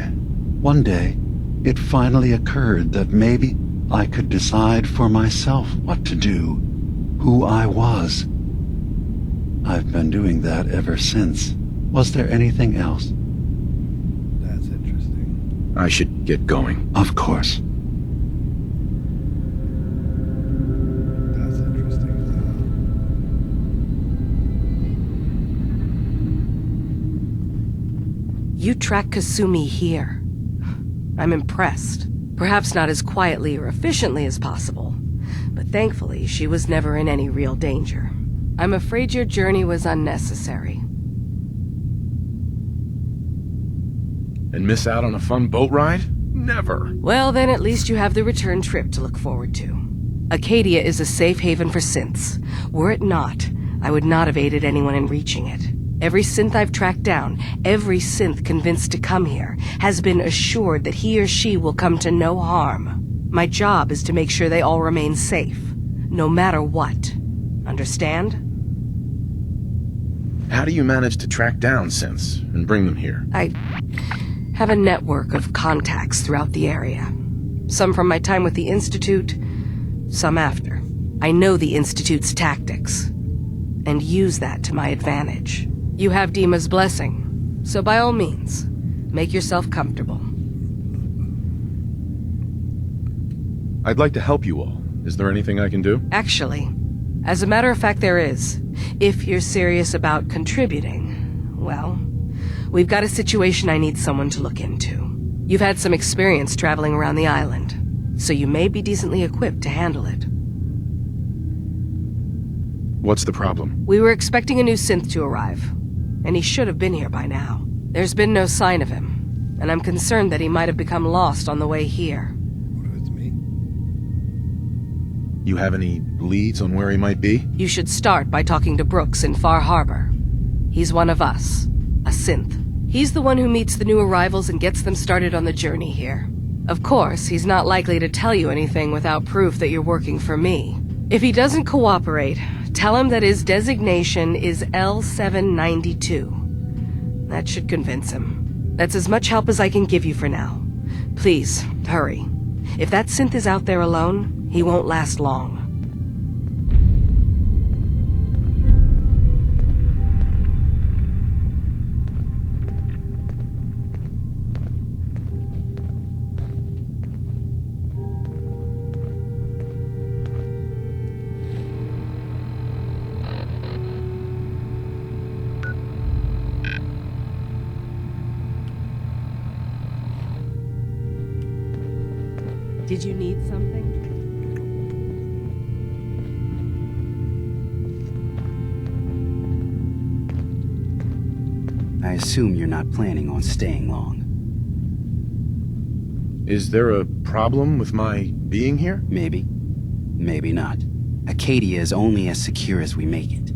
One day, it finally occurred that maybe I could decide for myself what to do, who I was. I've been doing that ever since. Was there anything else? That's interesting. I should get going. Of course. That's interesting. You track Kasumi here. I'm impressed. Perhaps not as quietly or efficiently as possible, but thankfully she was never in any real danger. I'm afraid your journey was unnecessary. And miss out on a fun boat ride? Never. Well, then at least you have the return trip to look forward to. Acadia is a safe haven for synths. Were it not, I would not have aided anyone in reaching it. Every synth I've tracked down, every synth convinced to come here, has been assured that he or she will come to no harm. My job is to make sure they all remain safe, no matter what. Understand? How do you manage to track down synths and bring them here? I have a network of contacts throughout the area. Some from my time with the Institute, some after. I know the Institute's tactics, and use that to my advantage. You have Dima's blessing, so by all means, make yourself comfortable. I'd like to help you all. Is there anything I can do? Actually, as a matter of fact, there is. If you're serious about contributing, well, we've got a situation I need someone to look into. You've had some experience traveling around the island, so you may be decently equipped to handle it. What's the problem? We were expecting a new synth to arrive, and he should have been here by now. There's been no sign of him, and I'm concerned that he might have become lost on the way here. You have any leads on where he might be? You should start by talking to Brooks in Far Harbor. He's one of us, a synth. He's the one who meets the new arrivals and gets them started on the journey here. Of course, he's not likely to tell you anything without proof that you're working for me. If he doesn't cooperate, tell him that his designation is L792. That should convince him. That's as much help as I can give you for now. Please, hurry. If that synth is out there alone, he won't last long. Did you need something? I assume you're not planning on staying long. Is there a problem with my being here? Maybe. Maybe not. Acadia is only as secure as we make it.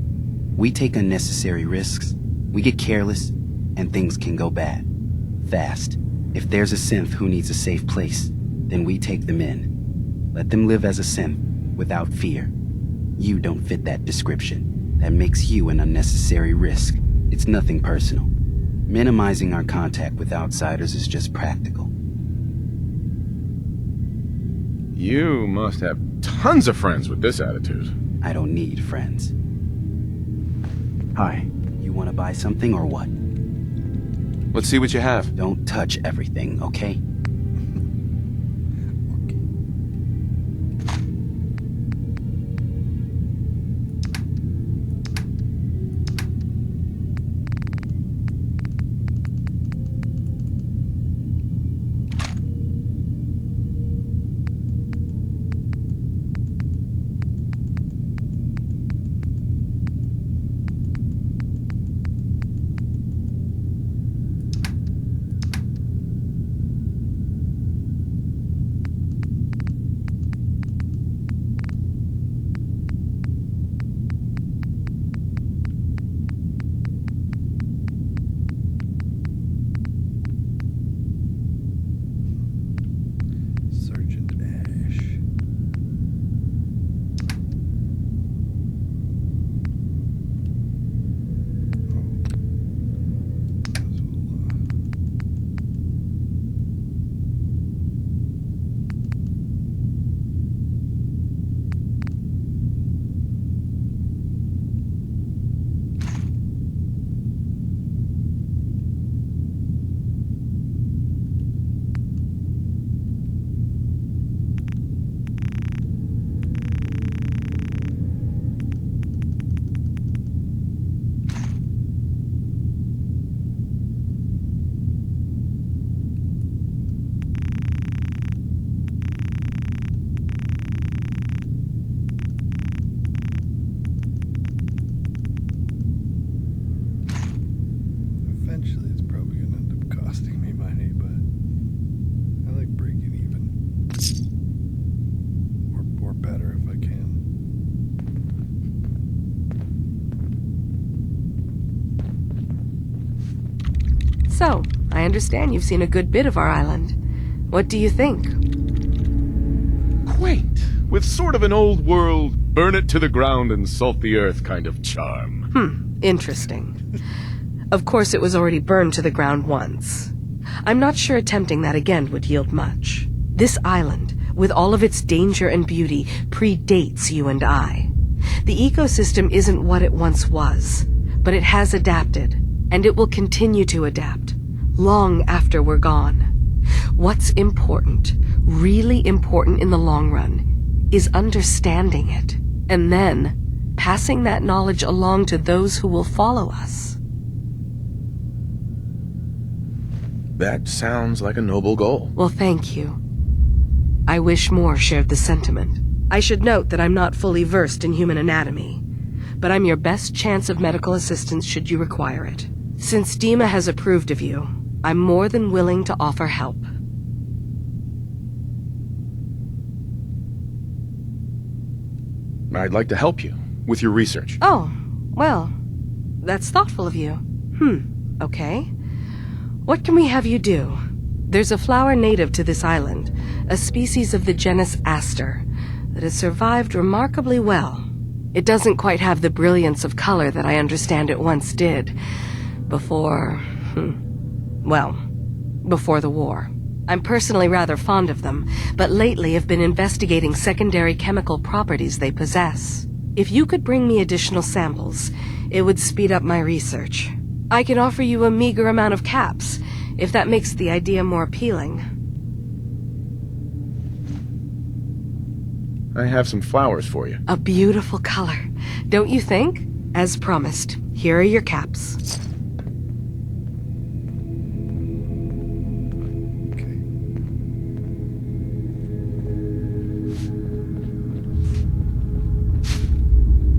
We take unnecessary risks, we get careless, and things can go bad. Fast. If there's a synth who needs a safe place, then we take them in. Let them live as a synth, without fear. You don't fit that description. That makes you an unnecessary risk. It's nothing personal. Minimizing our contact with outsiders is just practical. You must have tons of friends with this attitude. I don't need friends. Hi. You want to buy something or what? Let's see what you have. Don't touch everything, okay? better if I can. So, I understand you've seen a good bit of our island. What do you think? Quaint, with sort of an old world, burn it to the ground and salt the earth kind of charm. Interesting. Of course, it was already burned to the ground once. I'm not sure attempting that again would yield much. This island, with all of its danger and beauty, predates you and I. The ecosystem isn't what it once was, but it has adapted, and it will continue to adapt, long after we're gone. What's important, really important in the long run, is understanding it, and then passing that knowledge along to those who will follow us. That sounds like a noble goal. Well, thank you. I wish more shared the sentiment. I should note that I'm not fully versed in human anatomy, but I'm your best chance of medical assistance should you require it. Since Dima has approved of you, I'm more than willing to offer help. I'd like to help you with your research. Oh, well, that's thoughtful of you. Okay. What can we have you do? There's a flower native to this island, a species of the genus Aster, that has survived remarkably well. It doesn't quite have the brilliance of color that I understand it once did. Before the war. I'm personally rather fond of them, but lately have been investigating secondary chemical properties they possess. If you could bring me additional samples, it would speed up my research. I can offer you a meager amount of caps, if that makes the idea more appealing. I have some flowers for you. A beautiful color, don't you think? As promised, here are your caps.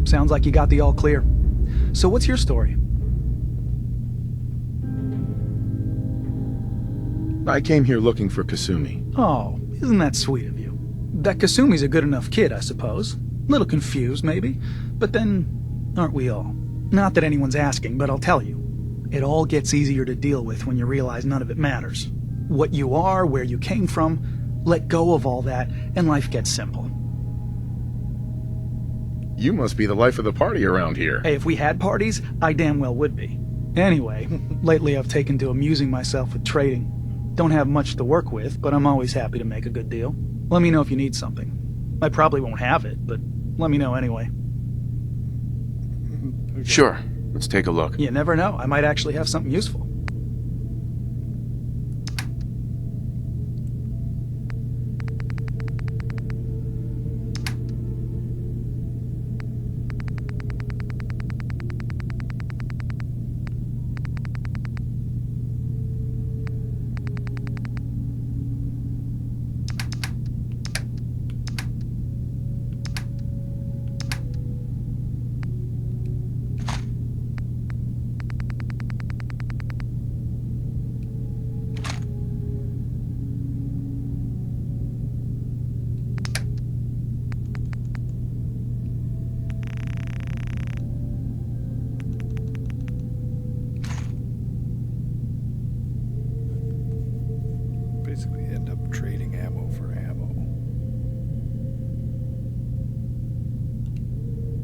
Sounds like you got the all clear. So what's your story? I came here looking for Kasumi. Oh, isn't that sweet of you? That Kasumi's a good enough kid, I suppose. Little confused, maybe. But then, aren't we all? Not that anyone's asking, but I'll tell you. It all gets easier to deal with when you realize none of it matters. What you are, where you came from, let go of all that, and life gets simple. You must be the life of the party around here. Hey, if we had parties, I damn well would be. Anyway, lately I've taken to amusing myself with trading. Don't have much to work with, but I'm always happy to make a good deal. Let me know if you need something. I probably won't have it, but let me know anyway. Sure, let's take a look. You never know, I might actually have something useful. Basically end up trading ammo for ammo.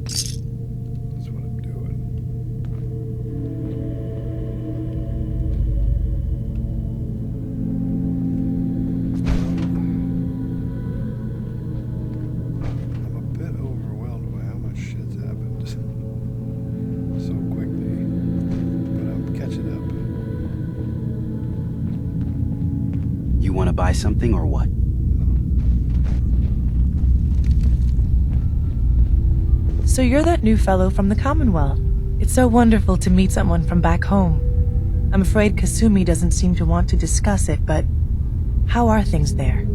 That's what I'm doing. I'm a bit overwhelmed by how much shit's happened so quickly, but I'm catching up. You want to buy something or what? So you're that new fellow from the Commonwealth. It's so wonderful to meet someone from back home. I'm afraid Kasumi doesn't seem to want to discuss it, but how are things there?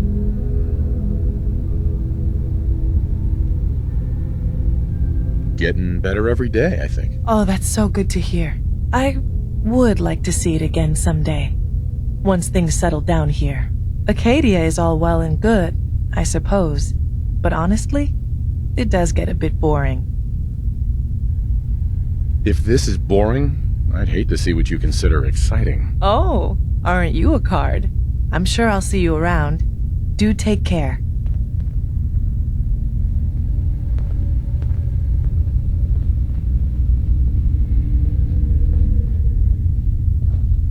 Getting better every day, I think. Oh, that's so good to hear. I would like to see it again someday. Once things settle down here. Acadia is all well and good, I suppose. but honestly, it does get a bit boring. If this is boring, I'd hate to see what you consider exciting. Oh, aren't you a card? I'm sure I'll see you around. Do take care.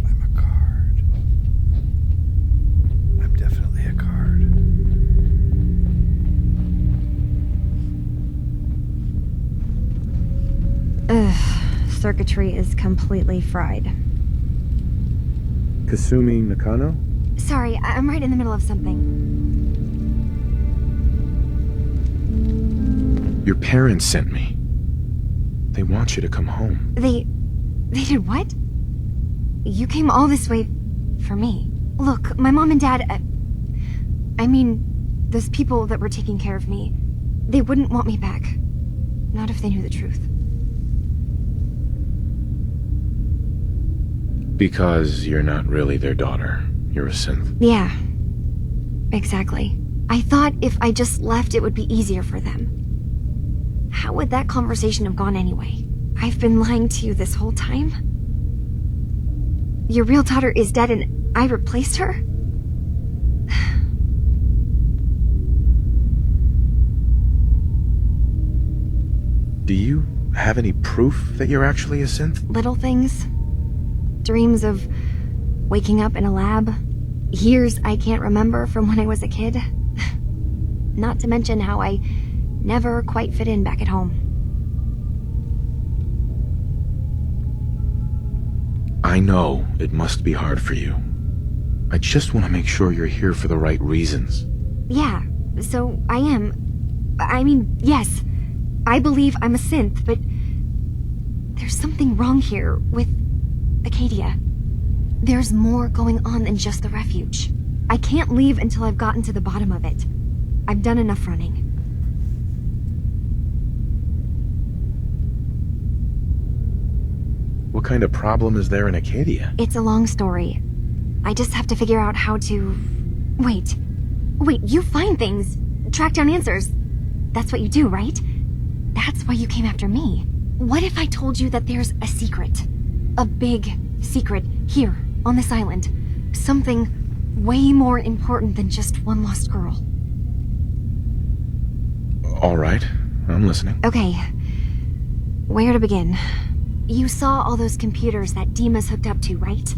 I'm a card. I'm definitely a card. Ugh, circuitry is completely fried. Kasumi Nakano? Sorry, I'm right in the middle of something. Your parents sent me. They want you to come home. They did what? You came all this way for me. Look, my mom and dad, I mean, those people that were taking care of me, they wouldn't want me back. Not if they knew the truth. Because you're not really their daughter. You're a synth. Yeah, exactly. I thought if I just left, it would be easier for them. How would that conversation have gone anyway? I've been lying to you this whole time? Your real daughter is dead and I replaced her? Do you have any proof that you're actually a synth? Little things. Dreams of waking up in a lab. Years I can't remember from when I was a kid. Not to mention how I never quite fit in back at home. I know it must be hard for you. I just want to make sure you're here for the right reasons. Yeah, so I am. I mean, yes, I believe I'm a synth, but there's something wrong here with Acadia. There's more going on than just the refuge. I can't leave until I've gotten to the bottom of it. I've done enough running. What kind of problem is there in Acadia? It's a long story. I just have to figure out how to... Wait, you find things, track down answers. That's what you do, right? That's why you came after me. What if I told you that there's a secret? A big secret here on this island. Something way more important than just one lost girl. All right, I'm listening. Okay, where to begin? You saw all those computers that Dima's hooked up to, right?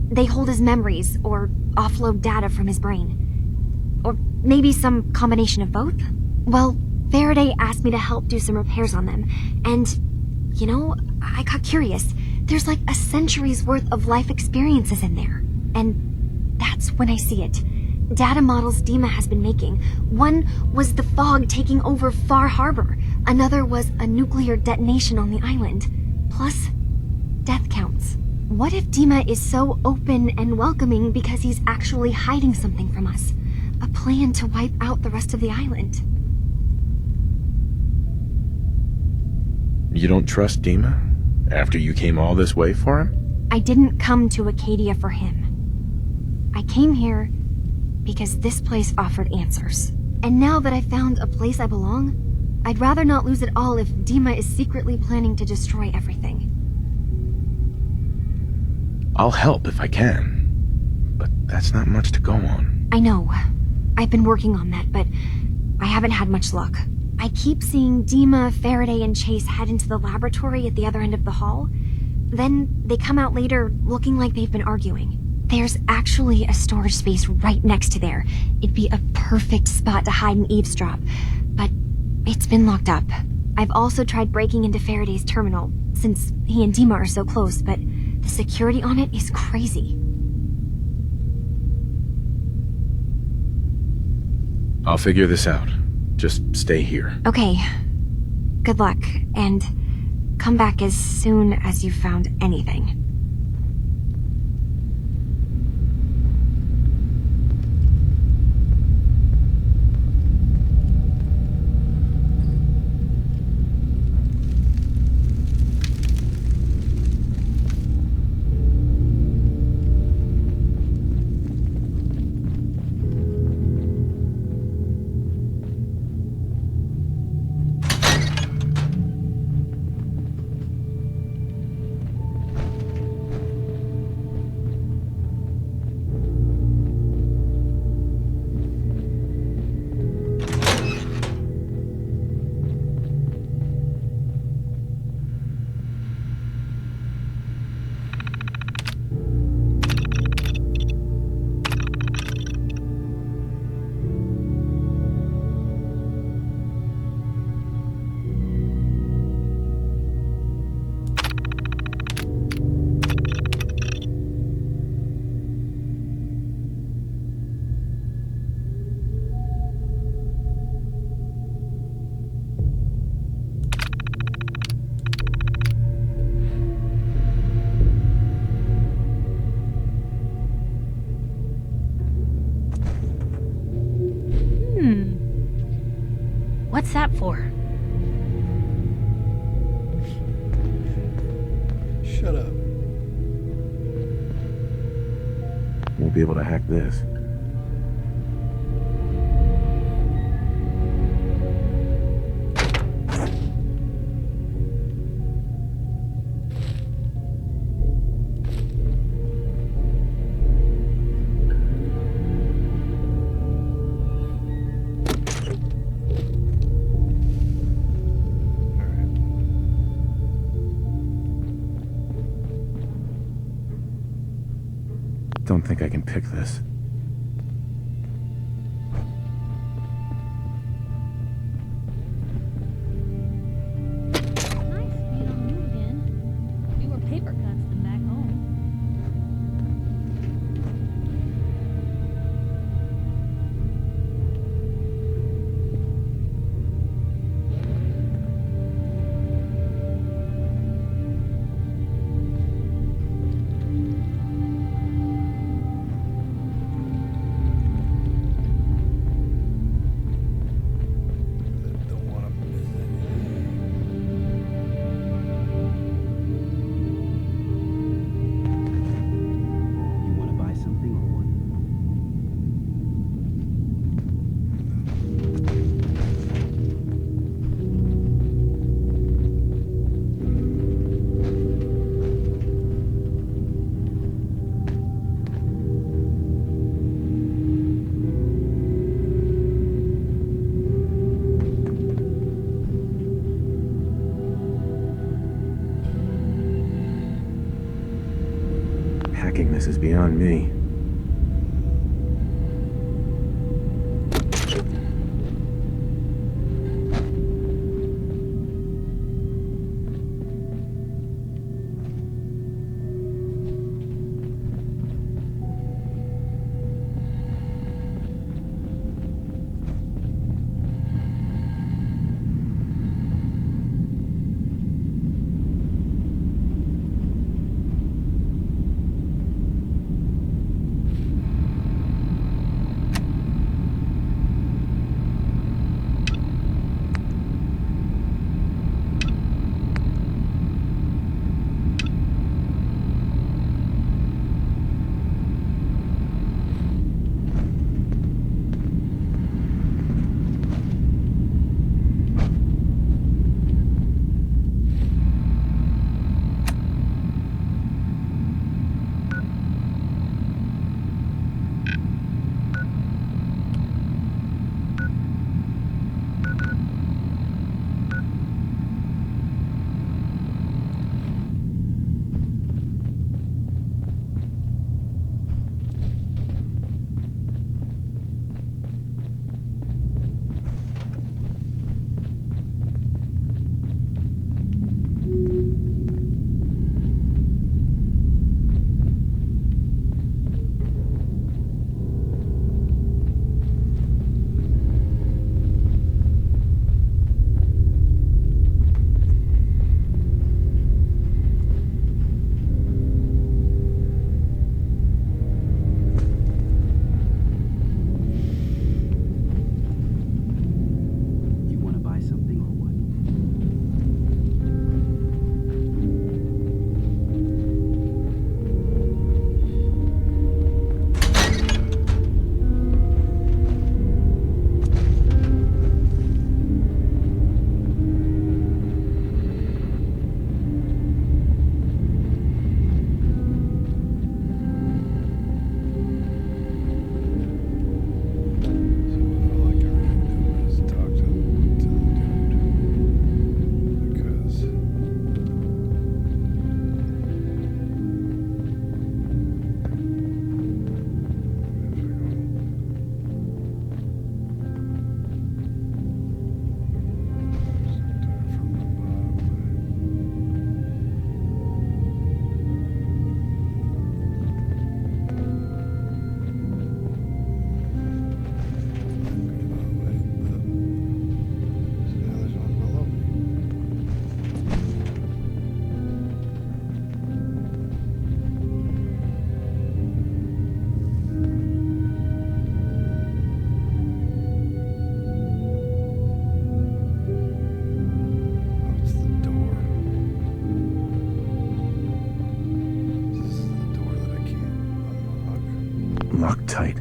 They hold his memories or offload data from his brain. Or maybe some combination of both? Well, Faraday asked me to help do some repairs on them, and, you know, I got curious. There's like a century's worth of life experiences in there. And that's when I see it. Data models Dima has been making. One was the fog taking over Far Harbor. Another was a nuclear detonation on the island. Plus, death counts. What if Dima is so open and welcoming because he's actually hiding something from us? A plan to wipe out the rest of the island. You don't trust Dima? After you came all this way for him? I didn't come to Acadia for him. I came here because this place offered answers. And now that I found a place I belong, I'd rather not lose it all if Dima is secretly planning to destroy everything. I'll help if I can. But that's not much to go on. I know. I've been working on that, but I haven't had much luck. I keep seeing Dima, Faraday, and Chase head into the laboratory at the other end of the hall. Then they come out later looking like they've been arguing. There's actually a storage space right next to there. It'd be a perfect spot to hide and eavesdrop, but it's been locked up. I've also tried breaking into Faraday's terminal, since he and Dima are so close, but the security on it is crazy. I'll figure this out. Just stay here. Okay. Good luck, and come back as soon as you've found anything. What's that for? Shut up. Won't be able to hack this. Don't think I can pick this. Fewer paper cuts than back home. You want to buy something or what? Hacking this is beyond me. locked tight.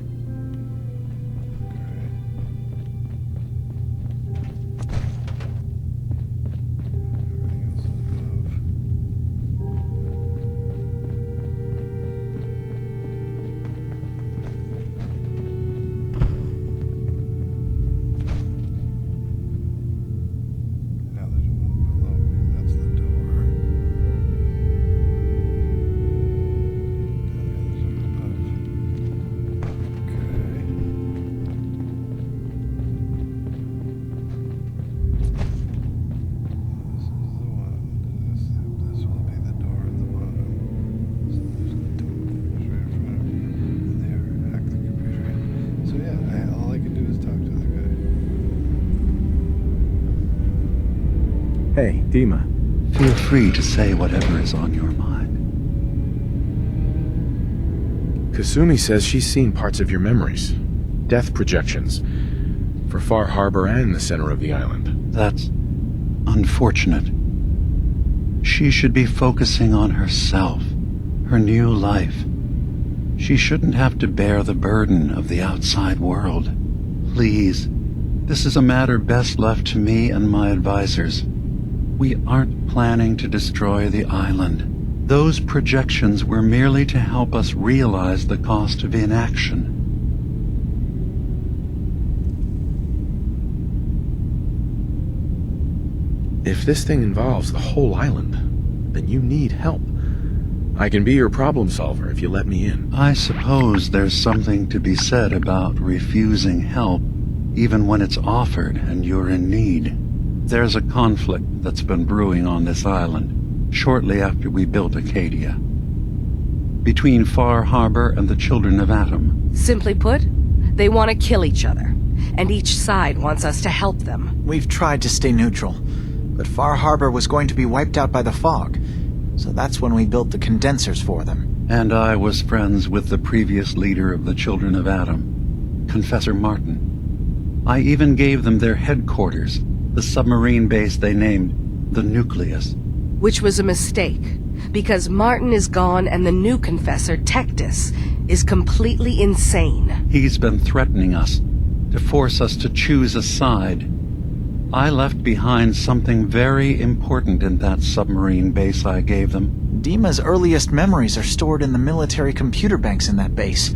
Hey, Dima. Feel free to say whatever is on your mind. Kasumi says she's seen parts of your memories. Death projections. For Far Harbor and the center of the island. That's unfortunate. She should be focusing on herself, her new life. She shouldn't have to bear the burden of the outside world. Please, this is a matter best left to me and my advisors. We aren't planning to destroy the island. Those projections were merely to help us realize the cost of inaction. If this thing involves the whole island, then you need help. I can be your problem solver if you let me in. I suppose there's something to be said about refusing help, even when it's offered and you're in need. There's a conflict that's been brewing on this island, shortly after we built Acadia. Between Far Harbor and the Children of Atom. Simply put, they want to kill each other, and each side wants us to help them. We've tried to stay neutral, but Far Harbor was going to be wiped out by the fog, so that's when we built the condensers for them. And I was friends with the previous leader of the Children of Atom, Confessor Martin. I even gave them their headquarters, the submarine base they named the Nucleus. Which was a mistake, because Martin is gone and the new confessor, Tectus, is completely insane. He's been threatening us, to force us to choose a side. I left behind something very important in that submarine base I gave them. Dima's earliest memories are stored in the military computer banks in that base.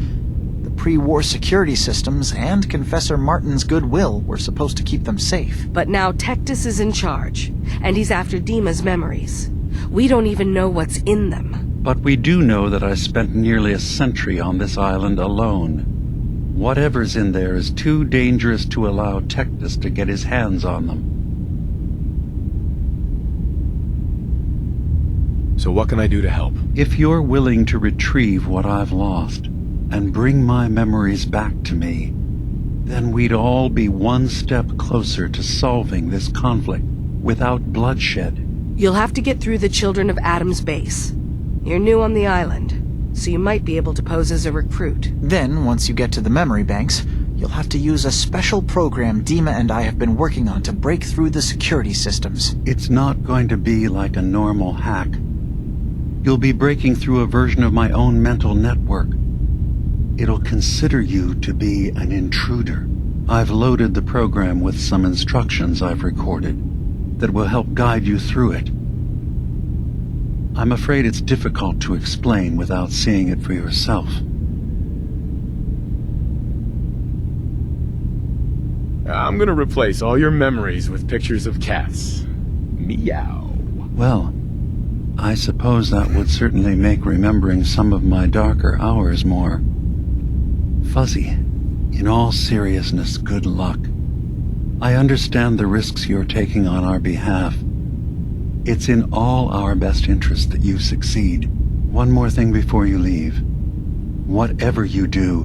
The pre-war security systems and Confessor Martin's goodwill were supposed to keep them safe. But now Tectus is in charge, and he's after Dima's memories. We don't even know what's in them. But we do know that I spent nearly a century on this island alone. Whatever's in there is too dangerous to allow Tectus to get his hands on them. So what can I do to help? If you're willing to retrieve what I've lost, and bring my memories back to me, then we'd all be one step closer to solving this conflict without bloodshed. You'll have to get through the Children of Atom's base. You're new on the island, so you might be able to pose as a recruit. Then, once you get to the memory banks, you'll have to use a special program Dima and I have been working on to break through the security systems. It's not going to be like a normal hack. You'll be breaking through a version of my own mental network. It'll consider you to be an intruder. I've loaded the program with some instructions I've recorded that will help guide you through it. I'm afraid it's difficult to explain without seeing it for yourself. I'm gonna replace all your memories with pictures of cats. Meow. Well, I suppose that would certainly make remembering some of my darker hours more fuzzy. In all seriousness, good luck. I understand the risks you're taking on our behalf. It's in all our best interest that you succeed. One more thing before you leave. Whatever you do,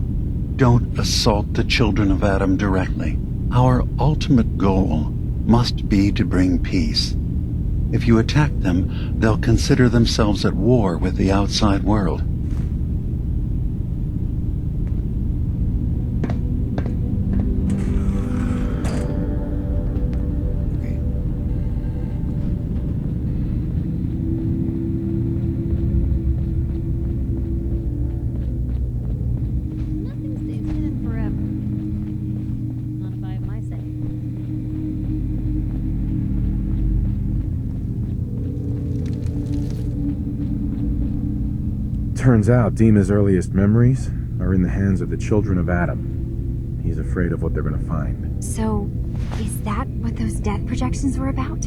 don't assault the Children of Atom directly. Our ultimate goal must be to bring peace. If you attack them, they'll consider themselves at war with the outside world. Turns out Dima's earliest memories are in the hands of the children of Adam. He's afraid of what they're going to find. So, is that what those death projections were about?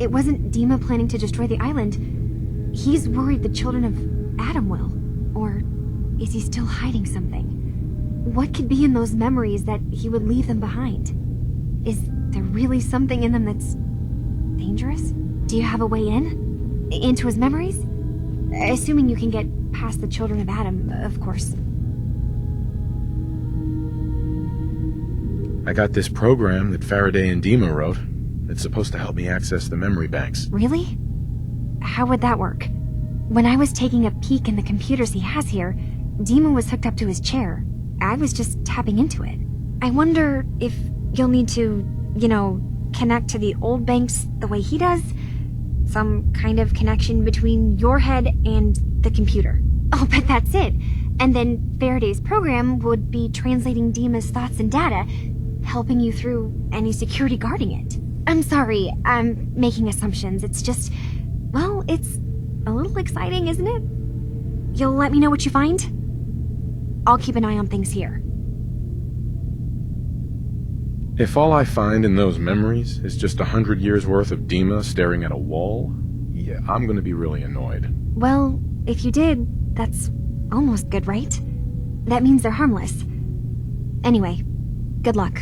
It wasn't Dima planning to destroy the island. He's worried the children of Adam will. Or is he still hiding something? What could be in those memories that he would leave them behind? Is there really something in them that's dangerous? Do you have a way in? Into his memories? Assuming you can get past the children of Adam, of course. I got this program that Faraday and Dima wrote. It's supposed to help me access the memory banks. Really? How would that work? When I was taking a peek in the computers he has here, Dima was hooked up to his chair. I was just tapping into it. I wonder if you'll need to, connect to the old banks the way he does? Some kind of connection between your head and the computer. I'll bet that's it. And then Faraday's program would be translating Dima's thoughts and data, helping you through any security guarding it. I'm sorry, I'm making assumptions. It's just, well, it's a little exciting, isn't it? You'll let me know what you find? I'll keep an eye on things here. If all I find in those memories is just 100 years worth of Dima staring at a wall, yeah, I'm gonna be really annoyed. Well, if you did, that's almost good, right? That means they're harmless. Anyway, good luck.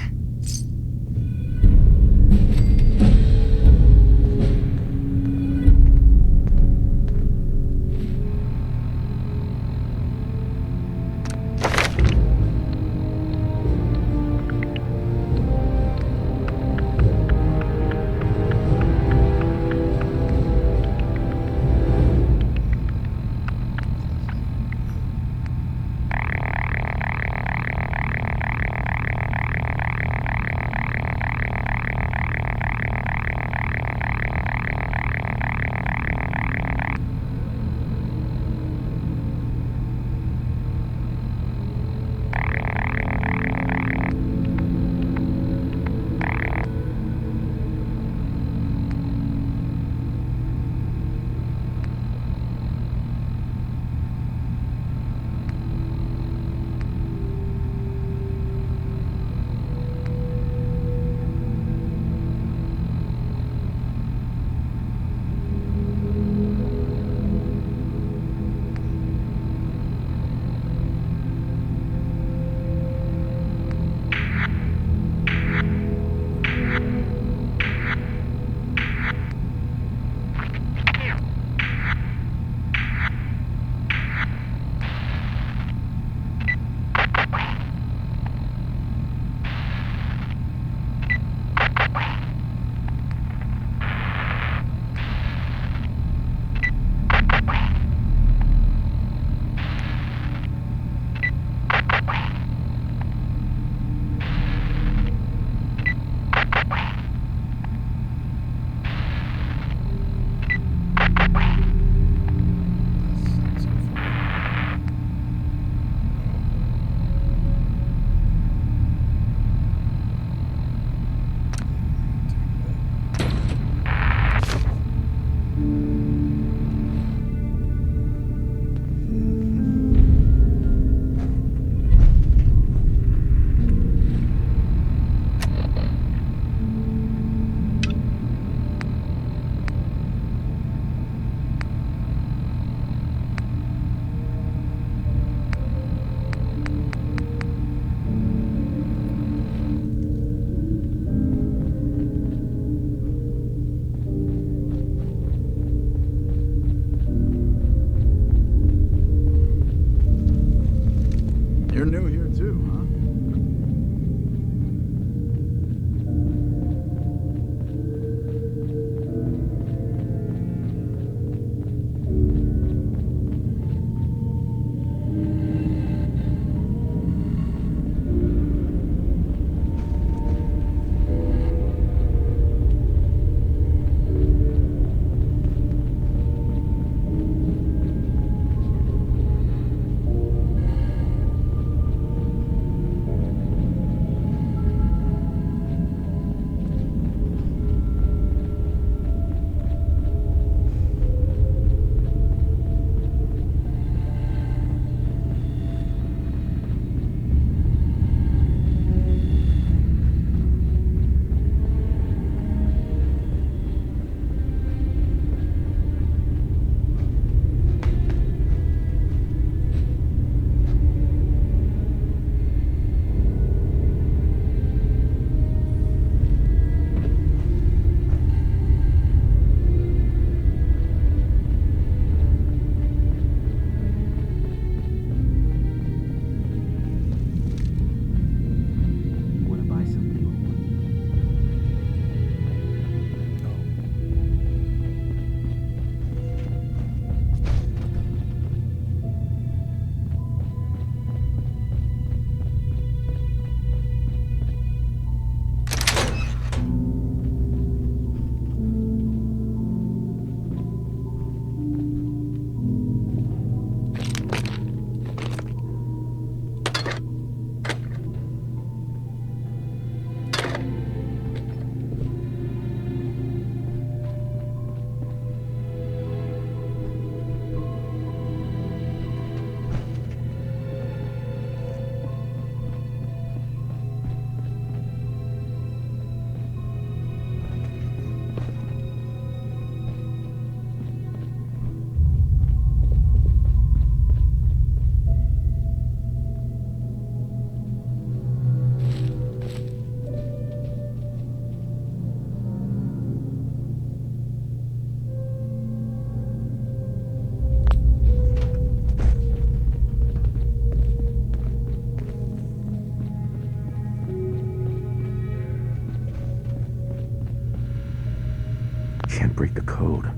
can't break the code.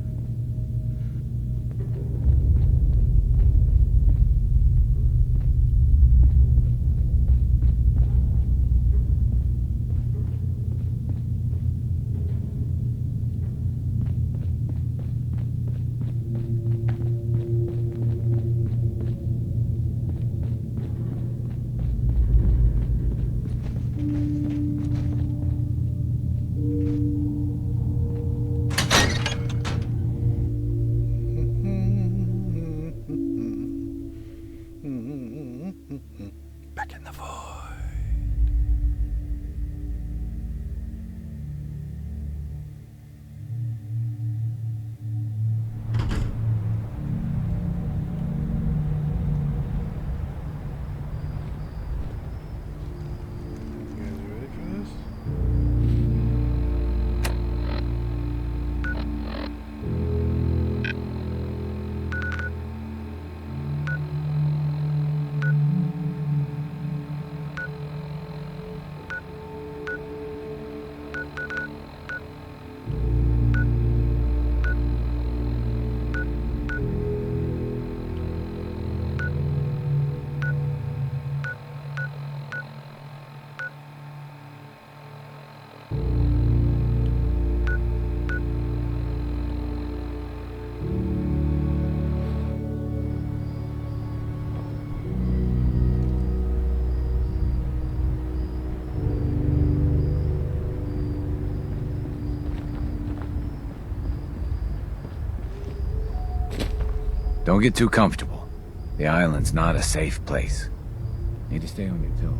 Back in the void. You guys ready for this? Don't get too comfortable. The island's not a safe place. Need to stay on your toes.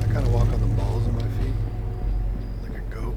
I kind of walk on the balls of my feet, like a goat.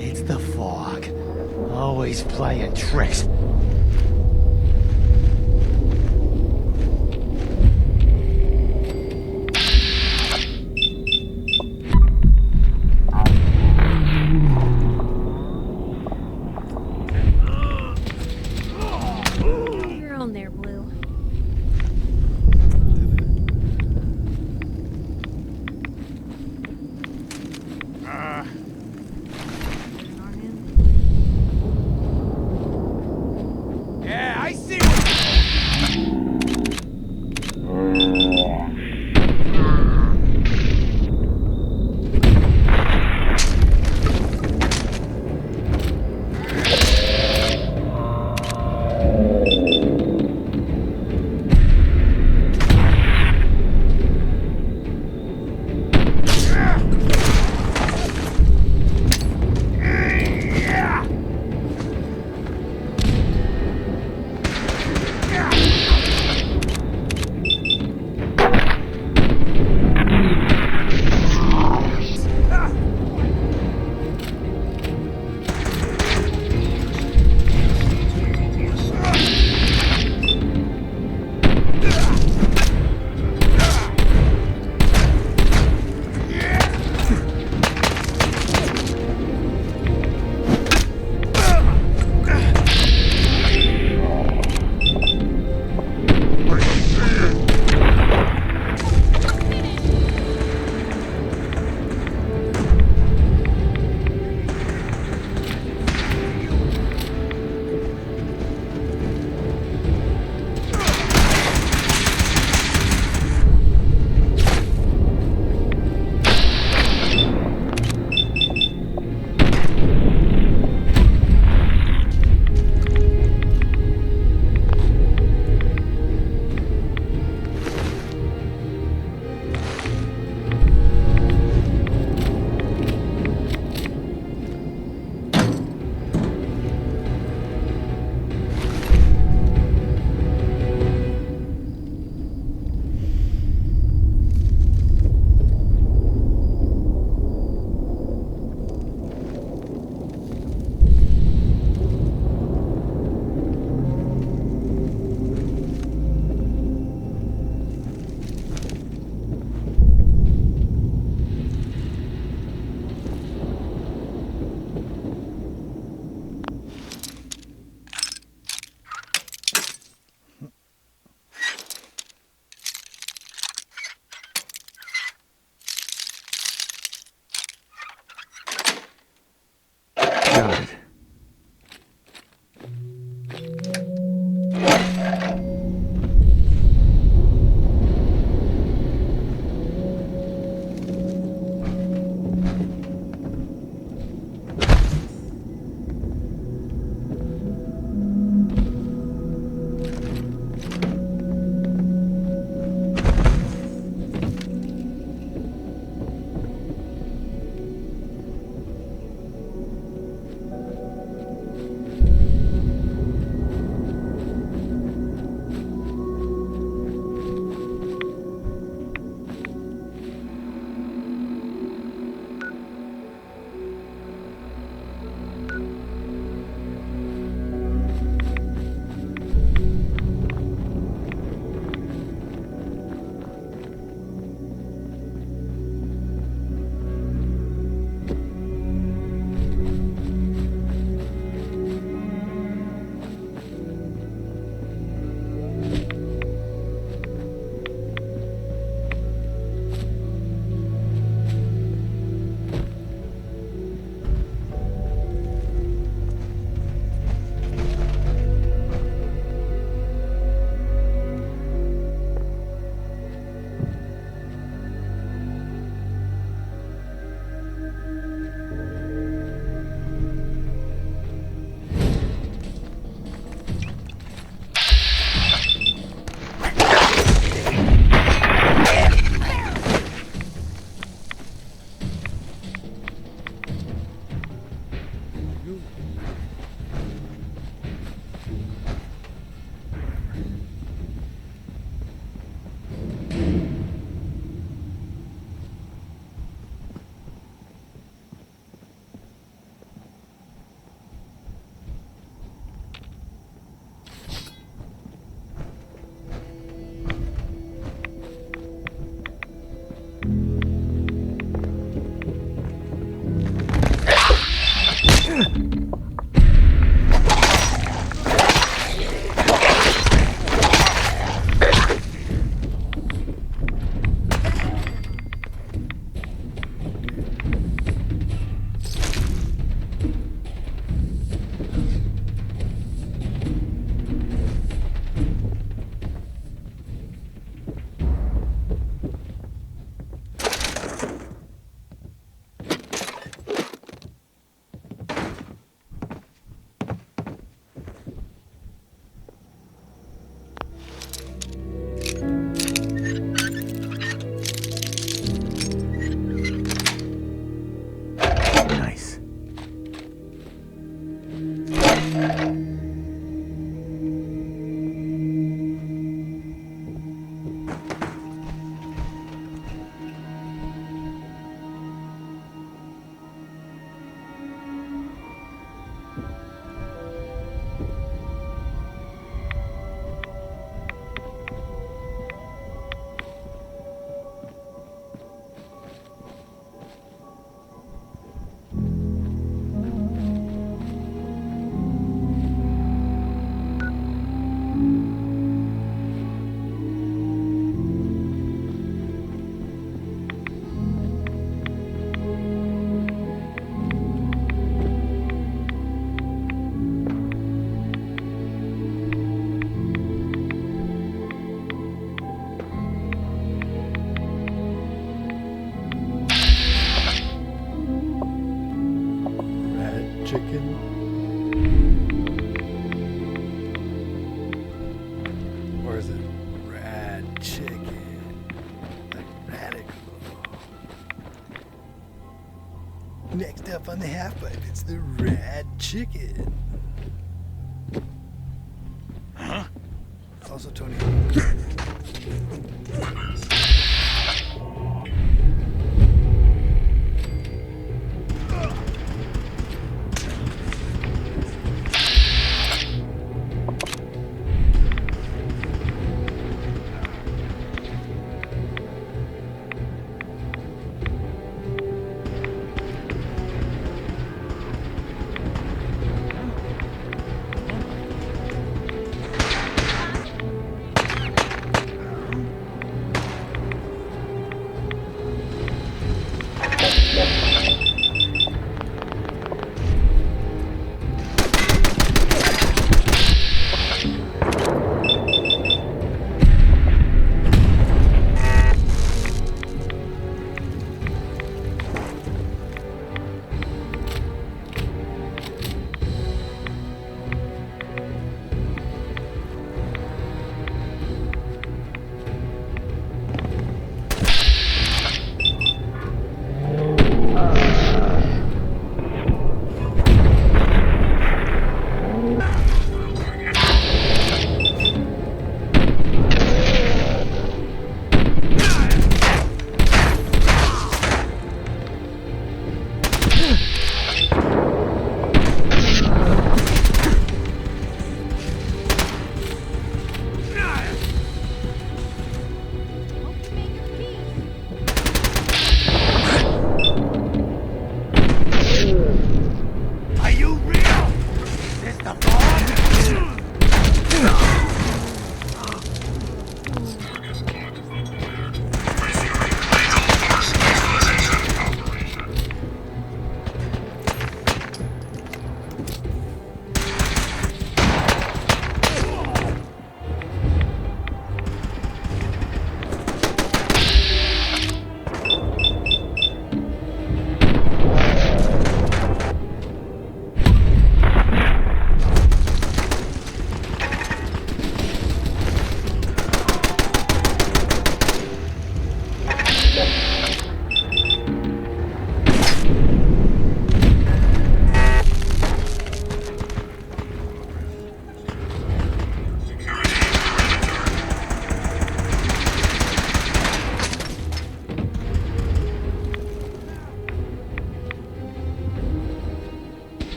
It's the fog. Always playing tricks. You're on there, Blue. Yeah, I see. is it? Rad chicken. Like radical. Next up on the half-pipe, it's the rad chicken. Huh? Also, Tony.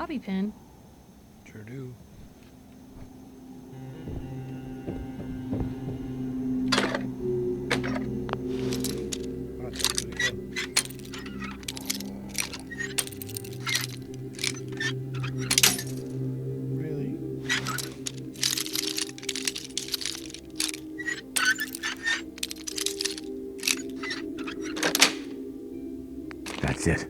bobby pin. Sure do. Really? That's it.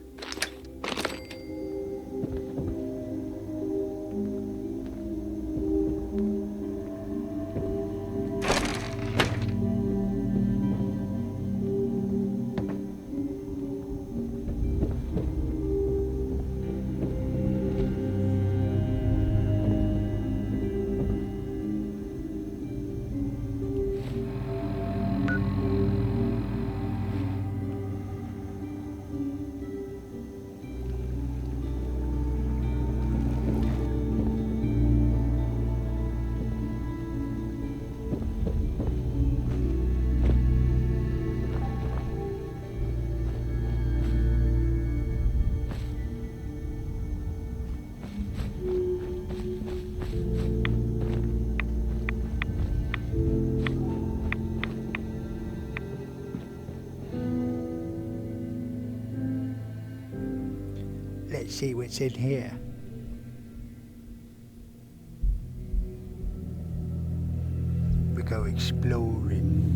Let's see what's in here. We go exploring.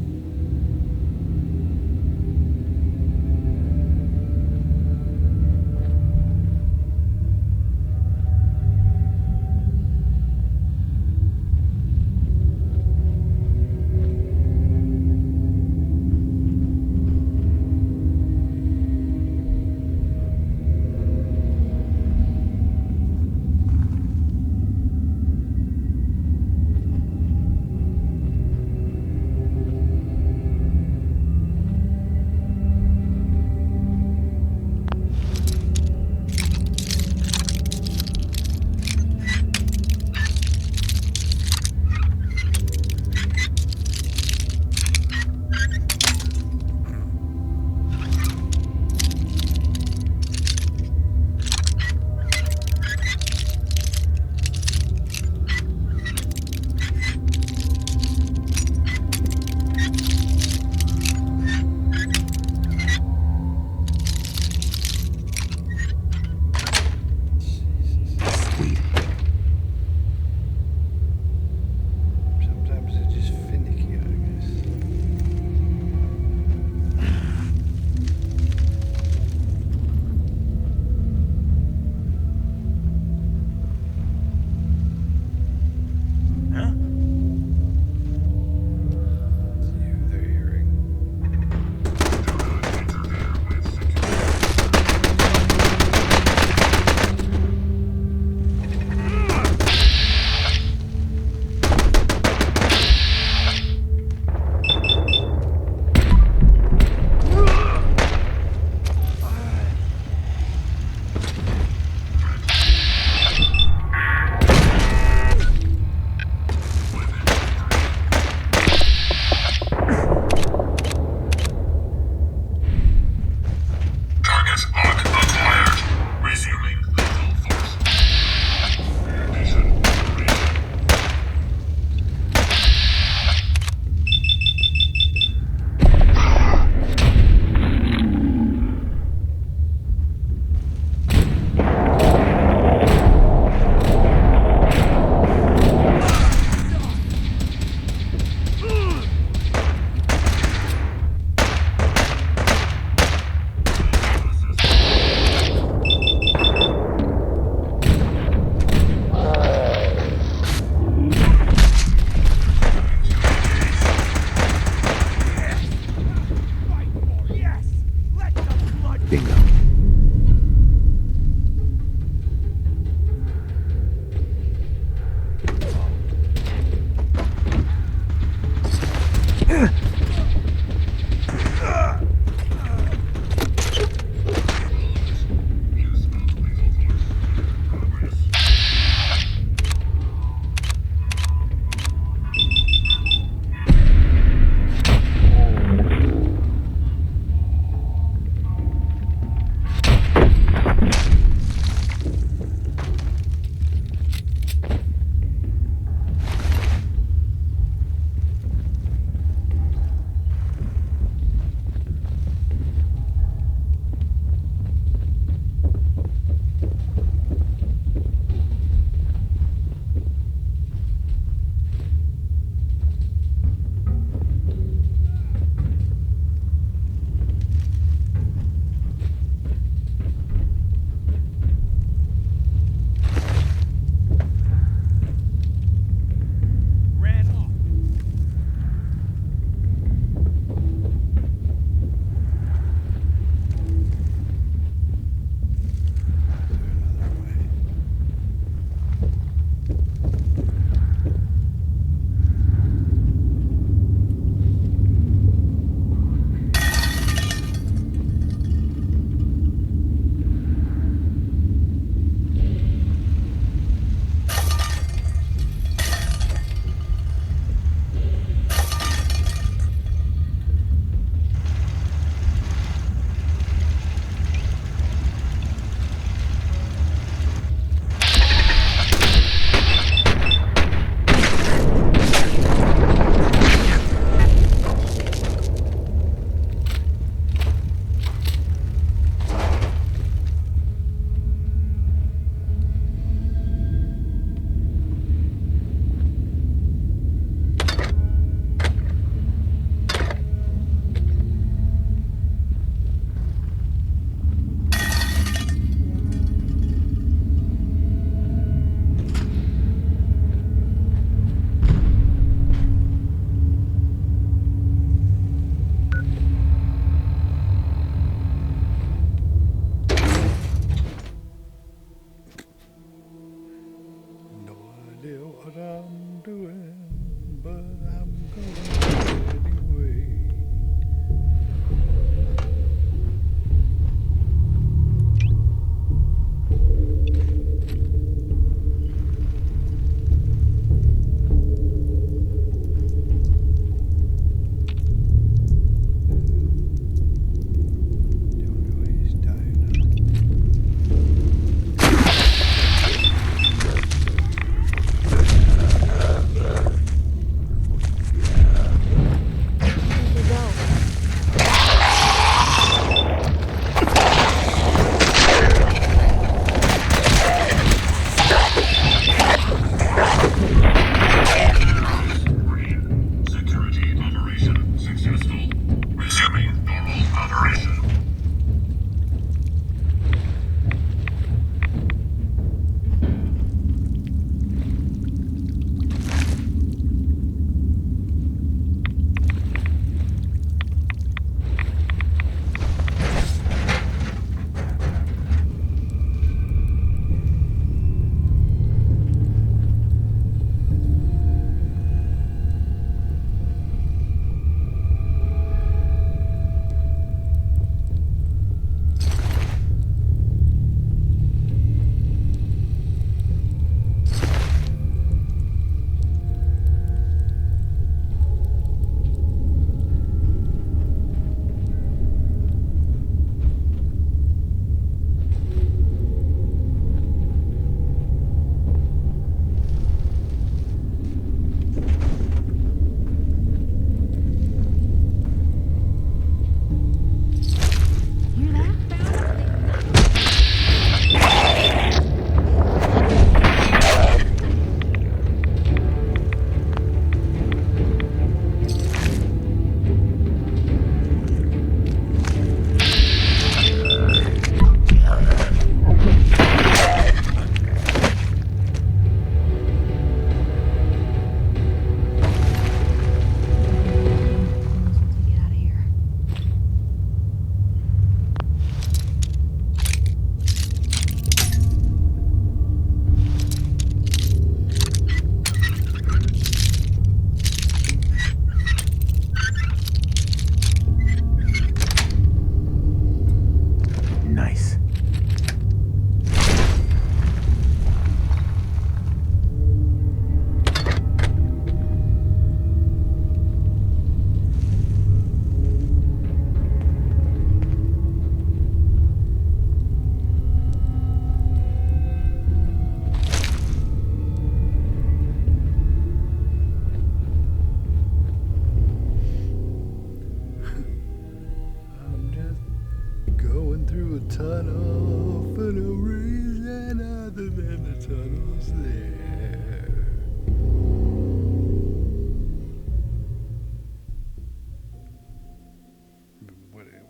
tunnel for no reason other than the tunnel's there.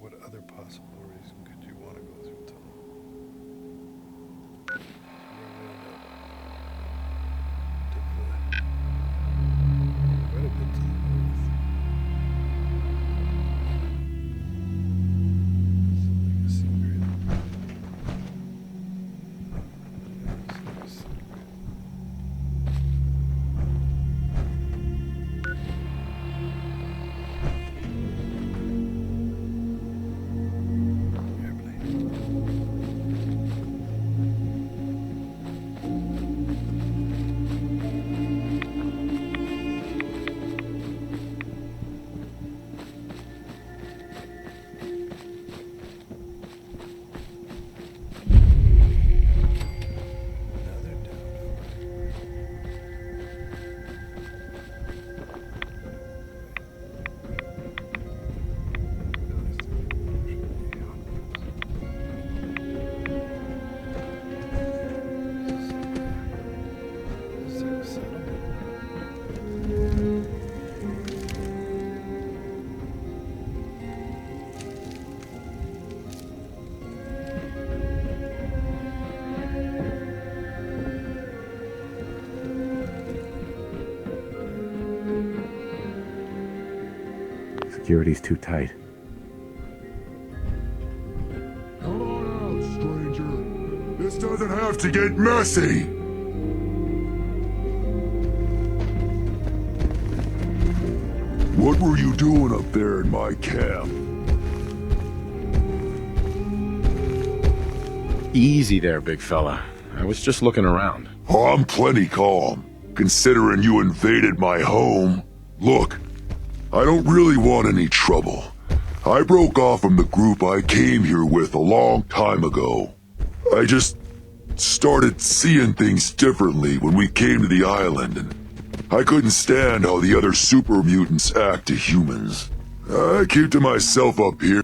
What other possible reason could you want to go through a tunnel? Quite a bit to the north. Security's too tight. Come on out, stranger. This doesn't have to get messy. What were you doing up there in my camp? Easy there, big fella. I was just looking around. Oh, I'm plenty calm, considering you invaded my home. Look, I don't really want any trouble. I broke off from the group I came here with a long time ago. I just started seeing things differently when we came to the island, and I couldn't stand how the other super mutants act to humans. I keep to myself up here.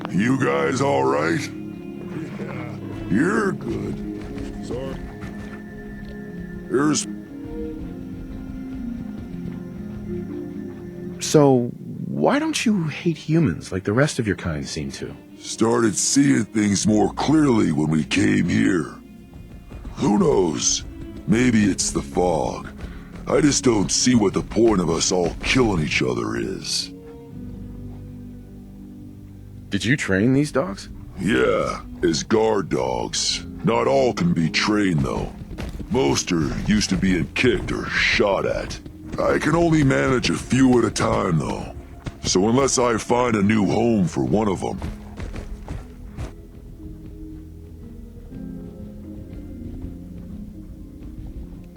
You guys all right? Yeah, you're good. Sorry. Here's... So, why don't you hate humans like the rest of your kind seem to? Started seeing things more clearly when we came here. Who knows? Maybe it's the fog. I just don't see what the point of us all killing each other is. Did you train these dogs? Yeah, as guard dogs. Not all can be trained, though. Most are used to being kicked or shot at. I can only manage a few at a time, though. So unless I find a new home for one of them...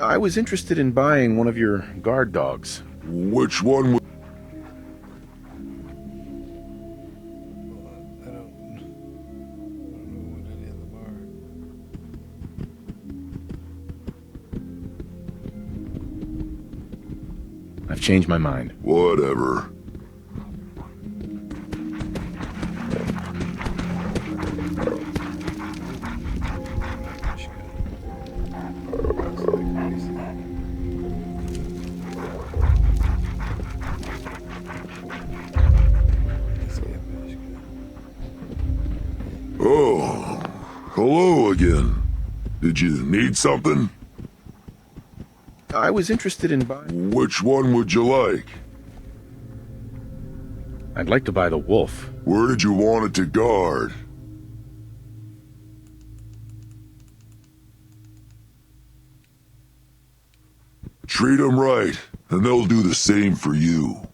I was interested in buying one of your guard dogs. Which one would... I've changed my mind. Whatever. Oh, hello again. Did you need something? I was interested in buying... Which one would you like? I'd like to buy the wolf. Where did you want it to guard? Treat them right, and they'll do the same for you.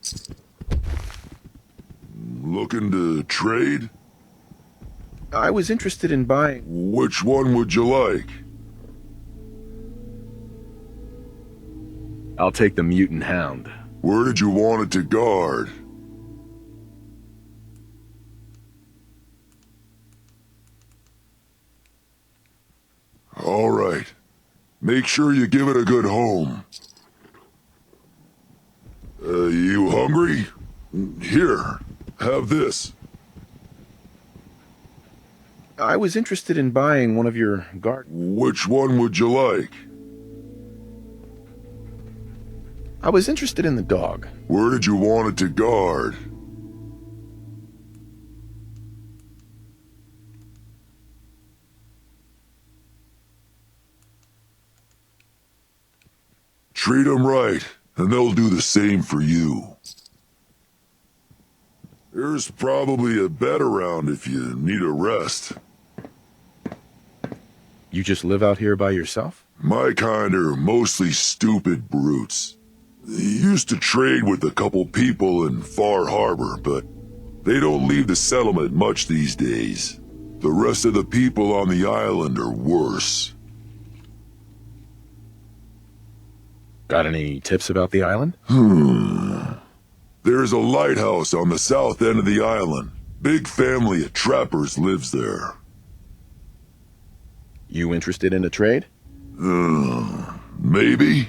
Looking to trade? I was interested in buying... Which one would you like? I'll take the mutant hound. Where did you want it to guard? All right. Make sure you give it a good home. You hungry? Here, have this. I was interested in buying one of your gardens. Which one would you like? I was interested in the dog. Where did you want it to guard? Treat them right, and they'll do the same for you. There's probably a bed around if you need a rest. You just live out here by yourself? My kind are mostly stupid brutes. Used to trade with a couple people in Far Harbor, but they don't leave the settlement much these days. The rest of the people on the island are worse. Got any tips about the island? There's a lighthouse on the south end of the island. Big family of trappers lives there. You interested in a trade? Maybe?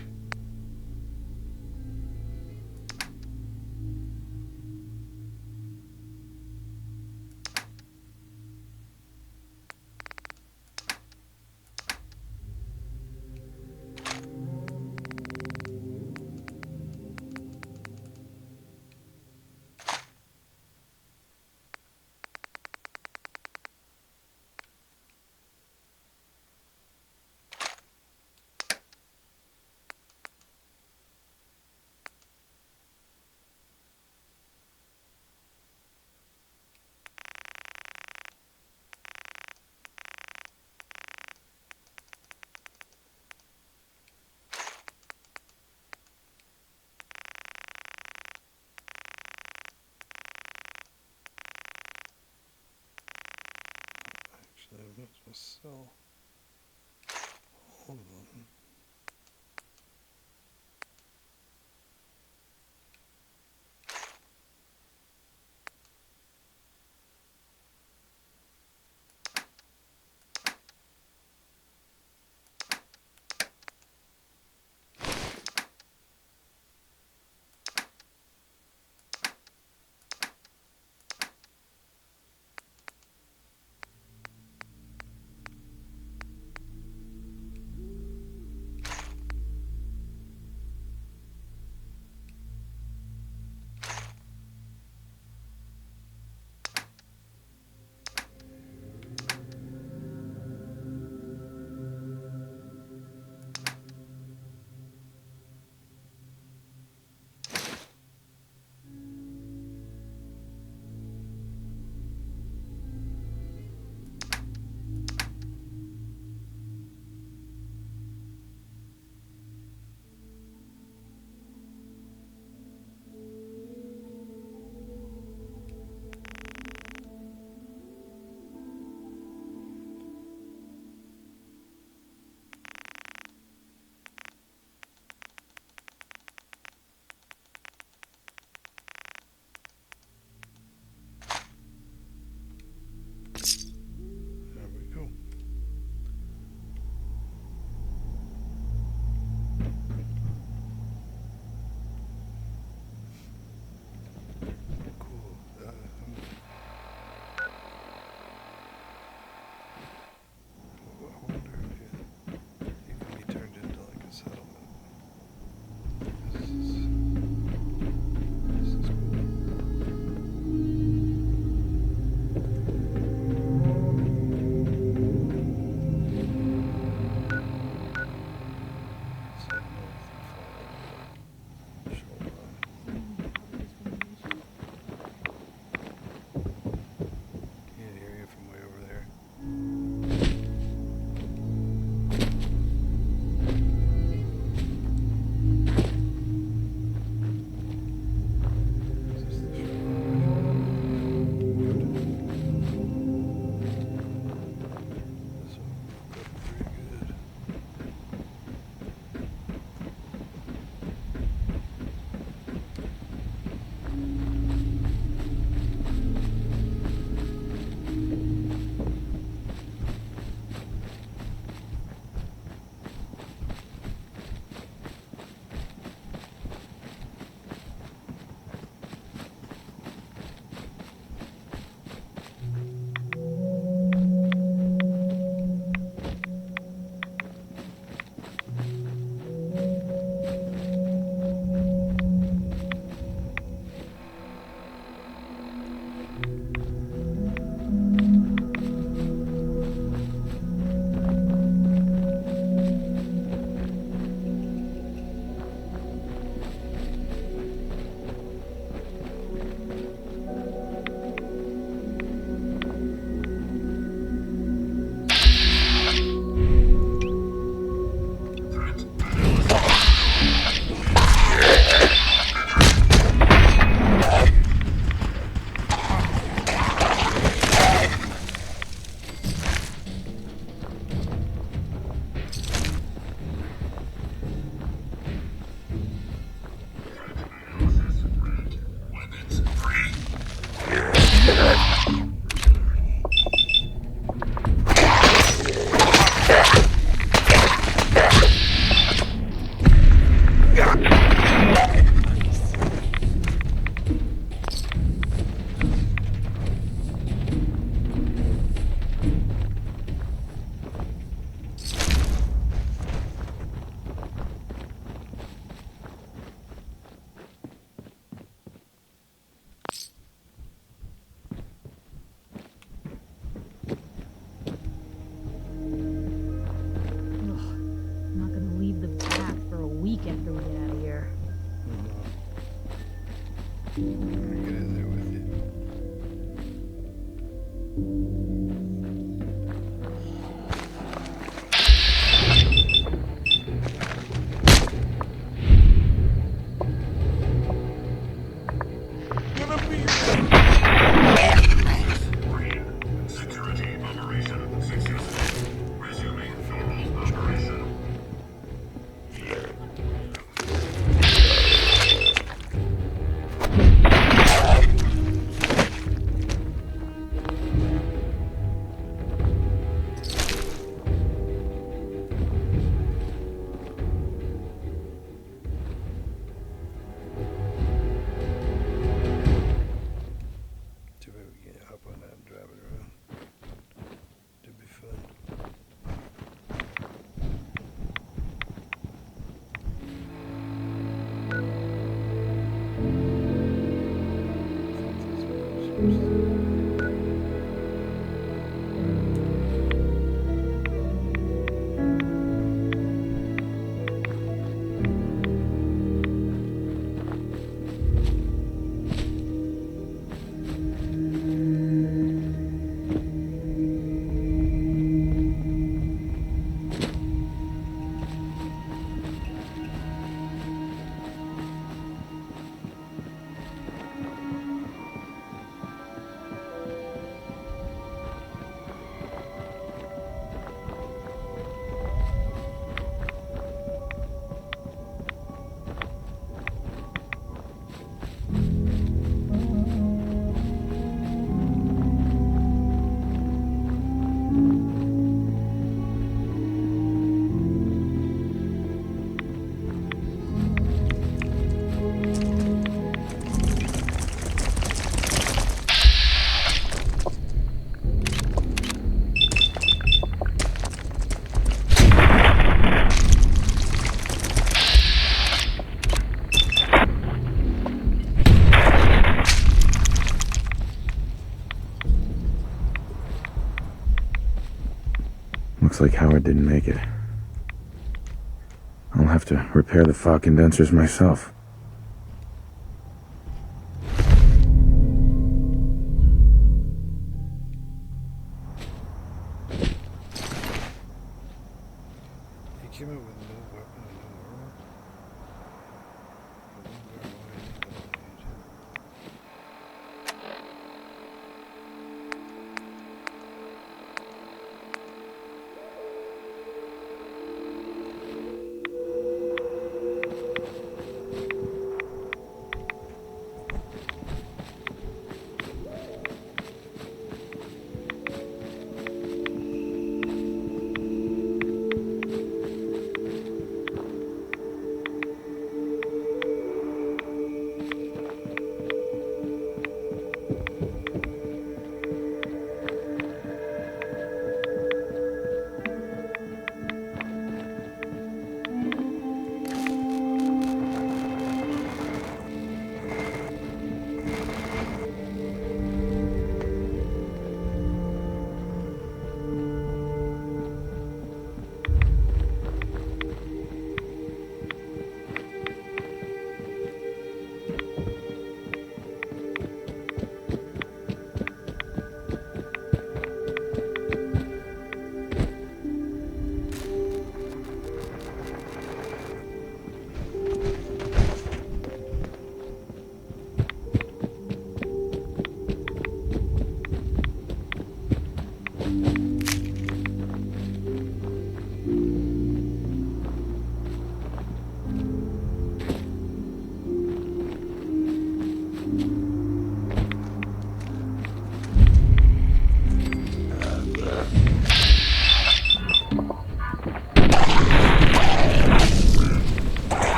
Looks like Howard didn't make it. I'll have to repair the fog condensers myself. He came out with no weapon and no armor.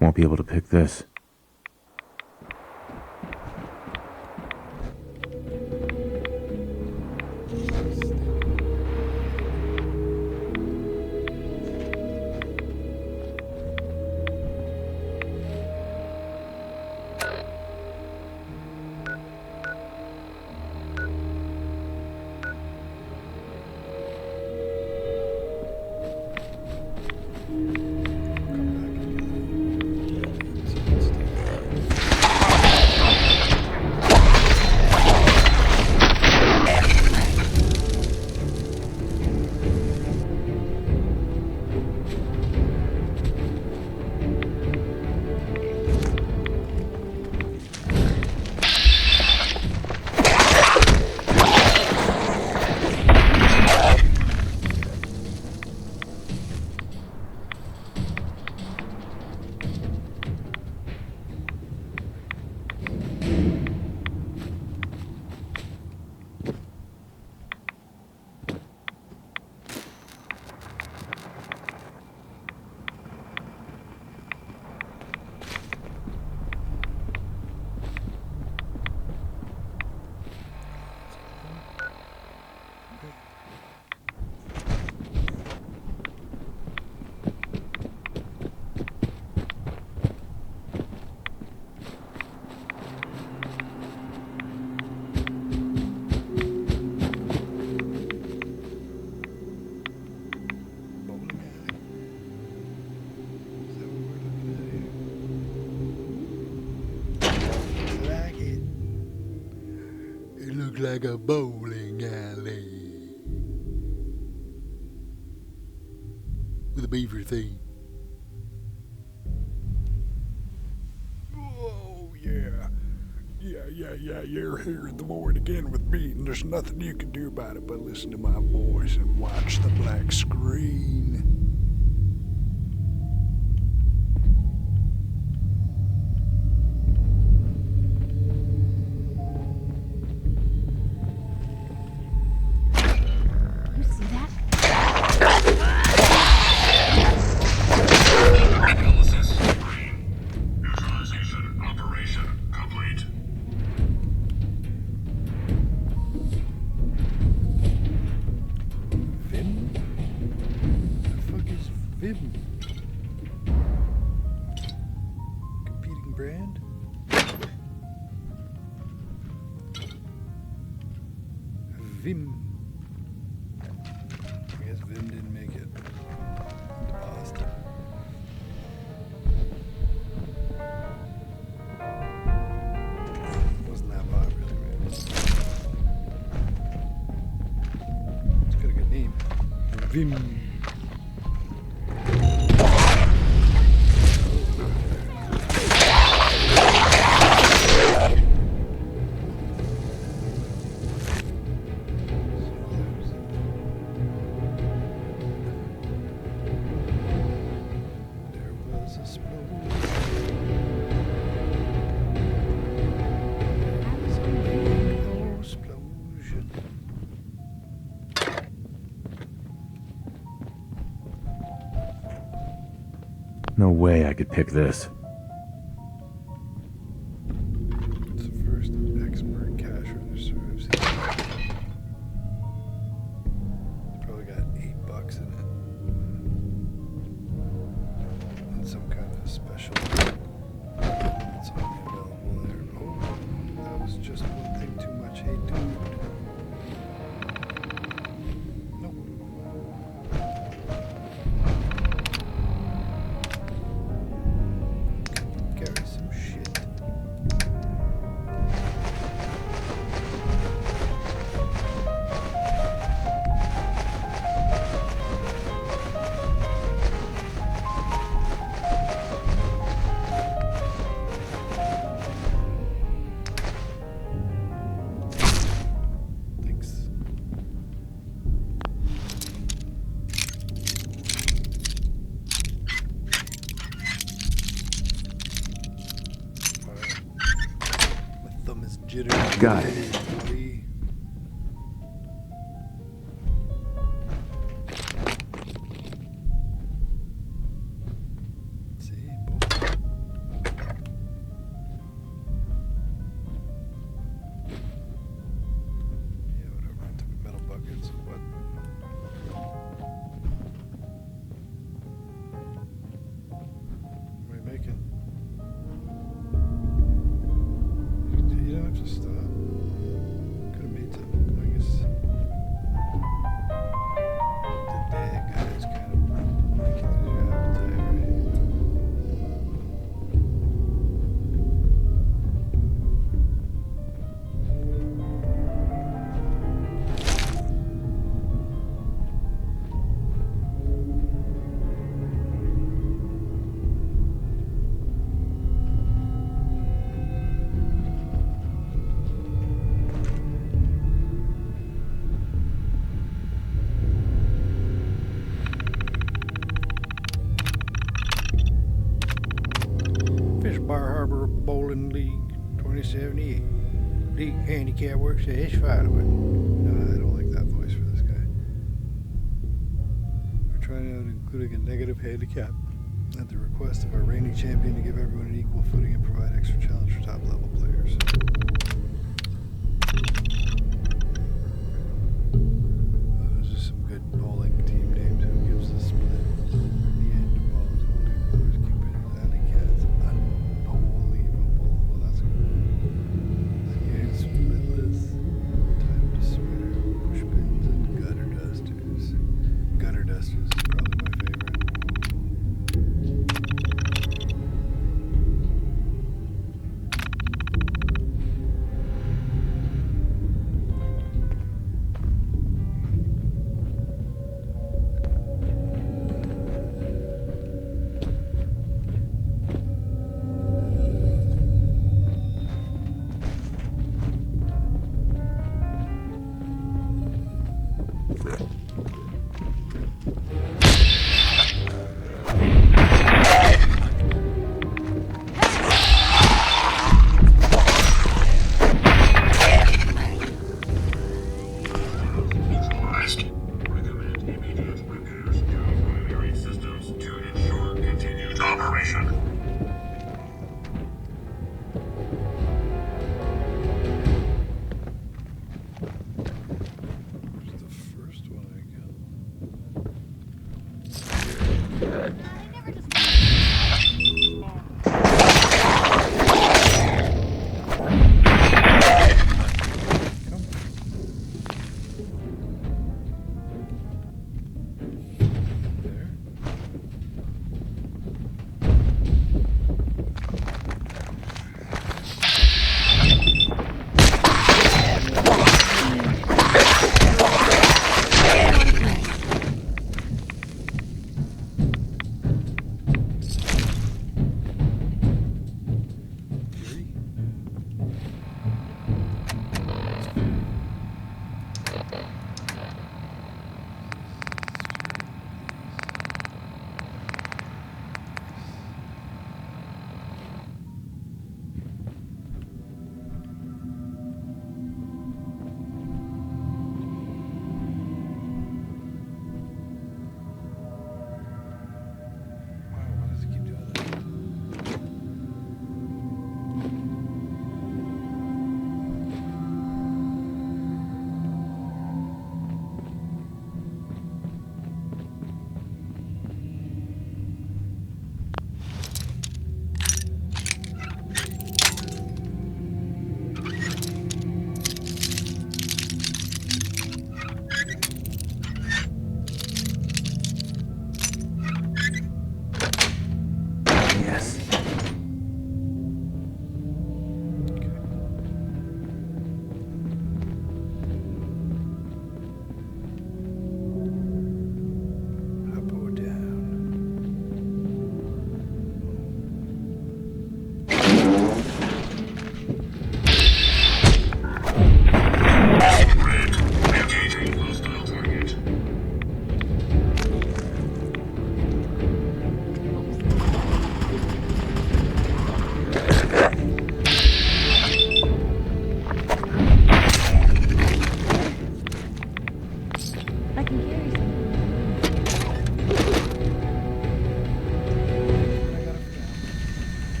Won't be able to pick this. looks like a bowling alley. With a beaver theme. Oh, yeah. Yeah. You're here in the void again with me, and there's nothing you can do about it but listen to my voice and watch the black screen. You see that? Analysis screen. Neutralization operation complete. Vim? The fuck is Vim? Competing brand? Vim. I guess Vim didn't make it to Boston. Wasn't that popular, man. It's got a good name. Vim. There was a explosion. There was a big explosion. No way I could pick this. It's the first expert cash register I've seen. It's probably got $8 in it. And some kind of special. It's only available there. Oh, that was just one thing too much. Hey, dude. Nope. Carry some shit. Thanks. My thumb is jittery. Got it. Buddy. See, both. Yeah, whatever. I took metal buckets. What? What are we making? You don't have to stop. Could have made some, I guess. The bad guys kind of make you lose your appetite, right? Fish Bar Harbor Bowling League 2078. League handicap works at his following. No, I don't like that voice for this guy. We're trying out including a negative handicap at the request of our reigning champion to give everyone an equal footing and provide extra challenge for top level players. Those are some good bowling team names. Who gives the split? The end of balls, holding brothers, Cupid, alley cats. Unbelievable. Well, that's good. The game's splitless. Time to swear. Push pins and gutter dusters. Gutter dusters is probably my favorite.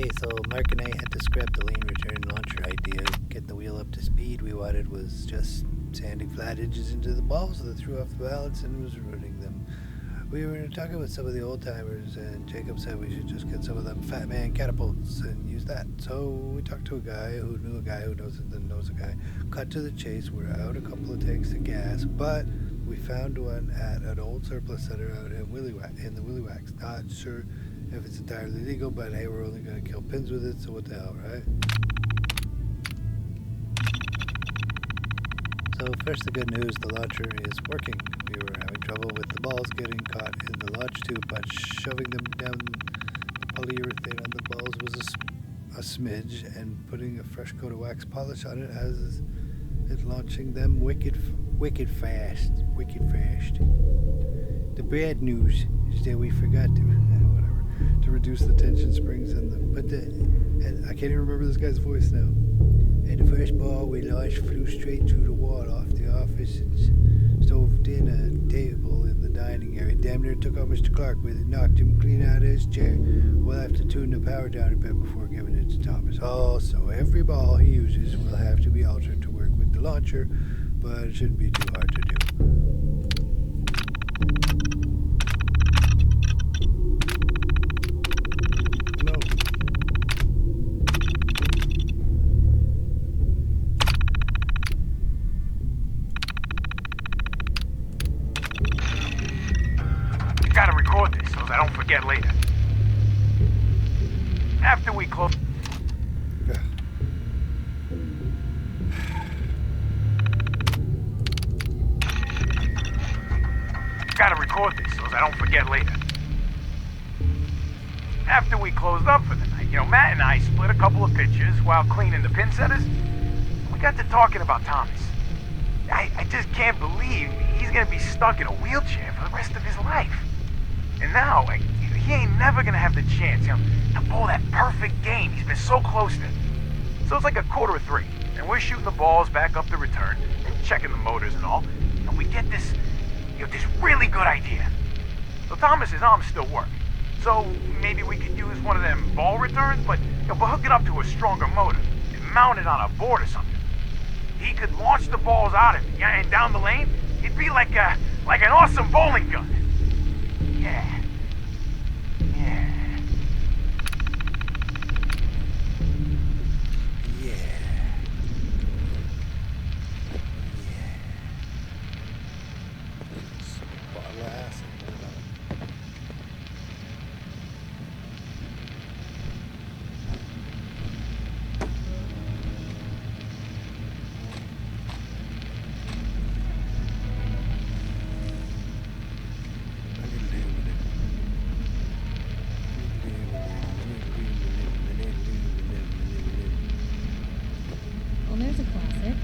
Okay, so Mark and I had to scrap the lane return launcher idea. Getting the wheel up to speed we wanted was just sanding flat edges into the balls that threw off the balance and was ruining them. We were talking with some of the old timers, and Jacob said we should just get some of them Fat Man catapults and use that. So we talked to a guy who knew a guy who knows a guy. Cut to the chase, we're out a couple of tanks of gas, but we found one at an old surplus center out in the Willywax. Not sure if it's entirely legal, but hey, we're only going to kill pins with it, so what the hell, right? So first, the good news, the launcher is working. We were having trouble with the balls getting caught in the launch tube, but shoving them down the polyurethane on the balls was a smidge, and putting a fresh coat of wax polish on it has it launching them wicked fast. The bad news is that we forgot to reduce the tension springs and I can't even remember this guy's voice now. And the first ball we launched flew straight through the wall off the office and stoved in a table in the dining area. Damn near took out Mr. Clark with it, knocked him clean out of his chair. We'll have to tune the power down a bit before giving it to Thomas. Also, every ball he uses will have to be altered to work with the launcher, but it shouldn't be too hard to do. Gotta record this so I don't forget later. After we close... Gotta record this so I don't forget later. After we closed up for the night, Matt and I split a couple of pictures while cleaning the pin setters. We got to talking about Thomas. I just can't believe he's gonna be stuck in a wheelchair for the rest of his life. And now, he ain't never gonna have the chance, to pull that perfect game he's been so close to. So it's like 2:45, and we're shooting the balls back up the return, and checking the motors and all, and we get this, this really good idea. So Thomas's arms still work. So maybe we could use one of them ball returns, but hook it up to a stronger motor, and mount it on a board or something. He could launch the balls out of it, and down the lane, it'd be like an awesome bowling gun. Yeah. Well, there's a classic.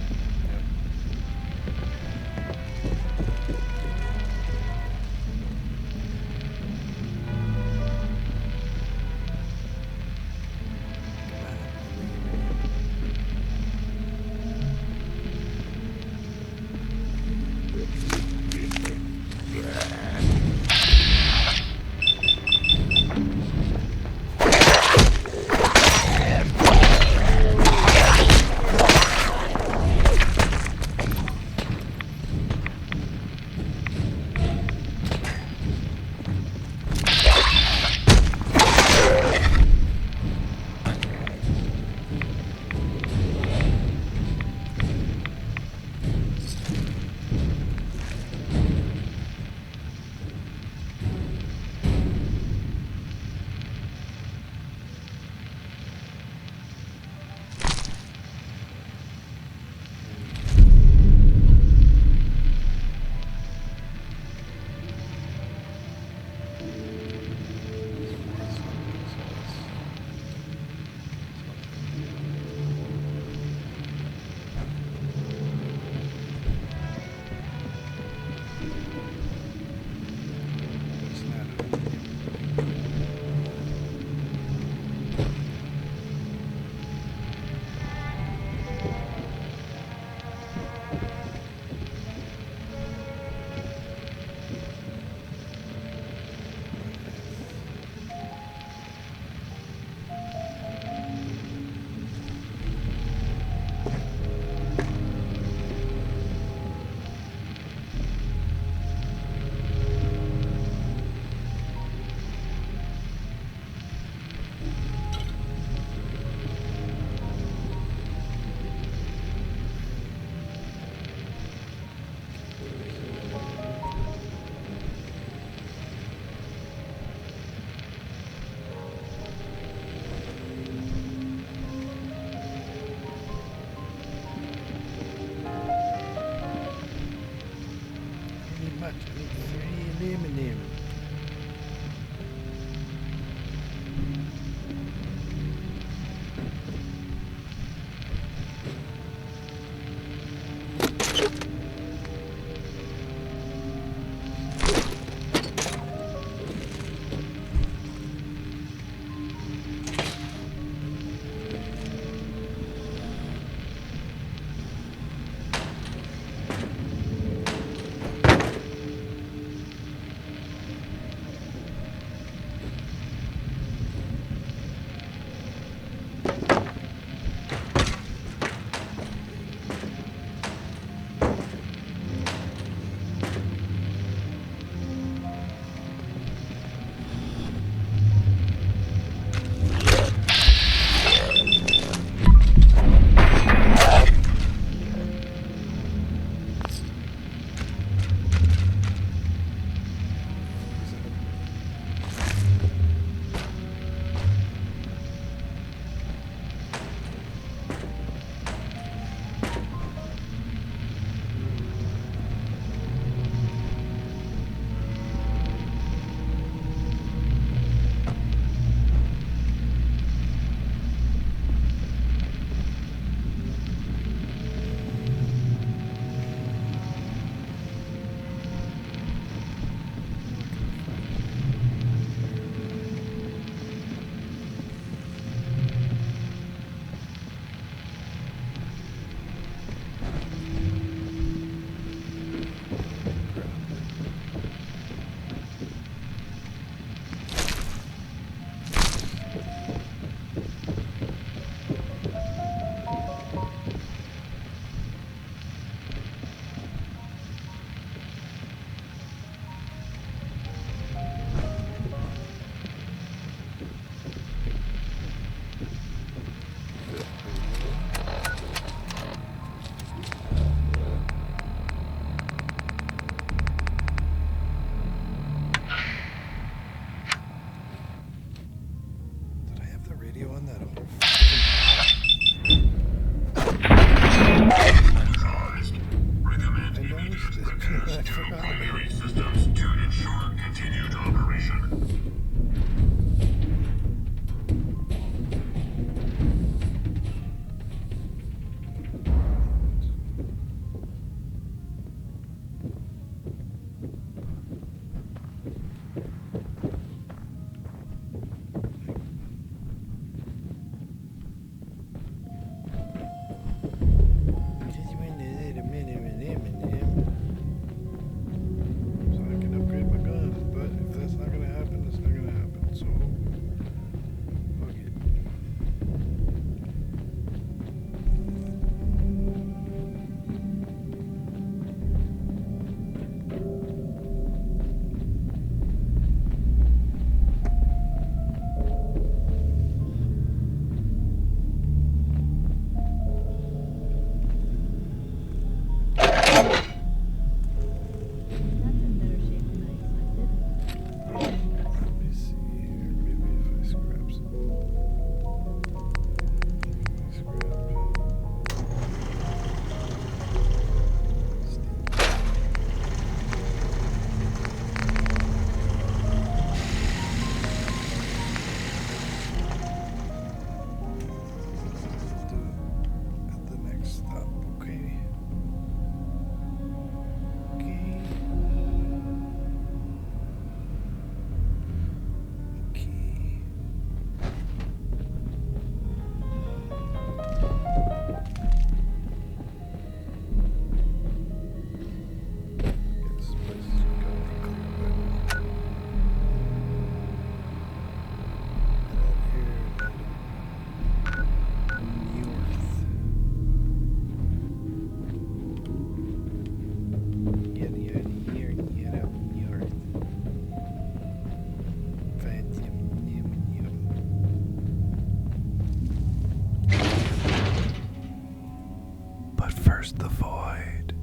There's the void.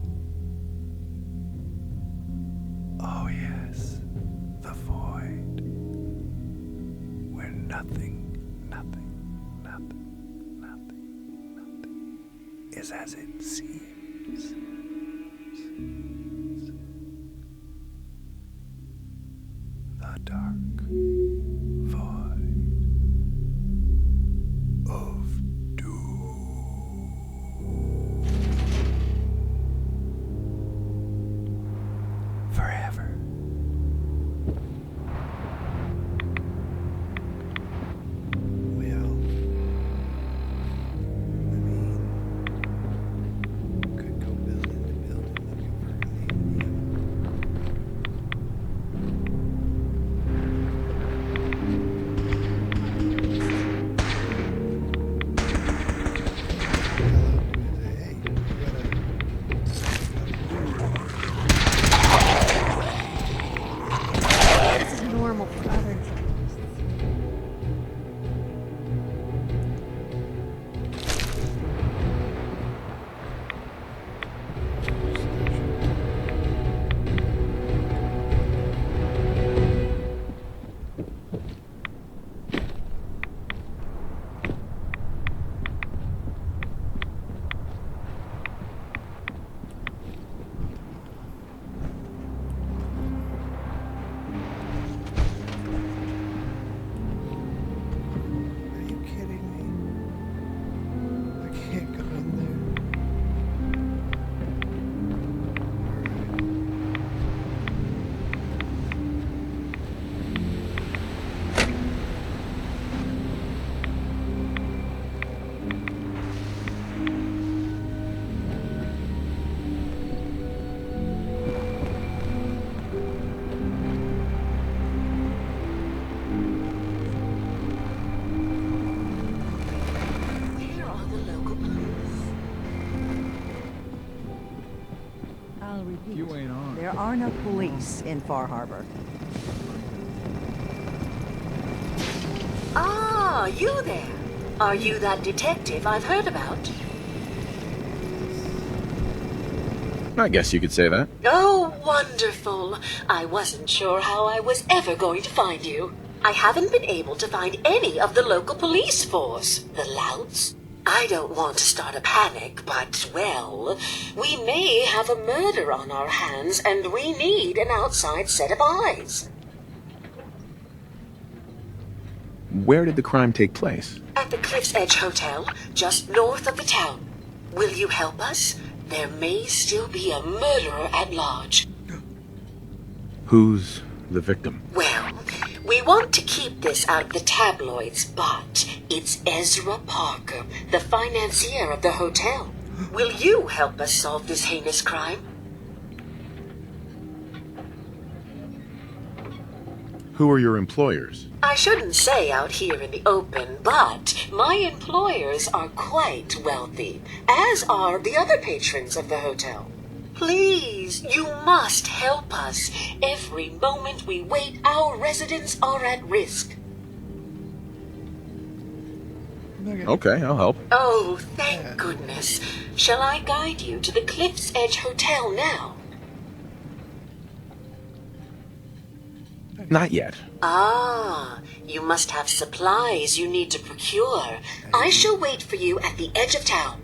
Oh yes, the void. Where nothing is as it seems. The dark void of doom. Forever. There are no police in Far Harbor. Ah, you there. Are you that detective I've heard about? I guess you could say that. Oh, wonderful. I wasn't sure how I was ever going to find you. I haven't been able to find any of the local police force. The louts. I don't want to start a panic, but, well, we may have a murder on our hands, and we need an outside set of eyes. Where did the crime take place? At the Cliff's Edge Hotel, just north of the town. Will you help us? There may still be a murderer at large. Who's the victim? Well, we want to keep this out of the tabloids, but it's Ezra Parker, the financier of the hotel. Will you help us solve this heinous crime? Who are your employers? I shouldn't say out here in the open, but my employers are quite wealthy, as are the other patrons of the hotel. Please, you must help us. Every moment we wait, our residents are at risk. Okay, I'll help. Oh, thank goodness. Shall I guide you to the Cliff's Edge Hotel now? Not yet. Ah, you must have supplies you need to procure. I shall wait for you at the edge of town.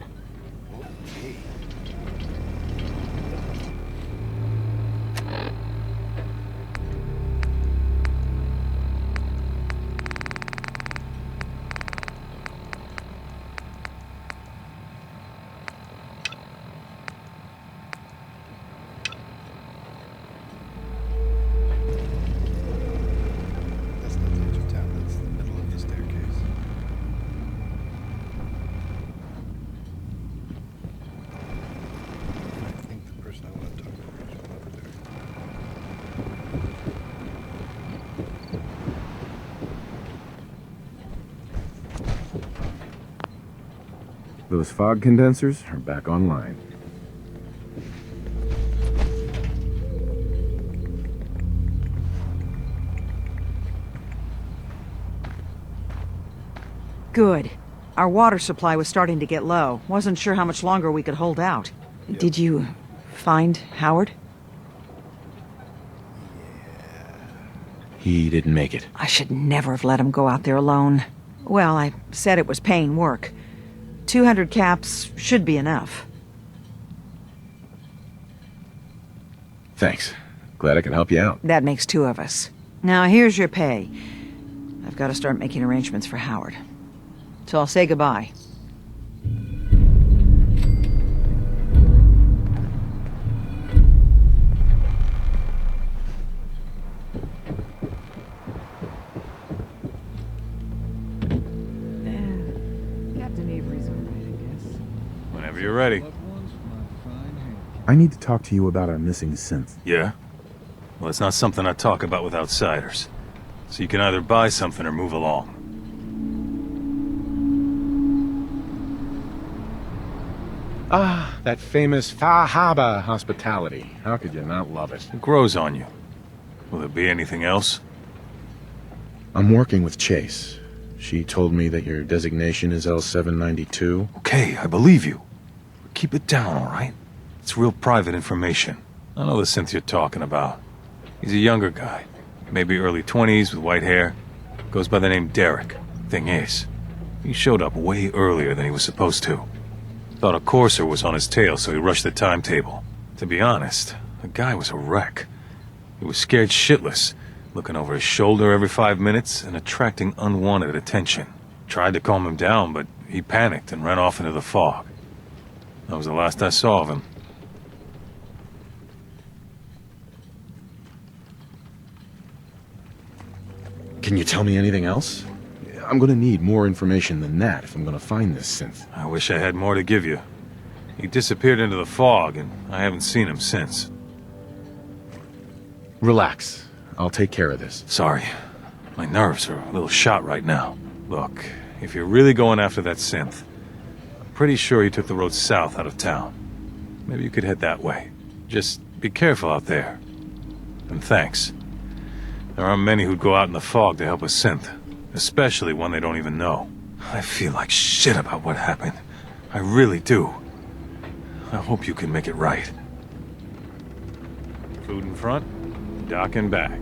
Those fog condensers are back online. Good. Our water supply was starting to get low. Wasn't sure how much longer we could hold out. Did you find Howard? He didn't make it. I should never have let him go out there alone. Well, I said it was paying work. 200 caps should be enough. Thanks. Glad I could help you out. That makes 2 of us. Now, here's your pay. I've got to start making arrangements for Howard. So I'll say goodbye. Whenever you're ready. I need to talk to you about our missing synth. Yeah? Well, it's not something I talk about with outsiders. So you can either buy something or move along. Ah, that famous Fahaba hospitality. How could you not love it? It grows on you. Will there be anything else? I'm working with Chase. She told me that your designation is L792. Okay, I believe you. Keep it down, all right? It's real private information. I know the synth you're talking about. He's a younger guy. Maybe early 20s with white hair. Goes by the name Derek. Thing is, he showed up way earlier than he was supposed to. Thought a courser was on his tail, so he rushed the timetable. To be honest, the guy was a wreck. He was scared shitless, looking over his shoulder every 5 minutes and attracting unwanted attention. Tried to calm him down, but he panicked and ran off into the fog. That was the last I saw of him. Can you tell me anything else? I'm gonna need more information than that if I'm gonna find this synth. I wish I had more to give you. He disappeared into the fog, and I haven't seen him since. Relax. I'll take care of this. Sorry. My nerves are a little shot right now. Look, if you're really going after that synth, I'm pretty sure he took the road south out of town. Maybe you could head that way. Just be careful out there. And thanks. There aren't many who'd go out in the fog to help a synth, especially one they don't even know. I feel like shit about what happened. I really do. I hope you can make it right. Food in front, dock in back.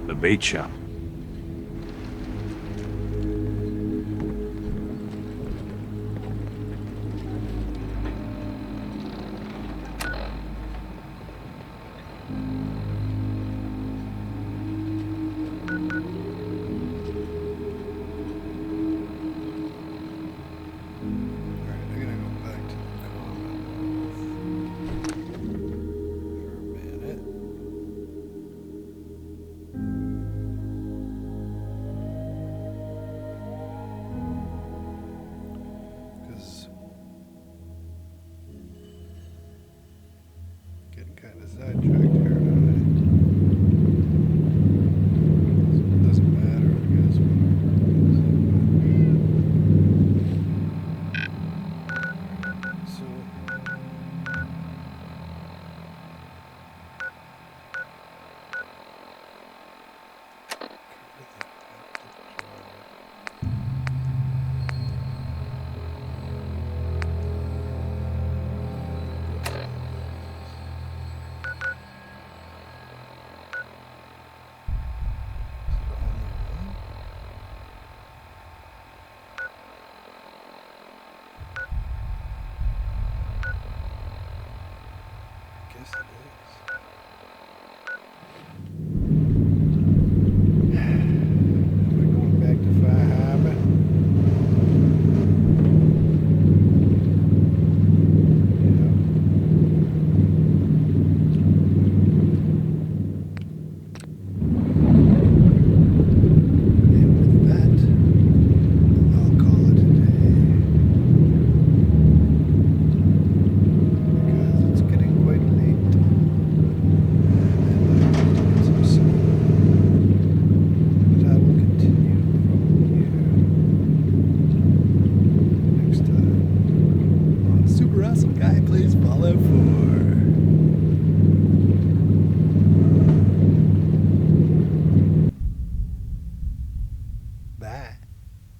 The bait shop.